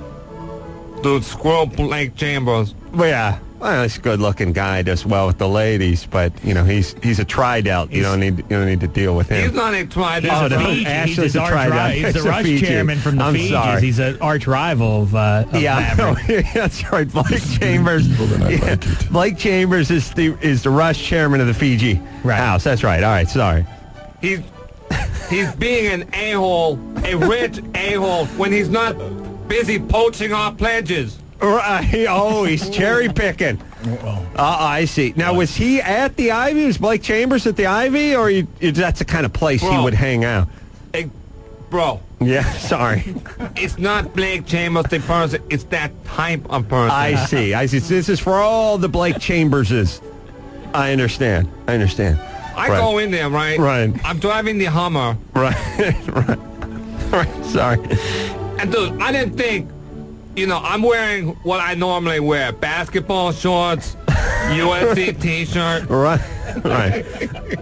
Dude, screw Blake Chambers. Well, yeah. Well, he's a good-looking guy, does well with the ladies, but he's a tri-delt. You don't need to deal with him. He's not a Tridel. Oh, no, Fiji. Ashley's He's a tri-delt. He's the He's a Rush Fiji. chairman from the I'm Fijis. sorry. He's an arch rival of Yeah, Maverick. that's right. Blake Chambers. Yeah, Blake Chambers is the Rush chairman of the Fiji House. That's right. All right. Sorry. He's being an a-hole, a rich a-hole, when he's not busy poaching our pledges. Right. Oh, he's cherry picking. I see. Now, was he at the Ivy? Was Blake Chambers at the Ivy, or that's the kind of place he would hang out? Hey, bro. Yeah, sorry. It's not Blake Chambers the person. It's that type of person. I see. This is for all the Blake Chamberses. I understand. I Right. go in there, right? Right. I'm driving the Hummer. Right. Sorry. And dude, I didn't think, I'm wearing what I normally wear. Basketball shorts, USC t-shirt. Right.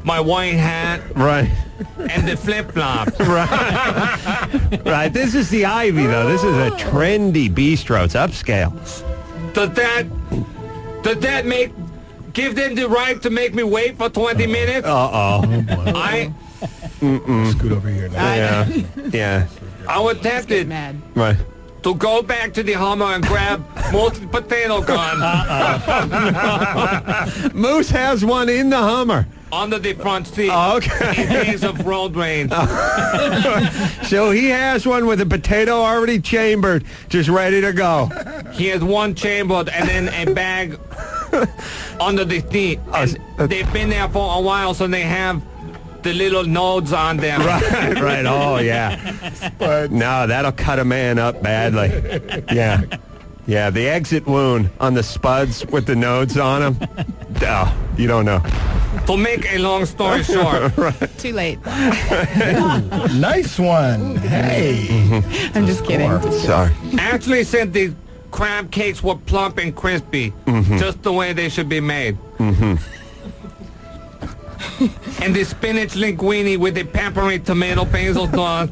My white hat. Right. And the flip-flops. Right. This is the Ivy, though. This is a trendy bistro. It's upscale. Does that give them the right to make me wait for 20 minutes? Scoot over here now. Yeah. I was tempted Right. to go back to the Hummer and grab Moose's potato gun. Moose has one in the Hummer. Under the front seat. Okay. In case of road rage. So he has one with a potato already chambered, just ready to go. He has one chambered and then a bag under the seat. And they've been there for a while, so they have the little nodes on them. Right. Oh, yeah. But no, that'll cut a man up badly. Yeah, the exit wound on the spuds with the nodes on them. Oh, you don't know. To make a long story short. Right. Too late. Nice one. Hey. I'm just kidding. Sorry. Actually said the crab cakes were plump and crispy. Just the way they should be made. And the spinach linguine with the peppery tomato basil sauce,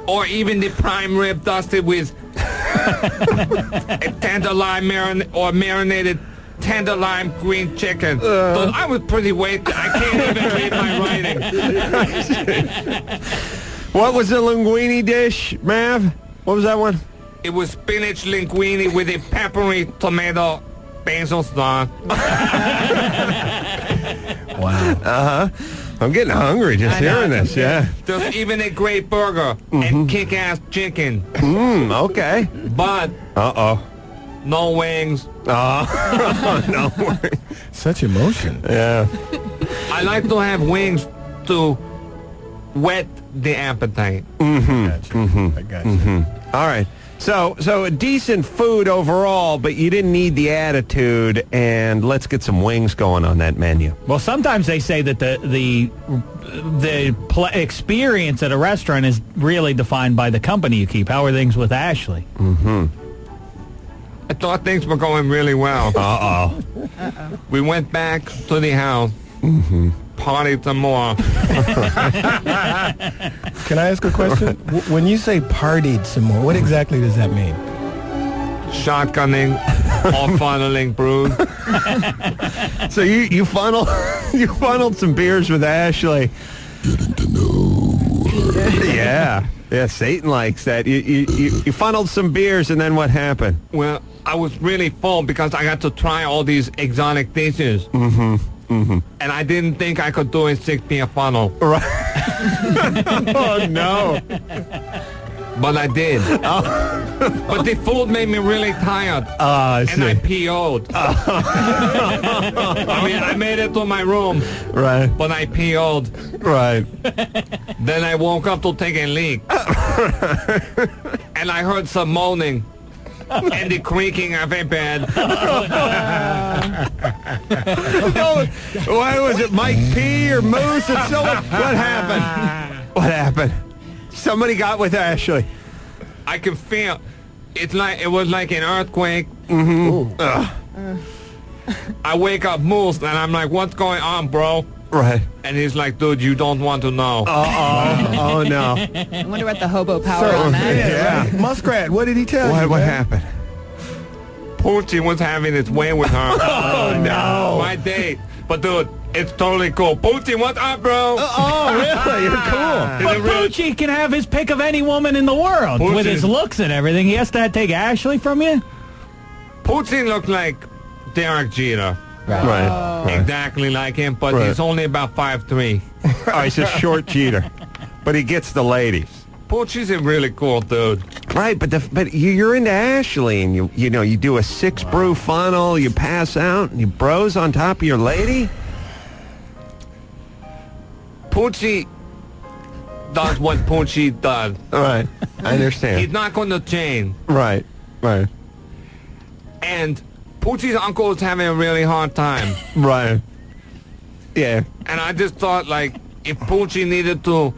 or even the prime rib dusted with a tender lime marinated tender lime green chicken. So I was pretty wasted. I can't even read my writing. What was the linguine dish, Mav? What was that one? It was spinach linguine with a peppery tomato basil sauce. Wow. I'm getting hungry just hearing this. Yeah. There's even a great burger and kick-ass chicken. Okay. But no wings. No wings. Such emotion. Yeah. I like to have wings to whet the appetite. I got you. All right. So decent food overall, but you didn't need the attitude, and let's get some wings going on that menu. Well, sometimes they say that the experience at a restaurant is really defined by the company you keep. How are things with Ashley? I thought things were going really well. We went back to the house. Partied some more. Can I ask a question? When you say partied some more, what exactly does that mean? Shotgunning or funneling brews. So you funneled some beers with Ashley getting to know her. Yeah. Yeah, Satan likes that. You funneled some beers, and then what happened? Well, I was really full because I got to try all these exotic dishes. Mm-hmm. Mm-hmm. And I didn't think I could do a 6 beer funnel. Right. Oh, no. But I did. But the food made me really tired. And I PO'd. I mean, I made it to my room. Right. But I PO'd. Right. Then I woke up to take a leak. And I heard some moaning. And the creaking of a bed. Why was it Mike P or Moose? And so what happened? What happened? Somebody got with Ashley. I can feel it was like an earthquake. Mm-hmm. I wake up Moose and I'm like, what's going on, bro? Right. And he's like, dude, you don't want to know. Oh no. I wonder what the hobo power on that is. Yeah. Muskrat, what did he tell you? What happened? Poochie was having its way with her. Oh no. My date. But dude, it's totally cool. Poochie, what's up, bro? Oh, really? You're cool. But Poochie can have his pick of any woman in the world. Poochie. With his looks and everything. He has to take Ashley from you? Poochie looked like Derek Jeter. Right. Exactly like him, but he's only about 5'3". Oh, he's a short cheater. But he gets the ladies. Poochie's a really cool dude. Right, but you're into Ashley, and you do a 6-brew funnel, you pass out, and you bros on top of your lady? Poochie does what Poochie does. All right, I understand. He's not going to change. Right. And Poochie's uncle is having a really hard time. Right. Yeah. And I just thought, like, if Poochie needed to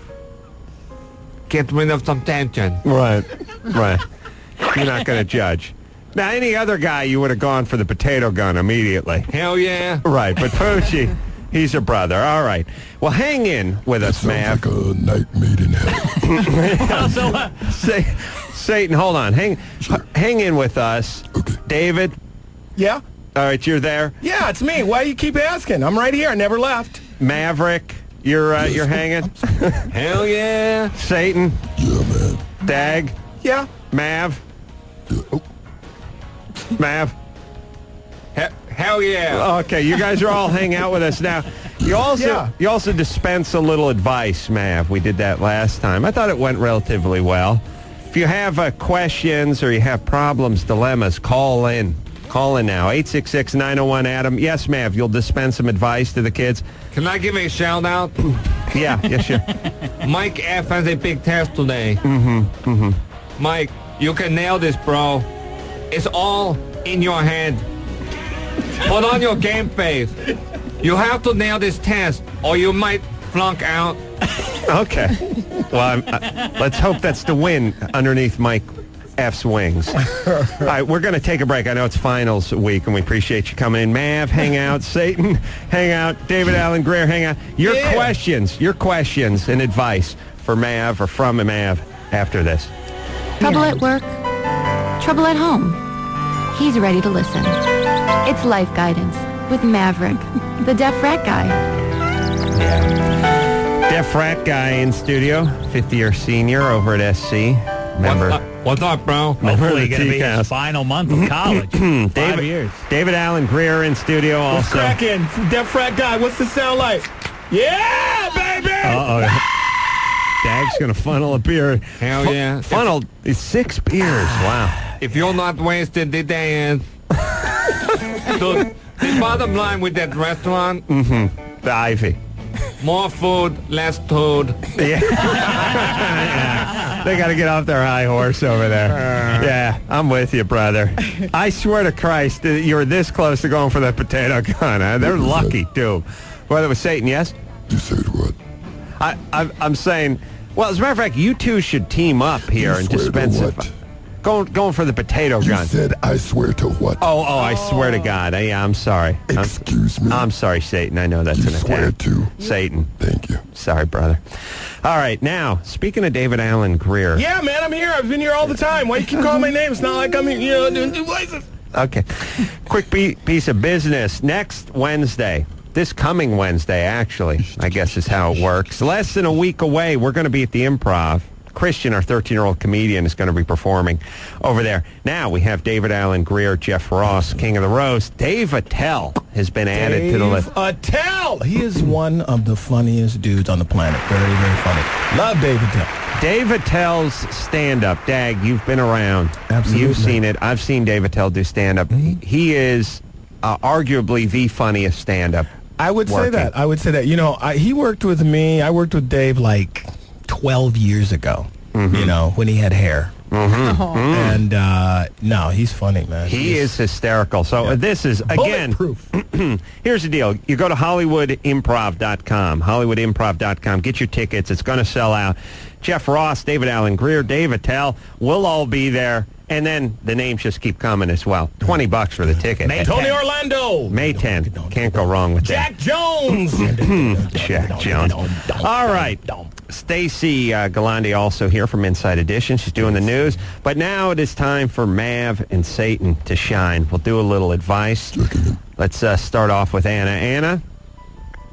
get rid of some tension. Right. You're not going to judge. Now, any other guy, you would have gone for the potato gun immediately. Hell yeah. Right, but Poochie, he's a brother. All right. Well, hang in with us, Mav. Like a night made in heaven. Satan, hold on. Hang in with us. Okay. David? Yeah? All right, you're there. Yeah, it's me. Why you keep asking? I'm right here. I never left. Maverick, you're hanging? Hell yeah. Satan? Yeah, man. Dag? Yeah. Mav? Mav? Hell yeah. Okay, you guys are all hanging out with us now. You also dispense a little advice, Mav. We did that last time. I thought it went relatively well. If you have questions or you have problems, dilemmas, call in. Call in now, 866-901-ADAM. Yes, Mav, you'll dispense some advice to the kids. Can I give a shout out? Yeah, sure. Mike F has a big test today. Mm-hmm. Mike, you can nail this, bro. It's all in your head. Put on your game face. You have to nail this test, or you might flunk out. Okay. Well, let's hope that's the win underneath Mike F's wings. All right, we're going to take a break. I know it's finals week, and we appreciate you coming in. Mav, hang out. Satan, hang out. David Allen Grier, hang out. Your questions and advice for Mav or from Mav after this. Trouble at work, trouble at home. He's ready to listen. It's Life Guidance with Maverick, the deaf rat guy. Deaf rat guy in studio, 50-year senior over at SC. Member. What's up, bro? Hopefully going to be his final month of college. 5 years. David Allen Grier in studio also. What's cracking? Deaf rat guy, what's the sound like? Yeah, baby! Uh-oh. Dag's going to funnel a beer. Hell yeah. Funneled 6 beers. Wow. If you're not wasted, the day is. Dude, the bottom line with that restaurant. Mm-hmm. The Ivy. More food, less toad. Yeah. They got to get off their high horse over there. Yeah, I'm with you, brother. I swear to Christ, you were this close to going for that potato gun. Huh? They're lucky, too. Well, it was Satan, yes? You said what? I'm saying, well, as a matter of fact, you two should team up here and dispense it. Going for the potato gun. You said, I swear to what? Oh, I swear to God. Yeah, I'm sorry. Excuse me? I'm sorry, Satan. I know that's an attack. Swear to? Satan. Thank you. Sorry, brother. All right, now, speaking of David Allen Grier. Yeah, man, I'm here. I've been here all the time. Why you keep calling my name? It's not like I'm here, doing two voices. Okay. Quick piece of business. Next Wednesday, this coming Wednesday, actually, I guess is how it works. Less than a week away, we're going to be at the Improv. Christian, our 13-year-old comedian, is going to be performing over there. Now we have David Allen Grier, Jeff Ross, King of the Roast. Dave Attell has been added to the list. Attell! He is one of the funniest dudes on the planet. Very, very funny. Love Dave Attell. Dave Attell's stand-up. Dag, you've been around. Absolutely. You've seen it. I've seen Dave Attell do stand-up. He is arguably the funniest stand-up. I would say that. You know, he worked with me. I worked with Dave like 12 years ago, you know, when he had hair. And, no, he's funny, man. He is hysterical. So this is, again, here's the deal. You go to HollywoodImprov.com, HollywoodImprov.com. Get your tickets. It's going to sell out. Jeff Ross, David Allen Grier, Dave Attell, we'll all be there. And then the names just keep coming as well. $20 for the ticket. Tony Orlando. May 10th. Can't go wrong with Jack Jones. Jack Jones. All right. Stacy Galandi also here from Inside Edition. She's doing the news. But now it is time for Mav and Satan to shine. We'll do a little advice. Let's start off with Anna. Anna?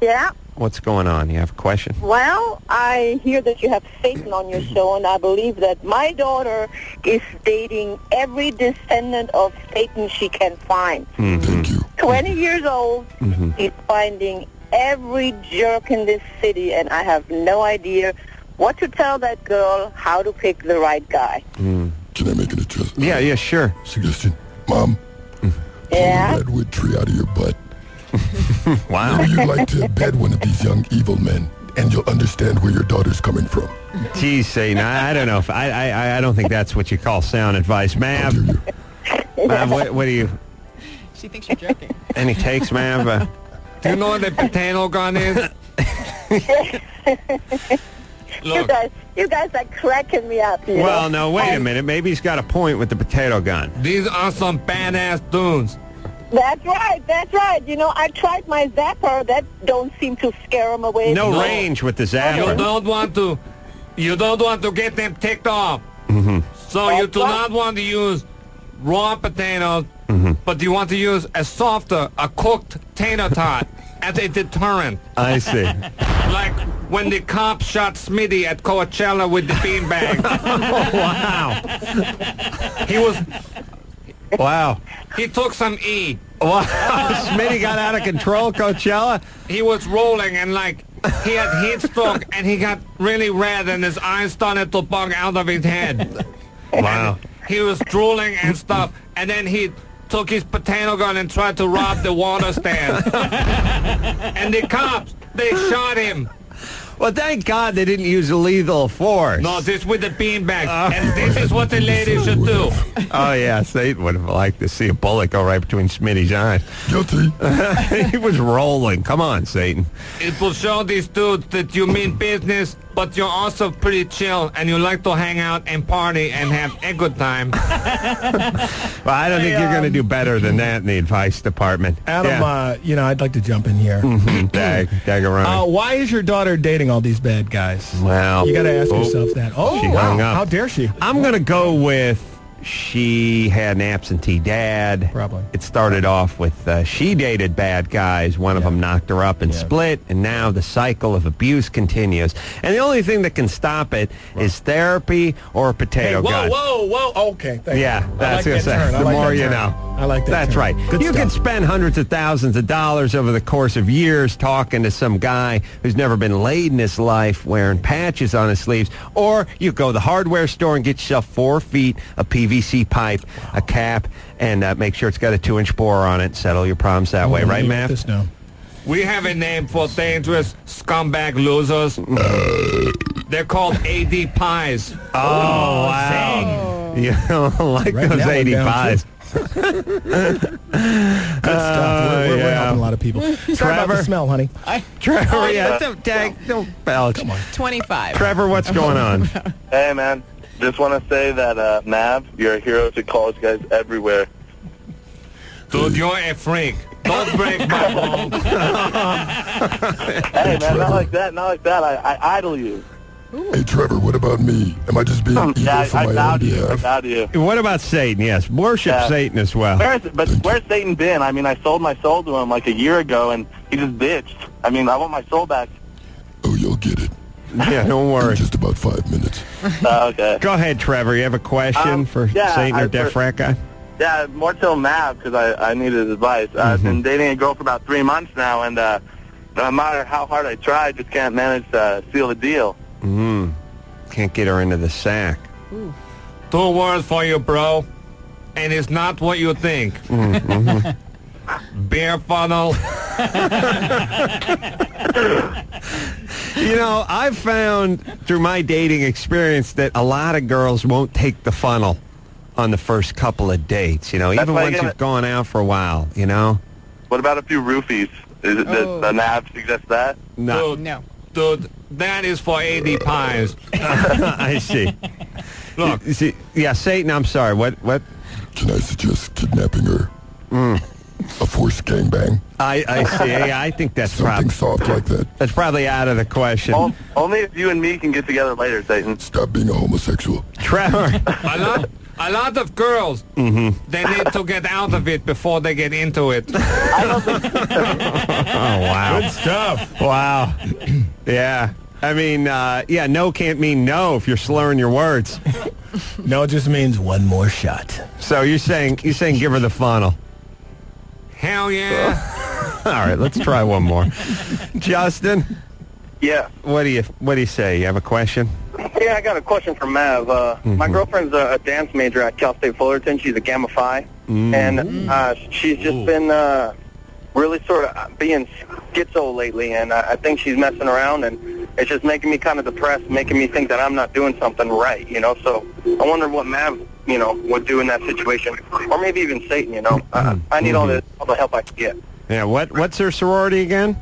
Yeah? What's going on? You have a question? Well, I hear that you have Satan on your show, and I believe that my daughter is dating every descendant of Satan she can find. Thank you. 20 years old, he's finding every jerk in this city, and I have no idea what to tell that girl, how to pick the right guy. Can I make an adjustment? Yeah, sure. Suggestion. Mom, yeah? pull a redwood tree out of your butt. Wow. Maybe you'd like to bed one of these young evil men, and you'll understand where your daughter's coming from. Geez, Satan, I don't know if I don't think that's what you call sound advice, Mav. Mav, what do you? She thinks you're joking. Any takes, Mav? Do you know what the potato gun is? Look. You guys are cracking me up. You Well, know? no, wait a minute. Maybe he's got a point with the potato gun. These are some badass dudes. That's right. You know, I tried my zapper. That don't seem to scare them away. No range with the zapper. You don't want to get them ticked off. So you do not want to use raw potatoes, but you want to use a cooked tater tot as a deterrent. I see. Like when the cops shot Smitty at Coachella with the beanbag. Wow. He took some E. Wow. Smitty got out of control, Coachella? He was rolling and he had heat stroke and he got really red and his eyes started to bug out of his head. Wow. And he was drooling and stuff, and then he took his potato gun and tried to rob the water stand. And the cops, they shot him. Well, thank God they didn't use lethal force. No, this with the beanbag. And this is what the ladies should do. Oh, yeah, Satan would have liked to see a bullet go right between Smitty's eyes. Guilty. He was rolling. Come on, Satan. It will show these dudes that you mean business, but you're also pretty chill, and you like to hang out and party and have a good time. Well, I don't think you're going to do better than that in the advice department. Adam, you know, I'd like to jump in here. Dag-a-run. Why is your daughter dating all these bad guys? Well, you got to ask yourself that. Oh, she wow. hung up. How dare she? I'm going to go with she had an absentee dad. Probably. It started off with she dated bad guys. One of them knocked her up and split, and now the cycle of abuse continues. And the only thing that can stop it is therapy or a potato gun. Whoa. Okay. Thank Yeah, you. that's I like going to say. that turn. The more you know. I like that. That's turn. right. Good You stuff. can spend hundreds of thousands of dollars over the course of years talking to some guy who's never been laid in his life wearing patches on his sleeves, or you go to the hardware store and get yourself 4 feet of PVC pipe, a cap, and make sure it's got a 2-inch bore on it. Settle your problems that way, right, Matt? We have a name for dangerous scumbag losers. They're called AD Pies. Oh, wow. You don't like those 80 pies. Good stuff. We're helping a lot of people. Sorry about the smell, honey. Trevor, don't belch. Come on. 25. Trevor, what's going on? Hey, man. Just want to say that, Mav, you're a hero to college guys everywhere. Dude, you're a freak. Don't break my bone. Hey, man, not like that. I idol you. Hey, Trevor, what about me? Am I just being evil for my own behalf? I bow to you. What about Satan? Yes, worship Satan as well. Where's Satan been? I mean, I sold my soul to him like a year ago, and he just bitched. I mean, I want my soul back. Oh, you'll get it. Yeah, don't worry. In just about 5 minutes. Okay. Go ahead, Trevor. You have a question for Satan or Deaf Rat Guy? Yeah, more so Mav, because I need his advice. I've been dating a girl for about 3 months now, and no matter how hard I try, I just can't manage to seal the deal. Can't get her into the sack. Ooh. 2 words for you, bro. And it's not what you think. Beer funnel. You know, I've found through my dating experience that a lot of girls won't take the funnel on the first couple of dates, you know, even once you've gone out for a while, you know? What about a few roofies? Does the NAV suggest that? No. Dude, that is for 80 pies. I see. Look. See, yeah, Satan, I'm sorry. What? Can I suggest kidnapping her? A forced gangbang? I see. I think that's something soft like that. That's probably out of the question. Only if you and me can get together later, Satan. Stop being a homosexual. Trevor. A lot of girls, they need to get out of it before they get into it. Oh, wow. Good stuff. Wow. Yeah. I mean, no can't mean no if you're slurring your words. No just means one more shot. So you're saying give her the funnel. Hell yeah. All right, let's try one more. Justin? Yeah. What do you say? You have a question? Yeah, I got a question for Mav. My girlfriend's a dance major at Cal State Fullerton. She's a Gamma Phi. And she's just been really sort of being schizo lately, and I think she's messing around, and it's just making me kind of depressed, making me think that I'm not doing something right, you know? So I wonder what Mav, you know, would do in that situation, or maybe even Satan, you know? I need all the help I can get. Yeah, what's her sorority again?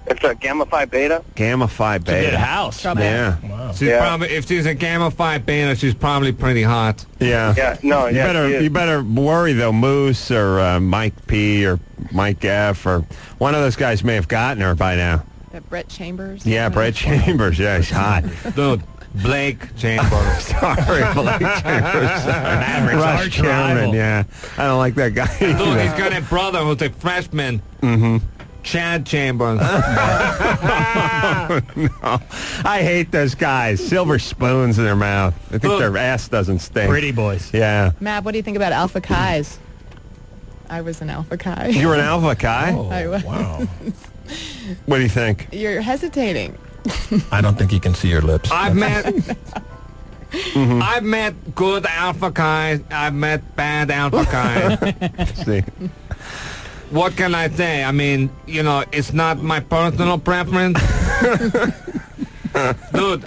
It's a Gamma Phi Beta. Gamma Phi Beta. It's a good house. Yeah. Wow. She's probably, if she's a Gamma Phi Beta, she's probably pretty hot. Yeah. Yeah. No. You better worry though. Moose or Mike P or Mike F or one of those guys may have gotten her by now. Brett Chambers. Yeah, Brett Chambers. Yeah, he's hot. Dude. Blake Chambers. Sorry, Blake Chambers. Rush Cameron. Yeah, I don't like that guy. Dude, he's got a brother who's a freshman. Chad Chambers. No, I hate those guys. Silver spoons in their mouth. I think their ass doesn't stink. Pretty boys. Yeah. Matt, what do you think about Alpha Chi's? I was an Alpha Chi. You were an Alpha Chi? I was. Wow. What do you think? You're hesitating. I don't think you can see your lips. I've met good Alpha Chi. I've met bad Alpha Chi. See. What can I say? I mean, you know, it's not my personal preference. Dude,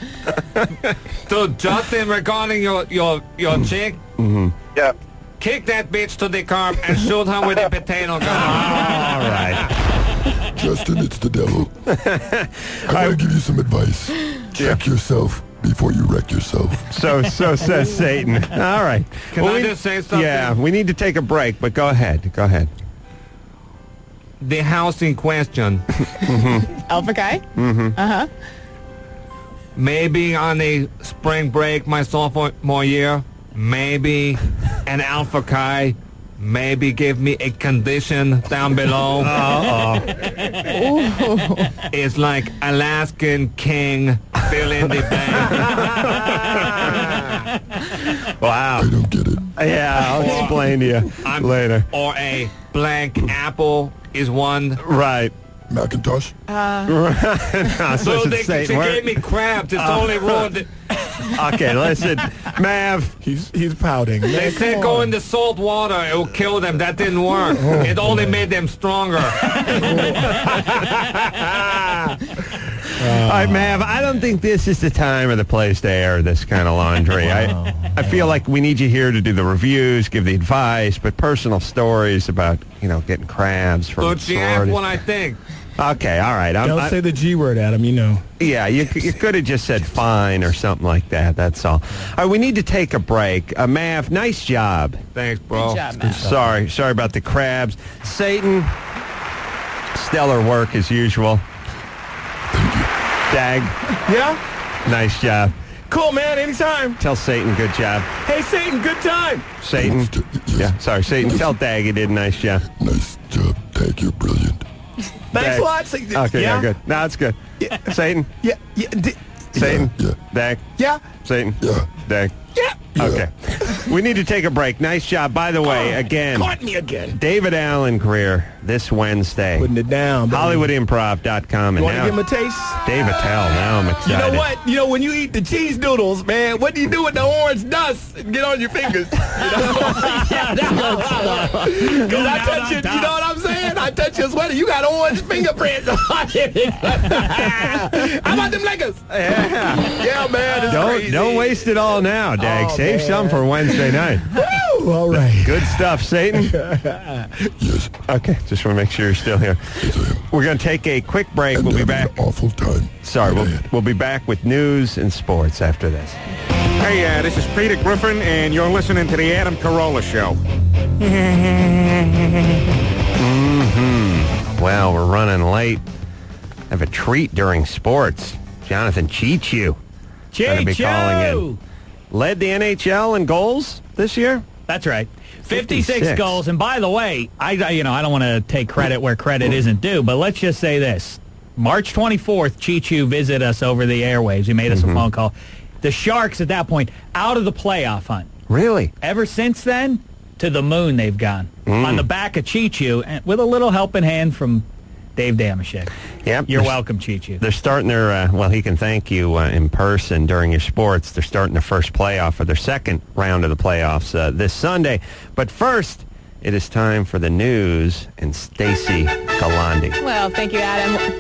Justin, regarding your chick, yeah, kick that bitch to the curb and shoot her with a potato gun. All right. Justin, it's the devil. I gotta give you some advice. Check yourself before you wreck yourself. So says Satan. All right. Can I just say something? Yeah, we need to take a break, but go ahead. Go ahead. The house in question. Alpha Chi? Uh-huh. Maybe on a spring break my sophomore year, maybe an Alpha Chi, maybe give me a condition down below. It's like Alaskan King, fill in the blank. Wow. I don't get it. Yeah, I'll explain to you later. Or a blank apple is one. Right. Macintosh? So she gave me crabs. It's only ruined it. Okay, listen, Mav. He's pouting. They said go in the salt water. It will kill them. That didn't work. It only made them stronger. All right, Mav, I don't think this is the time or the place to air this kind of laundry. I feel like we need you here to do the reviews, give the advice, but personal stories about, getting crabs from But she asked what I think. Okay, all right. Don't say the G word, Adam, you know. Yeah, you could have just said fine or something like that. That's all. All right, we need to take a break. Mav, nice job. Thanks, bro. Good job, Mav. Sorry about the crabs. Satan, stellar work as usual. Dag. Yeah? Nice job. Cool, man. Anytime. Tell Satan good job. Hey, Satan, good time. Satan. Yeah, sorry, Satan. Tell Dag he did a nice job. Nice job, Dag. You're brilliant. Thanks Dag. a lot. Okay, yeah, good. No, it's good. Yeah. Satan? Yeah. Satan? Yeah. Dag? Yeah. Satan? Yeah. Dag? Yeah. Okay. We need to take a break. Nice job. By the way, again. Caught me again. David Allen Grier this Wednesday. Putting it down. HollywoodImprov.com. And You want to now, give him a taste? David Tell. Now I'm excited. You know what? You know, when you eat the cheese noodles, man, what do you do with the orange dust? Get on your fingers. You know? Because I touch it, you know what I'm saying? I touch your sweater. You got orange fingerprints on it. How about them Lakers? Yeah, man. It's crazy. Don't waste it all now, Dag. Oh, Save some for Wednesday night. Woo! All right. Good stuff, Satan. Yes. Okay, just want to make sure you're still here. We're going to take a quick break. And we'll be having back. an awful time. Sorry, we'll be back with news and sports after this. Hey, this is Peter Griffin, and you're listening to the Adam Carolla Show. Well, we're running late. I have a treat during sports. Jonathan Cheechoo going to be calling in. Led the NHL in goals this year? That's right. 56 goals. And by the way, I don't want to take credit where credit isn't due, but let's just say this. March 24th, Cheechoo visited us over the airwaves. He made us a phone call. The Sharks, at that point, out of the playoff hunt. Really? Ever since then, to the moon they've gone. On the back of Cheechoo, and with a little helping hand from Dave Damashek. Yep. You're welcome, Cheechoo. They're starting their, he can thank you in person during your sports. They're starting their first playoff or their second round of the playoffs this Sunday. But first, it is time for the news and Stacey Galandi. Well, thank you, Adam.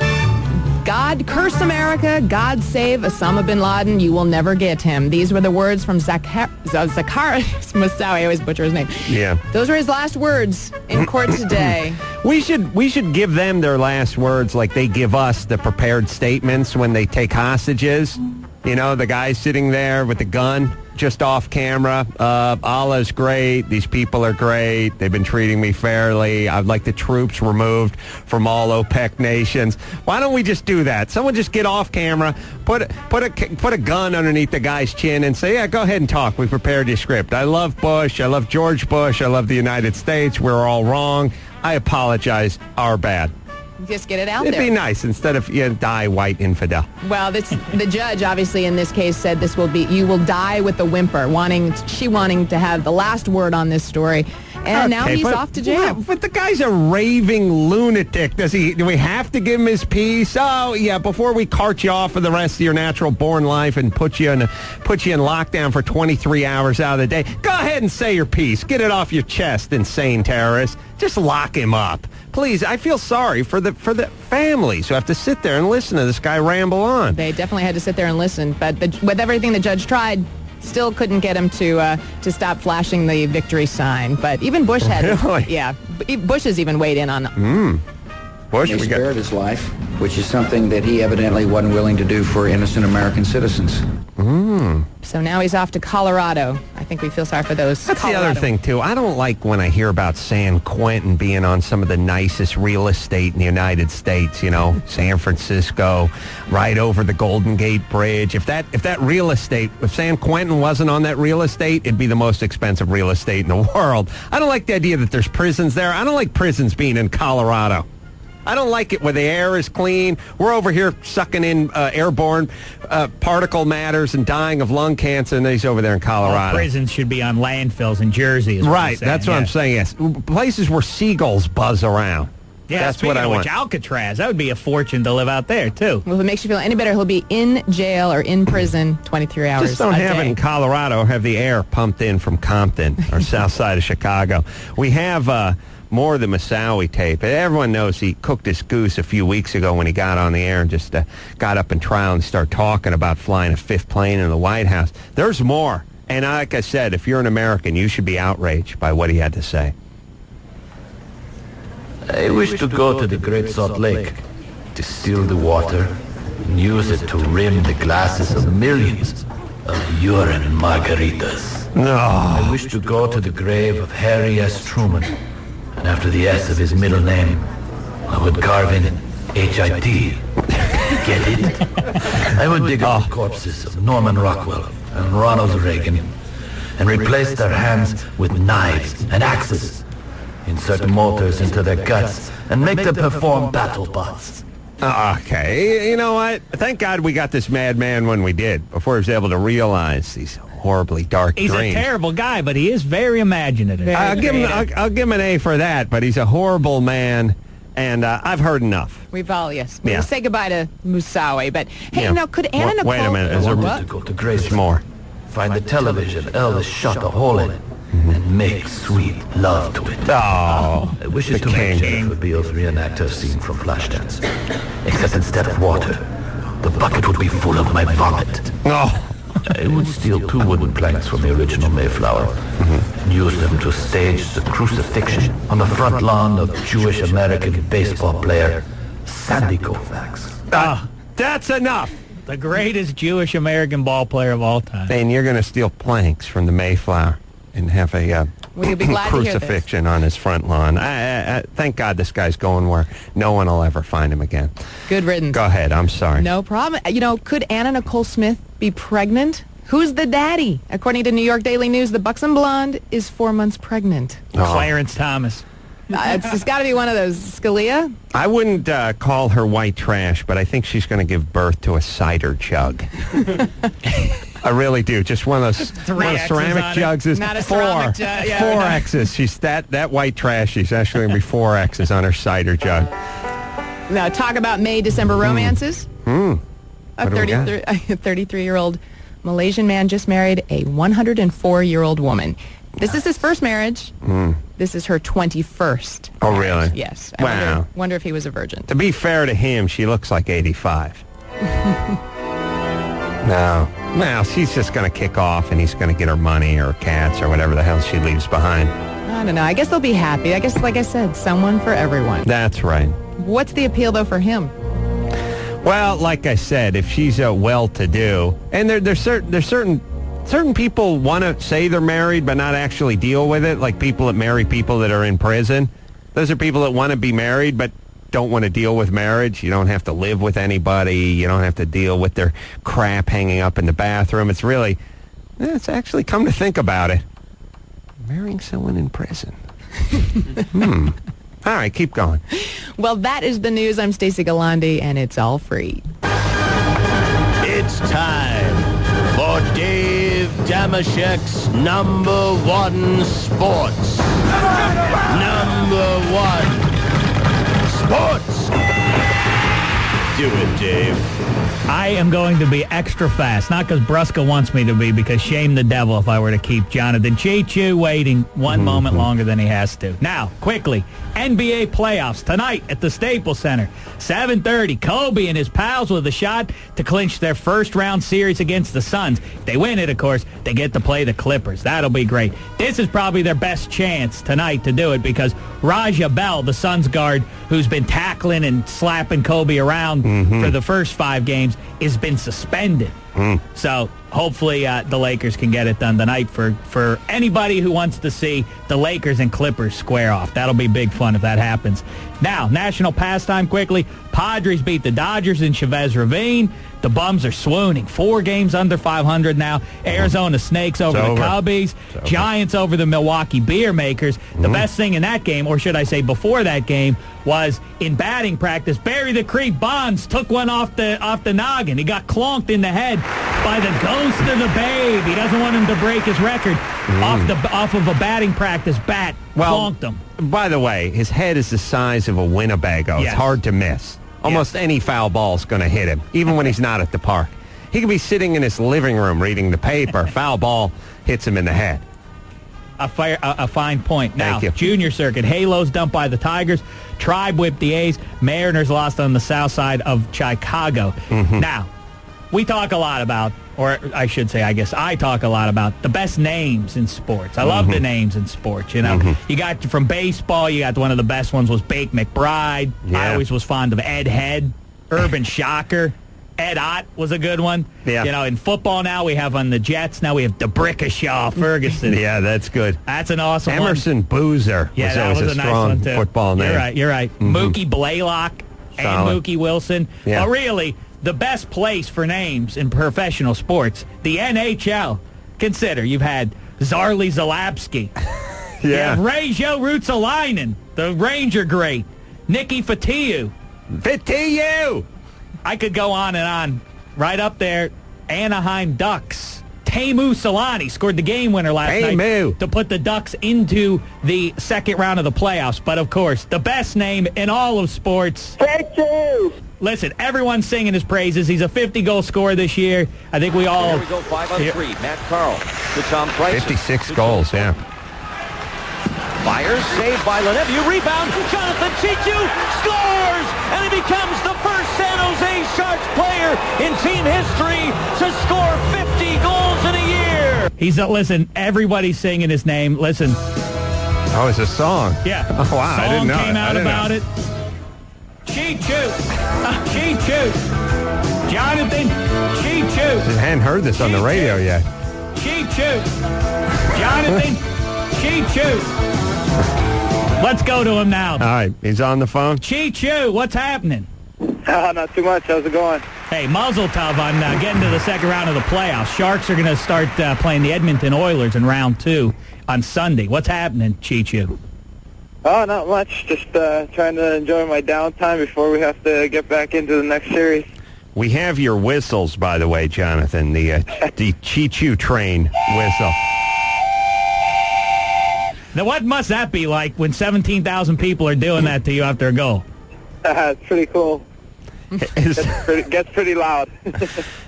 God curse America, God save Osama bin Laden, you will never get him. These were the words from Zacharias Moussaoui. I always butcher his name. Yeah. Those were his last words in court today. We should give them their last words like they give us the prepared statements when they take hostages. You know, the guy sitting there with the gun just off camera. Allah's great. These people are great. They've been treating me fairly. I'd like the troops removed from all OPEC nations. Why don't we just do that? Someone just get off camera, put a gun underneath the guy's chin and say, yeah, go ahead and talk. We prepared your script. I love Bush. I love George Bush. I love the United States. We're all wrong. I apologize. Our bad. Just get it out It'd there. be nice instead of die white infidel. Well, the judge obviously in this case said you will die with a whimper, wanting to have the last word on this story. And now he's off to jail. But the guy's a raving lunatic. Do we have to give him his peace? Oh, yeah, before we cart you off for the rest of your natural born life and put you in lockdown for 23 hours out of the day, go ahead and say your piece. Get it off your chest, insane terrorist. Just lock him up. Please, I feel sorry for the families who have to sit there and listen to this guy ramble on. They definitely had to sit there and listen, but with everything the judge tried, still couldn't get him to stop flashing the victory sign. But even Bush had Bush has even weighed in on Bush, he spared his life, which is something that he evidently wasn't willing to do for innocent American citizens. So now he's off to Colorado. I think we feel sorry for those. That's the other thing, too. I don't like when I hear about San Quentin being on some of the nicest real estate in the United States, you know, San Francisco, right over the Golden Gate Bridge. If San Quentin wasn't on that real estate, it'd be the most expensive real estate in the world. I don't like the idea that there's prisons there. I don't like prisons being in Colorado. I don't like it where the air is clean. We're over here sucking in airborne particle matters and dying of lung cancer, and he's over there in Colorado. All prisons should be on landfills in Jersey. Is right, that's what I'm saying, yes. Places where seagulls buzz around. Yeah, that's what I want. Alcatraz, that would be a fortune to live out there, too. Well, if it makes you feel any better, he'll be in jail or in prison 23 hours Just don't have it in Colorado. Have the air pumped in from Compton or south side of Chicago. We have more of the Moussaoui tape. Everyone knows he cooked his goose a few weeks ago when he got on the air and just got up in trial and started talking about flying a fifth plane in the White House. There's more. And like I said, if you're an American, you should be outraged by what he had to say. I wish to go to the Great Salt Lake, distill the water, and use it to rim the glasses of millions of urine margaritas. No. I wish to go to the grave of Harry S. Truman, and after the S of his middle name, I would carve in H-I-T. Get it? I would dig up the corpses of Norman Rockwell and Ronald Reagan and replace their hands with knives and axes. insert mortars into their guts, and make them perform battle bots. Okay, you know what? Thank God we got this madman when we did, before he was able to realize these horribly dark He's dreams. a terrible guy, but he is very imaginative. I'll give him an A for that, but he's a horrible man, and I've heard enough. We've all, yes. Yeah. We'll say goodbye to Musawi, but hey, Yeah. now could Anna Nicole... Wait a minute. Is I there wanted to go to Grace. more? Find the television Elvis shot a hole in it, and make sweet love to it. Oh, I wish to make Jennifer Beals reenact her scene from Flashdance. Except instead of water, the bucket would be full of my vomit. Oh. I would steal 2 wooden planks from the original Mayflower and use them to stage the crucifixion on the front lawn of Jewish-American baseball player Sandy Koufax. That's enough. The greatest Jewish American ball player of all time. And you're going to steal planks from the Mayflower and have a We'll be glad to hear this. crucifixion on his front lawn. Thank God this guy's going where no one will ever find him again. Good riddance. Go ahead. I'm sorry. No problem. You know, could Anna Nicole Smith be pregnant? Who's the daddy? According to New York Daily News, the buxom blonde is 4 months pregnant. Clarence Thomas. It's got to be one of those. Scalia? I wouldn't call her white trash, but I think she's going to give birth to a cider jug. I really do. Just one of those ceramic jugs. Is Not a four. ceramic jug, yeah. 4 X's. She's that white trash. She's actually going to be 4 X's on her cider jug. Now, talk about May, December romances. A What do we got? 33-year-old Malaysian man just married a 104-year-old woman. This is his first marriage. This is her 21st. Oh, really? Yes. Wow. Wonder if he was a virgin. To be fair to him, she looks like 85. No, she's just going to kick off, and he's going to get her money or cats or whatever the hell she leaves behind. I don't know. I guess they'll be happy. I guess, like I said, someone for everyone. That's right. What's the appeal, though, for him? Well, like I said, if she's well-to-do, and there's certain people want to say they're married but not actually deal with it, like people that marry people that are in prison. Those are people that want to be married but don't want to deal with marriage. You don't have to live with anybody. You don't have to deal with their crap hanging up in the bathroom. It's actually, come to think about it, marrying someone in prison. All right, keep going. Well, that is the news. I'm Stacey Galandi, and it's all free. It's time for Dave Damashek's number 1 sports. Number 1 sports. Do it, Dave. I am going to be extra fast, not because Brusca wants me to be, because shame the devil if I were to keep Jonathan Cheechoo waiting one moment longer than he has to. Now, quickly, NBA playoffs tonight at the Staples Center. 7:30, Kobe and his pals with a shot to clinch their first-round series against the Suns. If they win it, of course, they get to play the Clippers. That'll be great. This is probably their best chance tonight to do it because Raja Bell, the Suns guard, who's been tackling and slapping Kobe around for the first 5 games, has been suspended. So hopefully the Lakers can get it done tonight for anybody who wants to see the Lakers and Clippers square off. That'll be big fun if that happens. Now, national pastime quickly. Padres beat the Dodgers in Chavez Ravine. The Bums are swooning. 4 games under 500 now. Arizona Snakes over the Cubbies. Giants over the Milwaukee Beer Makers. The best thing in that game, or should I say before that game, was in batting practice, Barry the Creep Bonds took one off the noggin. He got clonked in the head by the ghost of the Babe. He doesn't want him to break his record. Off of a batting practice bat, clonked him. By the way, his head is the size of a Winnebago. Yes. It's hard to miss. Almost any foul ball's going to hit him, even when he's not at the park. He could be sitting in his living room reading the paper. Foul ball hits him in the head. A fine point. Now, Thank you. Junior circuit. Halos dumped by the Tigers. Tribe whipped the A's. Mariners lost on the south side of Chicago. Now, we talk a lot about, or I should say, I guess I talk a lot about the best names in sports. I love the names in sports, you know. You got from baseball, you got one of the best ones was Bake McBride. I always was fond of Ed Head, Urban Shocker. Ed Ott was a good one. Yeah. You know, in football now we have on the Jets, now we have DeBrickashaw Ferguson. Yeah, that's good. That's an awesome Emerson Boozer Yeah, was that always was a a nice strong one, too. football name. You're right. Mookie Blaylock and Solid. Mookie Wilson. Yeah. But really, the best place for names in professional sports, the NHL. Consider, you've had Zarly Zalapski, Yeah. You have Reijo Ruotsalainen, the Ranger great. Nicky Fotiu. Fotiu! I could go on and on. Right up there, Anaheim Ducks. Teemu Selanne scored the game winner last night to put the Ducks into the second round of the playoffs. But, of course, the best name in all of sports. Cheechoo! Listen, everyone's singing his praises. He's a 50-goal scorer this year. I think we all... Here we go, 5 on 3. Matt Carl to Tom Price. 56 goals, yeah. Fires, saved by Lemieux. Rebound. Jonathan Cheechoo scores! And he becomes the first San Jose Sharks player in team history to score 50 goals in a year. Listen, everybody's singing his name. Listen. Oh, it's a song. Yeah. Oh, wow. Song I didn't know came out about know. it. Cheechoo. Cheechoo. Jonathan Cheechoo. I hadn't heard this on the radio yet. Cheechoo. Jonathan Cheechoo. Let's go to him now. All right, he's on the phone. Cheechoo, what's happening? Not too much. How's it going? Hey, muzzle tov on getting to the second round of the playoffs. Sharks are going to start playing the Edmonton Oilers in round 2 on Sunday. What's happening, Cheechoo? Oh, not much. Just trying to enjoy my downtime before we have to get back into the next series. We have your whistles, by the way, Jonathan, the Cheechoo train whistle. Now, what must that be like when 17,000 people are doing that to you after a goal? It's pretty cool. Gets pretty loud.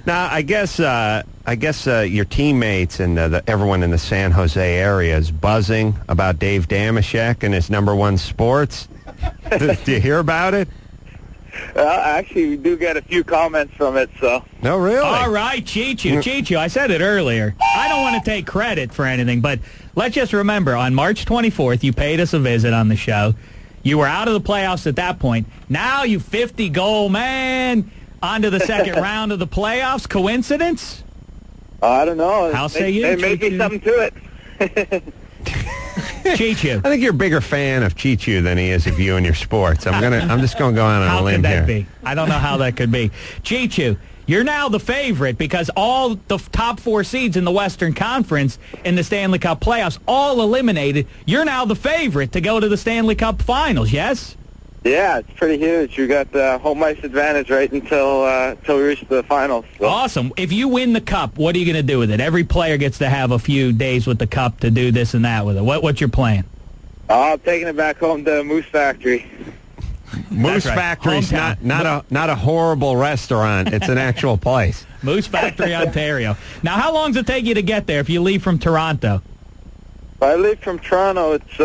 Now, I guess your teammates and everyone in the San Jose area is buzzing about Dave Damashek and his #1 sports. Do you hear about it? Actually, we do get a few comments from it, so. No, really? All right, Cheechoo, I said it earlier. I don't want to take credit for anything, but let's just remember, on March 24th, you paid us a visit on the show. You were out of the playoffs at that point. Now you 50-goal man on to the second round of the playoffs. Coincidence? I don't know. I'll say you, There may be something to it. Cheechoo. I think you're a bigger fan of Cheechoo than he is of you and your sports. I'm just going to go on a limb here. How could that be? I don't know how that could be. Cheechoo, you're now the favorite because all the top 4 seeds in the Western Conference in the Stanley Cup playoffs all eliminated. You're now the favorite to go to the Stanley Cup Finals, yes? Yeah, it's pretty huge. You got the home ice advantage right until we reach the finals. So. Awesome. If you win the cup, what are you going to do with it? Every player gets to have a few days with the cup to do this and that with it. What's your plan? I'm taking it back home to Moose Factory. Moose Factory's not a horrible restaurant. It's an actual place. Moose Factory, Ontario. Now, how long does it take you to get there if you leave from Toronto? If I leave from Toronto, it's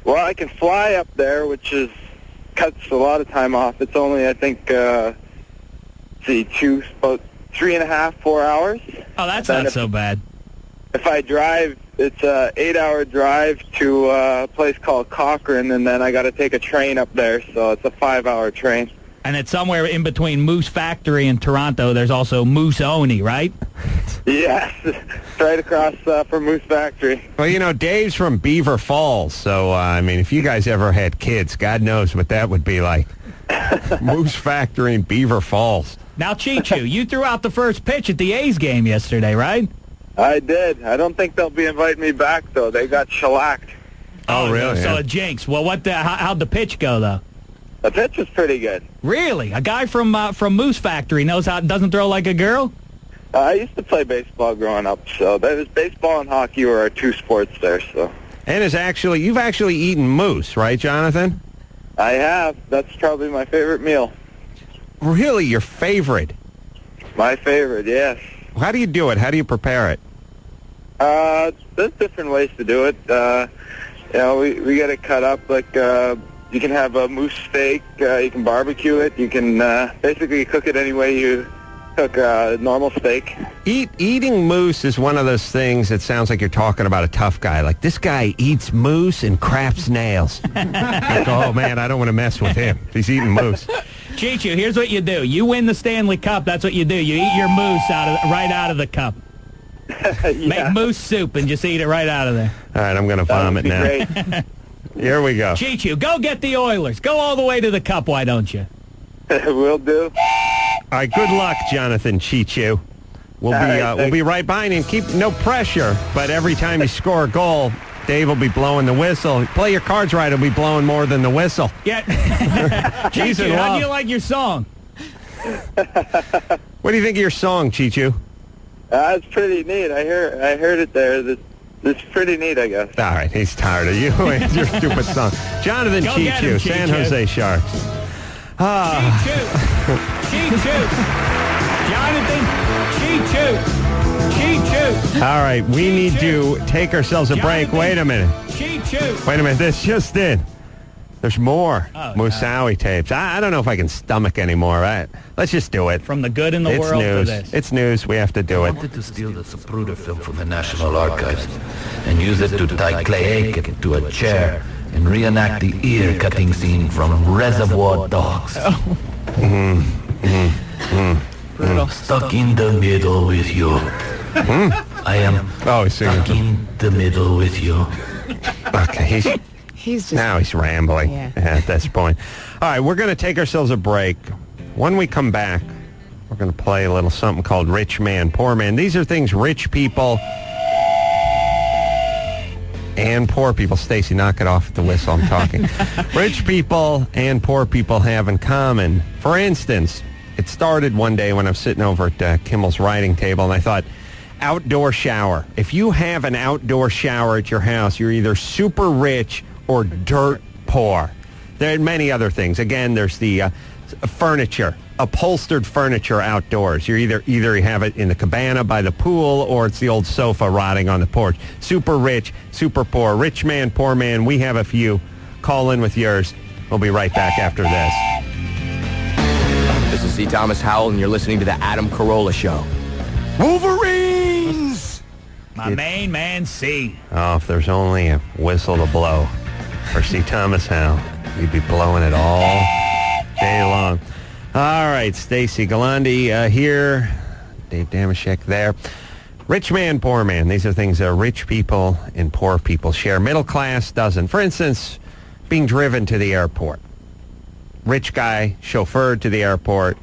well, I can fly up there, which cuts a lot of time off. It's only, I think, about 3.5, 4 hours. Oh, that's not so bad. If I drive, it's a 8-hour drive to a place called Cochrane, and then I got to take a train up there, so it's a 5-hour train. And it's somewhere in between Moose Factory and Toronto. There's also Moose Oni, right? Yes, right across from Moose Factory. Well, you know, Dave's from Beaver Falls, so, I mean, if you guys ever had kids, God knows what that would be like. Moose Factory in Beaver Falls. Now, Cheechoo, you threw out the first pitch at the A's game yesterday, right? I did. I don't think they'll be inviting me back, though. They got shellacked. Oh, really? So a jinx. Well, how'd the pitch go, though? The pitch was pretty good. Really? A guy from Moose Factory doesn't throw like a girl? I used to play baseball growing up, so baseball and hockey were our 2 sports there. So. And you've actually eaten moose, right, Jonathan? I have. That's probably my favorite meal. Really, your favorite? My favorite, yes. How do you do it? How do you prepare it? There's different ways to do it. We get it cut up like. You can have a moose steak, you can barbecue it, you can basically cook it any way you cook a normal steak. Eating moose is one of those things that sounds like you're talking about a tough guy. Like, this guy eats moose and craps nails. Like, oh, man, I don't want to mess with him. He's eating moose. Cheechoo, here's what you do. You win the Stanley Cup, that's what you do. You eat your moose right out of the cup. Yeah. Make moose soup and just eat it right out of there. All right, I'm going to vomit now. Great. Here we go. Cheechoo, go get the Oilers. Go all the way to the cup, why don't you? Will do. All right, good luck, Jonathan Cheechoo. We'll be right behind you. Keep no pressure, but every time you score a goal, Dave will be blowing the whistle. Play your cards right, he'll be blowing more than the whistle. Yeah. He's in Cheechoo, how love. do you like your song? What do you think of your song, Cheechoo? It's pretty neat. I heard it there. It's pretty neat, I guess. All right, he's tired of you and your stupid song. Jonathan Go get Cheechoo, him, San Cheechoo. Jose Sharks. Cheechoo. Jonathan Cheechoo. All right, we need to take ourselves a break. Wait a minute. Cheechoo. Wait a minute, this just in. There's more Oh, Musawi tapes. I don't know if I can stomach anymore. Let's just do it. From the good in the It's world to news. this. It's news. We have to do I it. wanted to steal the Zapruder film from the National Archives and use it to tie Clay Aiken to a chair and reenact the ear-cutting scene from Reservoir Dogs. Stuck in the middle with you. I am stuck in the middle with you. Okay, He's just now he's rambling at this point. All right, we're going to take ourselves a break. When we come back, we're going to play a little something called Rich Man, Poor Man. These are things rich people and poor people. Stacy, knock it off at the whistle. I'm talking. Rich people and poor people have in common. For instance, it started one day when I was sitting over at Kimmel's writing table, and I thought, outdoor shower. If you have an outdoor shower at your house, you're either super rich or dirt poor. There are many other things. Again, there's the furniture, upholstered furniture outdoors. You're either you have it in the cabana by the pool, or it's the old sofa rotting on the porch. Super rich, super poor. Rich man, poor man. We have a few. Call in with yours. We'll be right back after this. This is C. Thomas Howell, and you're listening to the Adam Carolla Show. Wolverines! My main man, C. Oh, if there's only a whistle to blow for C. Thomas Howell, you'd be blowing it all day long. All right, Stacy Galandi here, Dave Damashek there. Rich man, poor man. These are things that rich people and poor people share. Middle class doesn't. For instance, being driven to the airport. Rich guy chauffeured to the airport.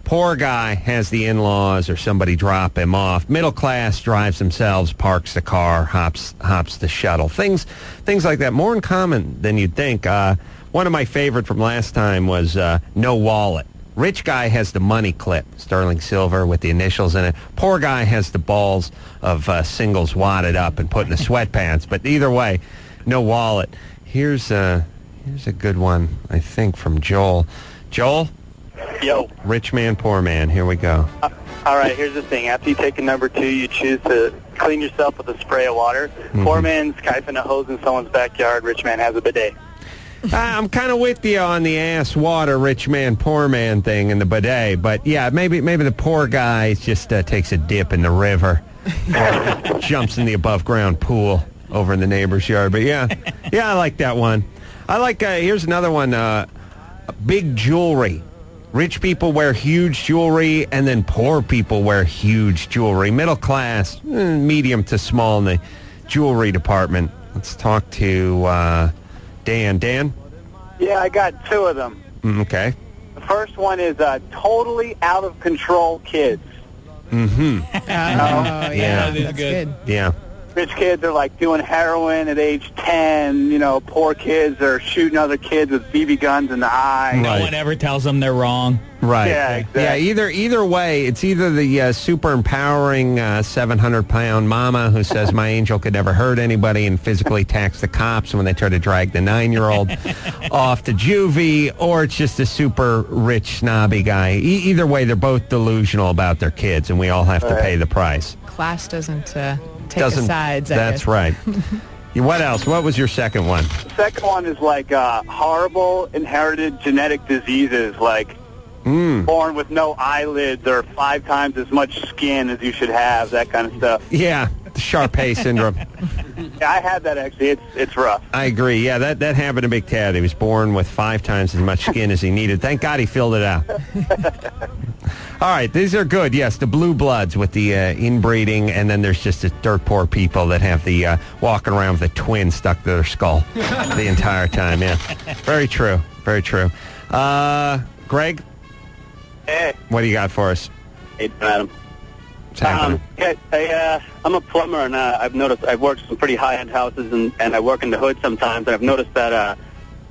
Poor guy has the in-laws or somebody drop him off. Middle class drives themselves, parks the car, hops the shuttle. Things like that. More in common than you'd think. One of my favorite from last time was no wallet. Rich guy has the money clip, sterling silver with the initials in it. Poor guy has the balls of singles wadded up and put in the sweatpants. But either way, no wallet. Here's a good one, I think, from Joel. Joel? Yo. Rich man, poor man. Here we go. All right, here's the thing. After you take a number 2, you choose to clean yourself with a spray of water. Poor man's siphoning a hose in someone's backyard. Rich man has a bidet. I'm kind of with you on the ass water, rich man, poor man thing and the bidet. But, yeah, maybe the poor guy just takes a dip in the river or jumps in the above-ground pool over in the neighbor's yard. But, yeah, I like that one. I like, here's another one, big jewelry. Rich people wear huge jewelry, and then poor people wear huge jewelry. Middle class, medium to small in the jewelry department. Let's talk to Dan. Dan? Yeah, I got 2 of them. Okay. The first one is totally out of control kids. Mm-hmm. yeah, that's good. Yeah. Rich kids are like doing heroin at age 10. Poor kids are shooting other kids with BB guns in the eye. No one ever tells them they're wrong. Right. Yeah, exactly. Yeah, either way, it's either the super empowering 700-pound mama who says my angel could never hurt anybody and physically attacks the cops when they try to drag the 9-year-old off to juvie, or it's just a super rich, snobby guy. Either way, they're both delusional about their kids, and we all have to pay the price. Class doesn't take sides. I That's guess. right. What else? What was your second one? The second one is like horrible inherited genetic diseases, like born with no eyelids or 5 times as much skin as you should have, that kind of stuff. Yeah, the Sharpay syndrome. Yeah, I had that actually. It's rough. I agree. Yeah, that happened to Big Ted. He was born with 5 times as much skin as he needed. Thank God he filled it out. All right, these are good. Yes, the blue bloods with the inbreeding, and then there's just the dirt poor people that have the walking around with a twin stuck to their skull the entire time. Yeah, very true. Very true. Greg? Hey. What do you got for us? Hey, Adam. What's happening? I'm a plumber, and I've noticed I've worked some pretty high-end houses, and I work in the hood sometimes, and I've noticed that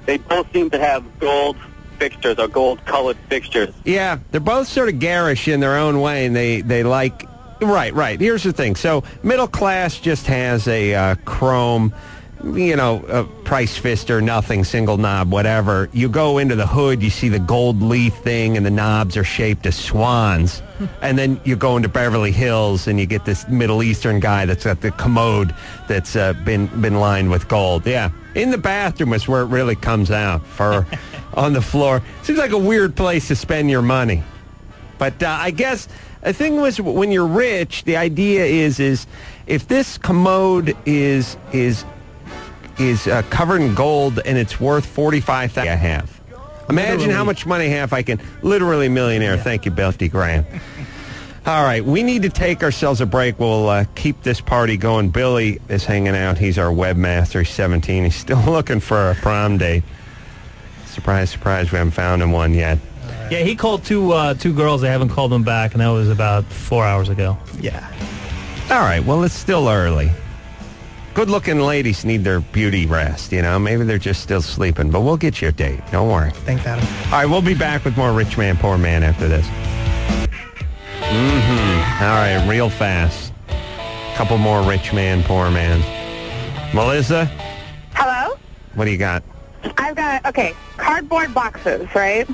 they both seem to have gold fixtures or gold-colored fixtures. Yeah, they're both sort of garish in their own way, and they like... Right. Here's the thing. So middle class just has a chrome, a price fister, nothing, single knob, whatever. You go into the hood, you see the gold leaf thing, and the knobs are shaped as swans. And then you go into Beverly Hills, and you get this Middle Eastern guy that's got the commode that's been lined with gold. Yeah. In the bathroom is where it really comes out. For on the floor. Seems like a weird place to spend your money. But I guess the thing was, when you're rich, the idea is if this commode is covered in gold and it's worth $45,000 a half. Imagine how much money half I can. Literally millionaire. Yeah. Thank you, Belty Graham. All right, we need to take ourselves a break. We'll keep this party going. Billy is hanging out. He's our webmaster. He's 17. He's still looking for a prom date. Surprise, surprise, we haven't found him one yet. Yeah, he called two girls. They haven't called him back, and that was about 4 hours ago. Yeah. All right, well, it's still early. Good-looking ladies need their beauty rest, Maybe they're just still sleeping, but we'll get you a date. Don't worry. Thanks, Adam. All right, we'll be back with more Rich Man, Poor Man after this. All right, real fast. Couple more Rich Man, Poor Man. Melissa? Hello? What do you got? I've got, cardboard boxes, right?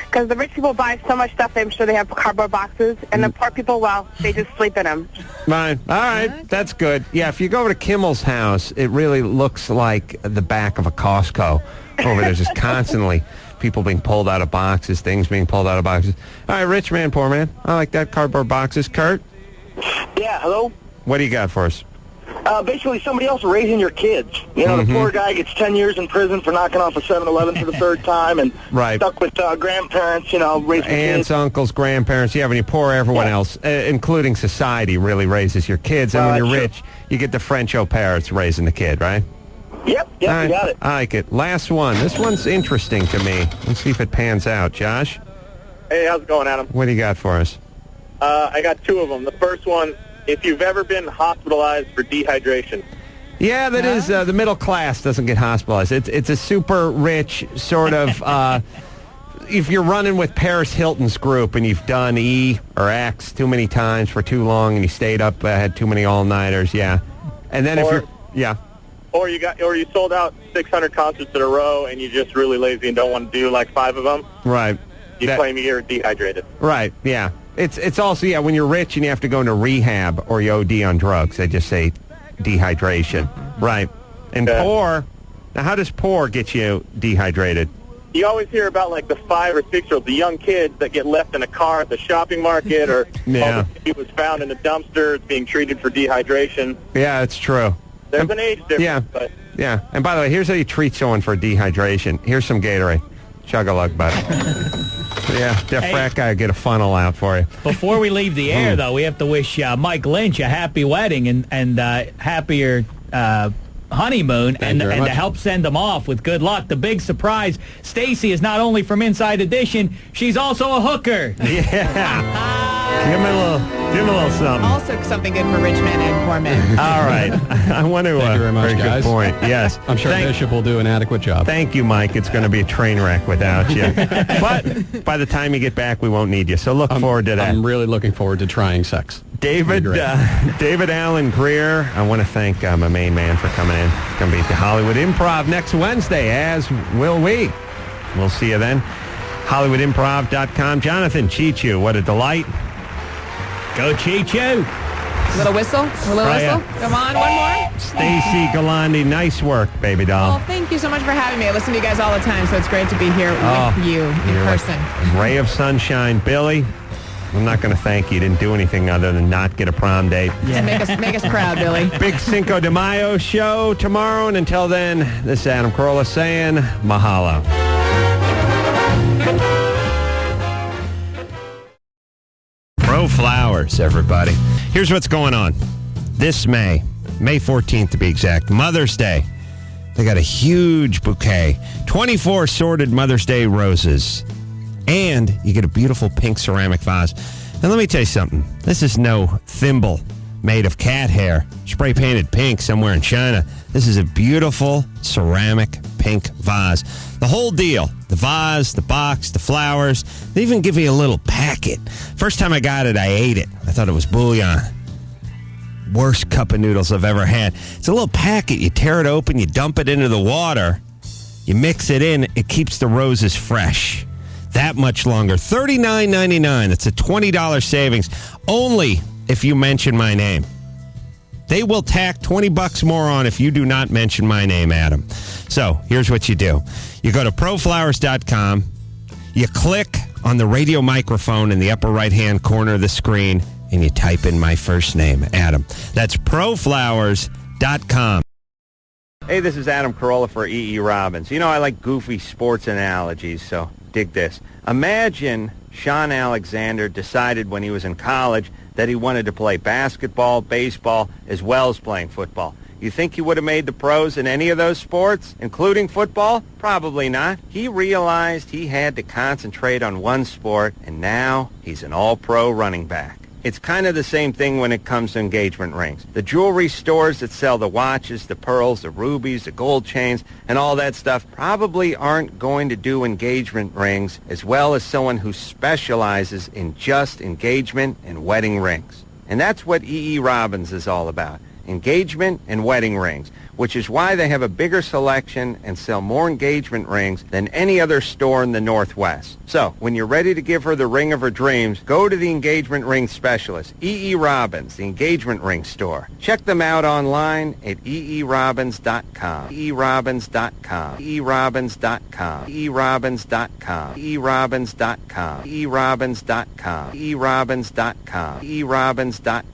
Because the rich people buy so much stuff, I'm sure they have cardboard boxes, and the poor people, well, they just sleep in them. Fine. All right, that's good. Yeah, if you go over to Kimmel's house, it really looks like the back of a Costco. Over there, just constantly people being pulled out of boxes, things being pulled out of boxes. All right, Rich Man, Poor Man. I like that, cardboard boxes. Kurt? Yeah, hello? What do you got for us? Basically, somebody else raising your kids. The poor guy gets 10 years in prison for knocking off a 7-Eleven for the third time and stuck with grandparents, raising aunts, kids. Uncles, grandparents. Yeah, when you poor, everyone else, including society, really raises your kids. And when you're rich, you get the French au pairs raising the kid, right? Yep, right. You got it. I like it. Last one. This one's interesting to me. Let's see if it pans out. Josh? Hey, how's it going, Adam? What do you got for us? I got two of them. The first one, if you've ever been hospitalized for dehydration. Yeah, that is, the middle class doesn't get hospitalized. It's a super rich sort of, if you're running with Paris Hilton's group and you've done E or X too many times for too long and you stayed up, had too many all-nighters, yeah. And then Or you sold out 600 concerts in a row and you're just really lazy and don't want to do like 5 of them. Right. You claim you're dehydrated. Right, yeah. It's also, when you're rich and you have to go into rehab or you OD on drugs, they just say dehydration. Right. And poor, now how does poor get you dehydrated? You always hear about like the 5 or 6-year-olds, the young kids that get left in a car at the shopping market or he was found in a dumpster being treated for dehydration. Yeah, it's true. There's an age difference. Yeah. And by the way, here's how you treat someone for dehydration. Here's some Gatorade. Chug-a-lug, buddy. Yeah, that frat guy will get a funnel out for you. Before we leave the air, though, we have to wish Mike Lynch a happy wedding and happier honeymoon, and to help send them off with good luck. The big surprise, Stacy is not only from Inside Edition, she's also a hooker. Yeah. Give him a little something. Also something good for rich men and poor men. All right. I want to... Thank you very much, guys. Good point. Yes. I'm sure Bishop will do an adequate job. Thank you, Mike. It's going to be a train wreck without you. But by the time you get back, we won't need you. So look forward to that. I'm really looking forward to trying sex. David Allen Grier, I want to thank my main man for coming in. He's going to be at the Hollywood Improv next Wednesday, as will we. We'll see you then. HollywoodImprov.com. Jonathan Cheechoo, what a delight. Go Cheechoo. Little whistle? Come on, one more. Stacy Galandi, nice work, baby doll. Well, thank you so much for having me. I listen to you guys all the time, so it's great to be here with you in person. Like a ray of sunshine. Billy, I'm not going to thank you. You didn't do anything other than not get a prom date. Yeah, make us proud, Billy. Big Cinco de Mayo show tomorrow, and until then, this is Adam Carolla saying mahalo. Pro Flowers, everybody. Here's what's going on. This May 14th to be exact, Mother's Day. They got a huge bouquet, 24 assorted Mother's Day roses. And you get a beautiful pink ceramic vase And let me tell you something. This is no thimble made of cat hair, spray painted pink somewhere in China. This is a beautiful ceramic pink vase. The whole deal. The vase, the box, the flowers. They even give you a little packet. First time I got it, I ate it. I thought it was bouillon. Worst cup of noodles I've ever had. It's a little packet. You tear it open, you dump it into the water, you mix it in, it keeps the roses fresh. That much longer. $39.99. That's a $20 savings. Only if you mention my name. They will tack $20 more on if you do not mention my name, Adam. So here's what you do. You go to proflowers.com. You click on the radio microphone in the upper right-hand corner of the screen, and you type in my first name, Adam. That's proflowers.com. Hey, this is Adam Carolla for E.E. Robbins. You know, I like goofy sports analogies, so dig this. Imagine Sean Alexander decided when he was in college that he wanted to play basketball, baseball, as well as playing football. You think he would have made the pros in any of those sports, including football? Probably not. He realized he had to concentrate on one sport, and now he's an all-pro running back. It's kind of the same thing when it comes to engagement rings. The jewelry stores that sell the watches, the pearls, the rubies, the gold chains, and all that stuff probably aren't going to do engagement rings as well as someone who specializes in just engagement and wedding rings. And that's what E.E. Robbins is all about. Engagement and wedding rings, which is why they have a bigger selection and sell more engagement rings than any other store in the Northwest. So, when you're ready to give her the ring of her dreams, go to the engagement ring specialist, E.E. Robbins, the engagement ring store. Check them out online at eerobbins.com. eerobbins.com. eerobbins.com. eerobbins.com. eerobbins.com. eerobbins.com. eerobbins.com. eerobbins.com.